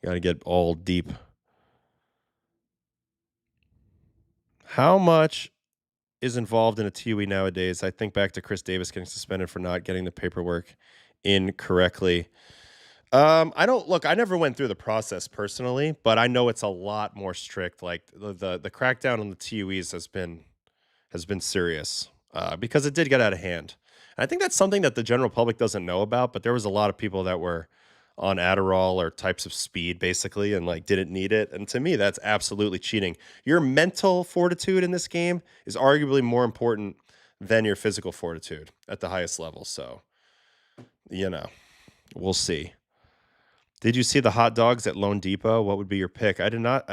Speaker 1: Got to get all deep. How much is involved in a TUE nowadays? I think back to Chris Davis getting suspended for not getting the paperwork in correctly. I never went through the process personally, but I know it's a lot more strict. Like the crackdown on the TUEs has been serious because it did get out of hand. And I think that's something that the general public doesn't know about, but there was a lot of people that were on Adderall or types of speed basically and like didn't need it. And to me, that's absolutely cheating. Your mental fortitude in this game is arguably more important than your physical fortitude at the highest level. So, you know, we'll see. Did you see the hot dogs at Lone Depot? What would be your pick? I did not.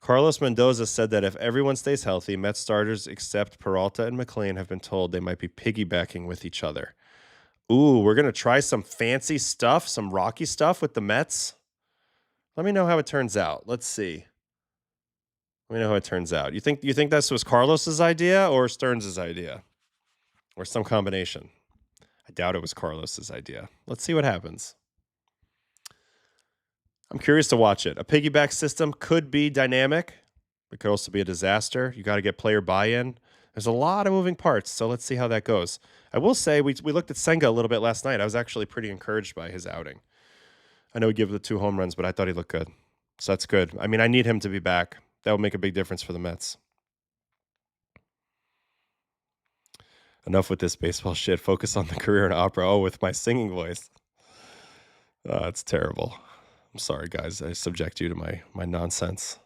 Speaker 1: Carlos Mendoza said that if everyone stays healthy, Mets starters except Peralta and McLean have been told they might be piggybacking with each other. Ooh, we're going to try some fancy stuff, some rocky stuff with the Mets. Let me know how it turns out. Let's see. Let me know how it turns out. You think this was Carlos's idea or Stearns' idea? Or some combination? I doubt it was Carlos's idea. Let's see what happens. I'm curious to watch it. A piggyback system could be dynamic. It could also be a disaster. You got to get player buy-in. There's a lot of moving parts, so let's see how that goes. I will say we looked at Senga a little bit last night. I was actually pretty encouraged by his outing. I know he gave the 2 home runs, but I thought he looked good. So that's good. I mean, I need him to be back. That would make a big difference for the Mets. Enough with this baseball shit. Focus on the career in opera. Oh, with my singing voice. Oh, that's terrible. I'm sorry, guys. I subject you to my nonsense.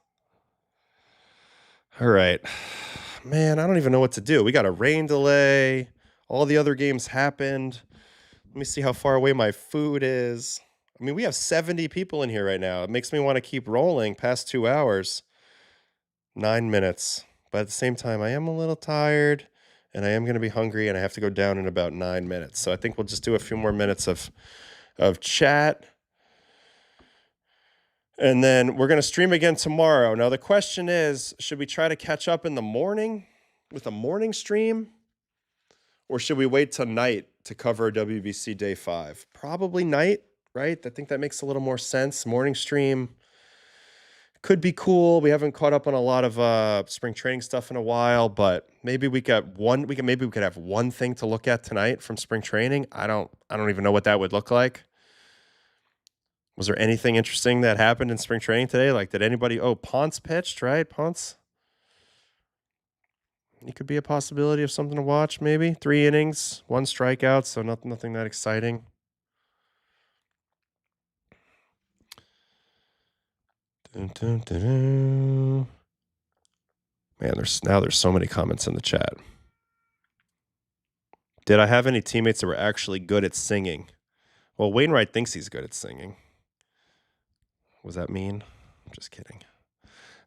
Speaker 1: All right. Man, I don't even know what to do. We got a rain delay. All the other games happened. Let me see how far away my food is. I mean, we have 70 people in here right now. It makes me want to keep rolling past 2 hours. 9 minutes. But at the same time, I am a little tired and I am going to be hungry and I have to go down in about 9 minutes. So I think we'll just do a few more minutes of chat. And then we're going to stream again tomorrow. Now, the question is, should we try to catch up in the morning with a morning stream? Or should we wait till night to cover WBC Day 5? Probably night, right? I think that makes a little more sense. Morning stream could be cool. We haven't caught up on a lot of spring training stuff in a while, but maybe we could have one thing to look at tonight from spring training. I don't even know what that would look like. Was there anything interesting that happened in spring training today? Like, did anybody? Oh, Ponce pitched, right? Ponce. He could be a possibility of something to watch, maybe. 3 innings, 1 strikeout, so nothing that exciting. Dun, dun, dun, dun. Man, there's so many comments in the chat. Did I have any teammates that were actually good at singing? Well, Wainwright thinks he's good at singing. Was that mean? I'm just kidding.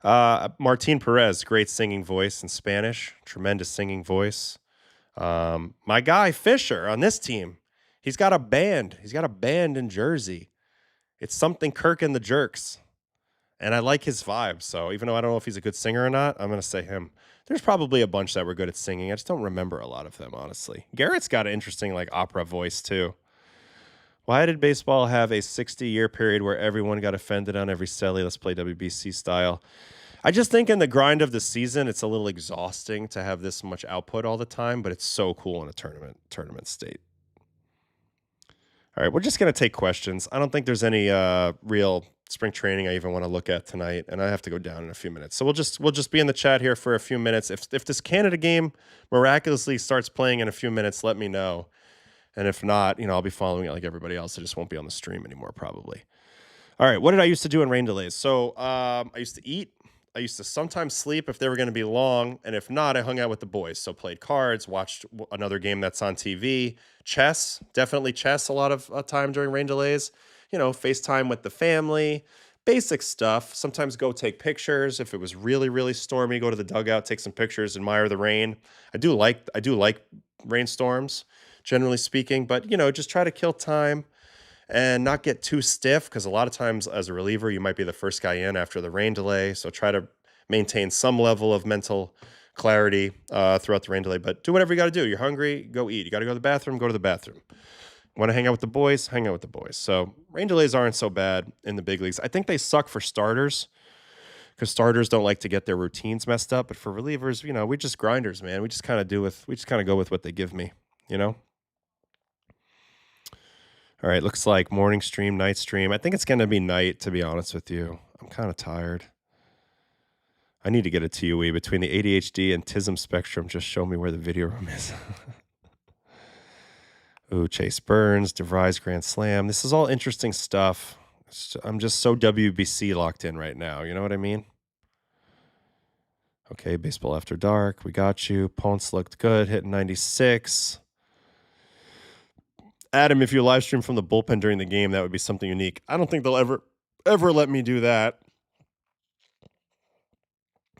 Speaker 1: Martin Perez, great singing voice in Spanish. Tremendous singing voice. My guy Fisher on this team, he's got a band. He's got a band in Jersey. It's something Kirk and the Jerks. And I like his vibe. So even though I don't know if he's a good singer or not, I'm going to say him. There's probably a bunch that were good at singing. I just don't remember a lot of them, honestly. Garrett's got an interesting like opera voice too. Why did baseball have a 60-year period where everyone got offended on every silly, let's play WBC style? I just think in the grind of the season, it's a little exhausting to have this much output all the time, but it's so cool in a tournament state. All right, we're just going to take questions. I don't think there's any real spring training I even want to look at tonight, and I have to go down in a few minutes. So we'll just be in the chat here for a few minutes. If this Canada game miraculously starts playing in a few minutes, let me know. And if not, I'll be following it like everybody else. I just won't be on the stream anymore, probably. All right, what did I used to do in rain delays? So I used to eat. I used to sometimes sleep if they were going to be long. And if not, I hung out with the boys. So played cards, watched another game that's on TV. Chess, definitely chess a lot of time during rain delays. FaceTime with the family. Basic stuff. Sometimes go take pictures. If it was really, really stormy, go to the dugout, take some pictures, admire the rain. I do like rainstorms, generally speaking, but just try to kill time and not get too stiff, because a lot of times as a reliever, you might be the first guy in after the rain delay. So try to maintain some level of mental clarity throughout the rain delay, but do whatever you got to do. You're hungry, go eat. You got to go to the bathroom, go to the bathroom. Want to hang out with the boys, hang out with the boys. So rain delays aren't so bad in the big leagues. I think they suck for starters, because starters don't like to get their routines messed up. But for relievers, we just grinders, man. We just kind of go with what they give me, All right, looks like morning stream, night stream. I think it's going to be night, to be honest with you. I'm kind of tired. I need to get a TUE between the ADHD and TISM spectrum. Just show me where the video room is. Ooh, Chase Burns, DeVries Grand Slam. This is all interesting stuff. I'm just so WBC locked in right now. You know what I mean? Okay, Baseball After Dark. We got you. Ponce looked good, hitting 96. Adam, if you live stream from the bullpen during the game, that would be something unique. I don't think they'll ever let me do that.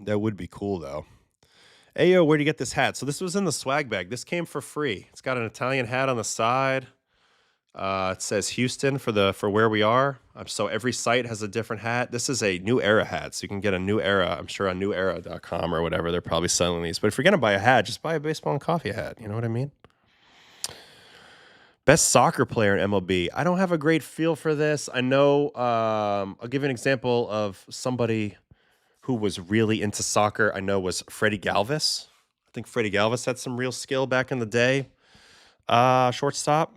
Speaker 1: That would be cool, though. Ayo, where'd you get this hat? So this was in the swag bag. This came for free. It's got an Italian hat on the side. It says Houston for where we are. So every site has a different hat. This is a New Era hat, so you can get a New Era. I'm sure on newera.com or whatever, they're probably selling these. But if you're going to buy a hat, just buy a baseball and coffee hat. You know what I mean? Best soccer player in MLB. I don't have a great feel for this. I know, I'll give you an example of somebody who was really into soccer. I know was Freddie Galvis. I think Freddie Galvis had some real skill back in the day. Shortstop.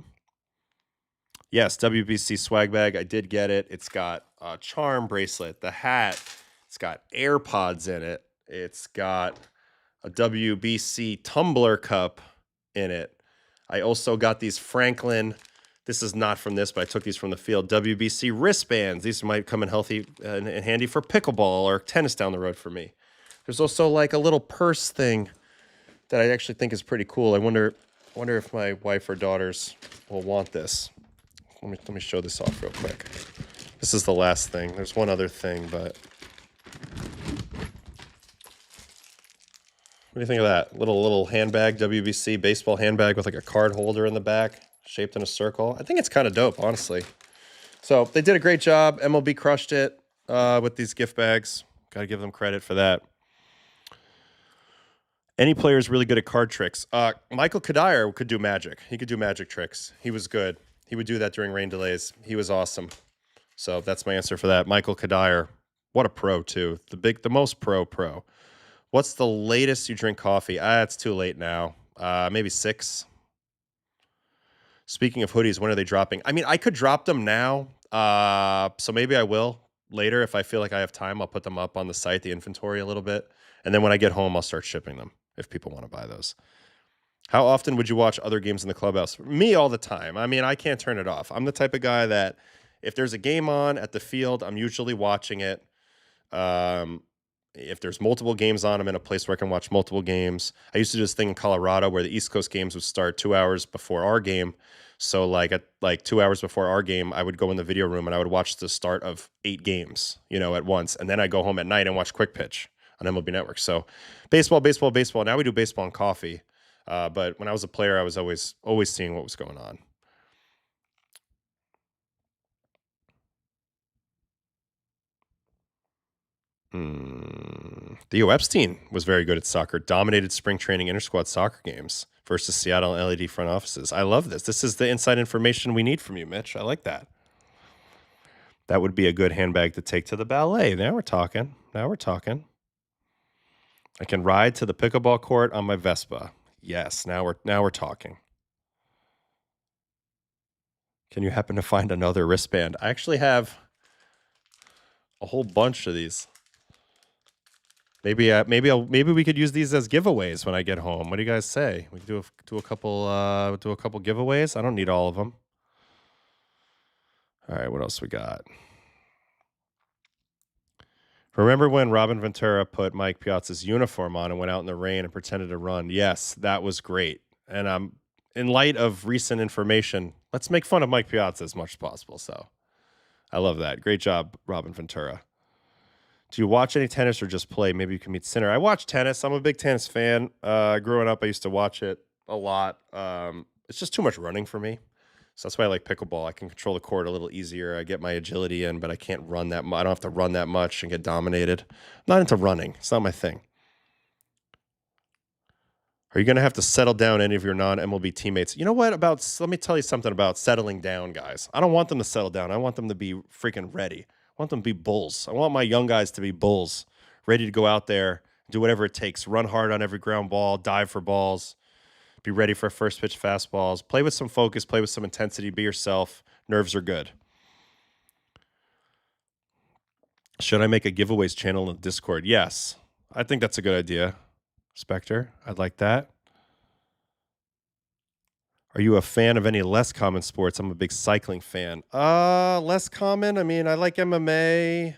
Speaker 1: Yes, WBC swag bag. I did get it. It's got a charm bracelet, the hat. It's got AirPods in it. It's got a WBC tumbler cup in it. I also got these Franklin, this is not from this, but I took these from the field, WBC wristbands. These might come in healthy and handy for pickleball or tennis down the road for me. There's also like a little purse thing that I actually think is pretty cool. I wonder wonder if my wife or daughters will want this. Let me show this off real quick. This is the last thing. There's one other thing, but what do you think of that? Little handbag, WBC baseball handbag with like a card holder in the back, shaped in a circle. I think it's kind of dope, honestly. So they did a great job. MLB crushed it with these gift bags. Got to give them credit for that. Any player is really good at card tricks. Michael Kadire could do magic. He could do magic tricks. He was good. He would do that during rain delays. He was awesome. So that's my answer for that. Michael Kadire. What a pro, too. The most pro. What's the latest you drink coffee? It's too late now. Maybe 6. Speaking of hoodies, when are they dropping? I mean, I could drop them now. So maybe I will later. If I feel like I have time, I'll put them up on the site, the inventory a little bit. And then when I get home, I'll start shipping them if people want to buy those. How often would you watch other games in the clubhouse? Me, all the time. I mean, I can't turn it off. I'm the type of guy that if there's a game on at the field, I'm usually watching it. If there's multiple games on, I'm in a place where I can watch multiple games. I used to do this thing in Colorado where the East Coast games would start 2 hours before our game. So like at 2 hours before our game, I would go in the video room and I would watch the start of 8 games, at once. And then I go home at night and watch Quick Pitch on MLB Network. So baseball. Now we do baseball and coffee. But when I was a player, I was always seeing what was going on. Theo Epstein was very good at soccer, dominated spring training inter-squad soccer games versus Seattle and LED front offices. I love this. This is the inside information we need from you, Mitch. I like that. That would be a good handbag to take to the ballet. Now we're talking. I can ride to the pickleball court on my Vespa. Yes, now we're talking. Can you happen to find another wristband? I actually have a whole bunch of these. Maybe we could use these as giveaways when I get home. What do you guys say? We could do a couple giveaways. I don't need all of them. All right, what else we got? Remember when Robin Ventura put Mike Piazza's uniform on and went out in the rain and pretended to run? Yes, that was great. And in light of recent information, let's make fun of Mike Piazza as much as possible. So I love that. Great job, Robin Ventura. Do you watch any tennis or just play? Maybe you can meet Sinner. I watch tennis. I'm a big tennis fan. Growing up, I used to watch it a lot. It's just too much running for me. So that's why I like pickleball. I can control the court a little easier. I get my agility in, but I can't run that much. I don't have to run that much and get dominated. I'm not into running. It's not my thing. Are you going to have to settle down any of your non-MLB teammates? You know what? Let me tell you something about settling down, guys. I don't want them to settle down. I want them to be freaking ready. I want them to be bulls. I want my young guys to be bulls, ready to go out there, do whatever it takes, run hard on every ground ball, dive for balls, be ready for first pitch fastballs, play with some focus, play with some intensity, be yourself. Nerves are good. Should I make a giveaways channel in the Discord? Yes. I think that's a good idea. Spectre, I'd like that. Are you a fan of any less common sports? I'm a big cycling fan. Less common? I mean, I like MMA,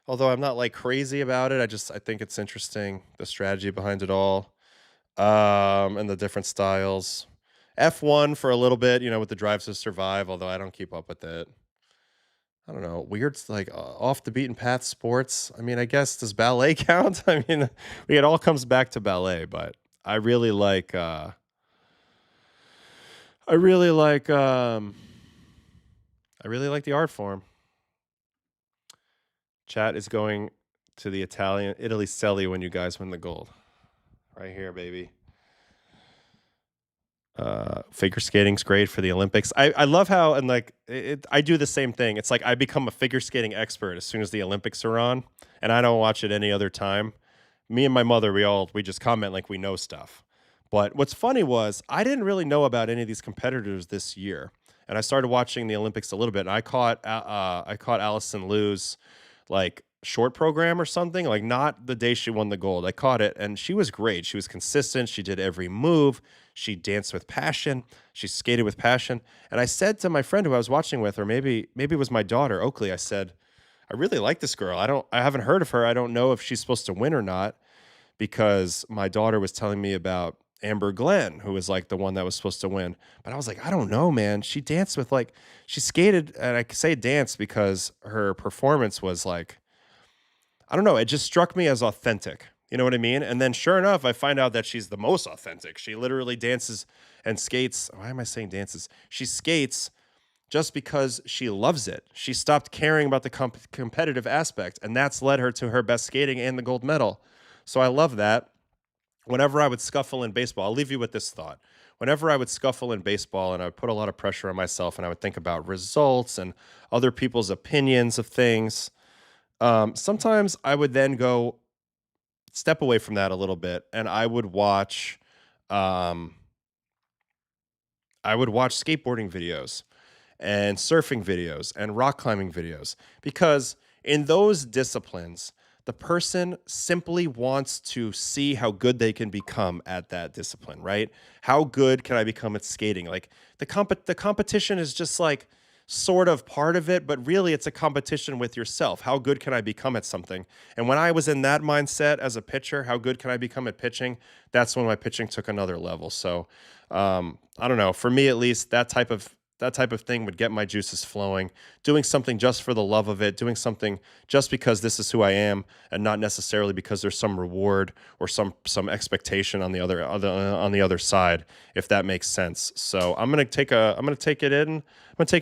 Speaker 1: although I'm not like crazy about it. I think it's interesting, the strategy behind it all, and the different styles. F1 for a little bit, with the Drive to Survive, although I don't keep up with it. I don't know, weird, like off the beaten path sports. I mean, I guess, does ballet count? I mean, it all comes back to ballet, but I really like the art form. Chat is going to the Italy Selly when you guys win the gold. Right here, baby. Figure skating's great for the Olympics. I love how, and I do the same thing. It's like I become a figure skating expert as soon as the Olympics are on, and I don't watch it any other time. Me and my mother, we just comment like we know stuff. But what's funny was I didn't really know about any of these competitors this year, and I started watching the Olympics a little bit. And I caught Allison Liu's short program or something, not the day she won the gold. I caught it, and she was great. She was consistent. She did every move. She danced with passion. She skated with passion. And I said to my friend who I was watching with, or maybe it was my daughter, Oakley, I said, I really like this girl. I haven't heard of her. I don't know if she's supposed to win or not, because my daughter was telling me about Amber Glenn, who was like the one that was supposed to win. But I was like, I don't know, man. She danced with like, she skated, and I say dance because her performance was like, I don't know, it just struck me as authentic. You know what I mean? And then sure enough, I find out that she's the most authentic. She literally dances and skates. Why am I saying dances? She skates just because she loves it. She stopped caring about the competitive aspect, and that's led her to her best skating and the gold medal. So I love that. Whenever I would scuffle in baseball, I'll leave you with this thought. Whenever I would scuffle in baseball and I would put a lot of pressure on myself and I would think about results and other people's opinions of things, sometimes I would then go step away from that a little bit and um, I would watch skateboarding videos and surfing videos and rock climbing videos because in those disciplines, the person simply wants to see how good they can become at that discipline, right? How good can I become at skating? Like the competition is just like sort of part of it, but really it's a competition with yourself. How good can I become at something? And when I was in that mindset as a pitcher, how good can I become at pitching? That's when my pitching took another level. So I don't know. For me, at least, that type of thing would get my juices flowing. Doing something just for the love of it, doing something just because this is who I am, and not necessarily because there's some reward or some expectation on the other side, if that makes sense. So I'm gonna take it in. I'm gonna take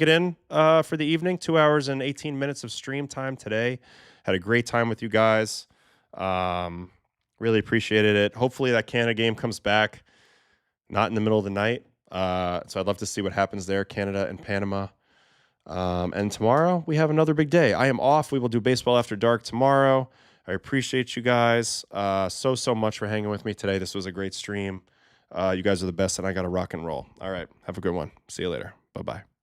Speaker 1: it in for the evening. 2 hours and 18 minutes of stream time today. Had a great time with you guys. Really appreciated it. Hopefully that Canada game comes back not in the middle of the night. So I'd love to see what happens there, Canada and Panama. And tomorrow we have another big day. I am off. We will do baseball after dark tomorrow. I appreciate you guys so much for hanging with me today. This was a great stream. You guys are the best, and I got to rock and roll. All right. Have a good one. See you later. Bye-bye.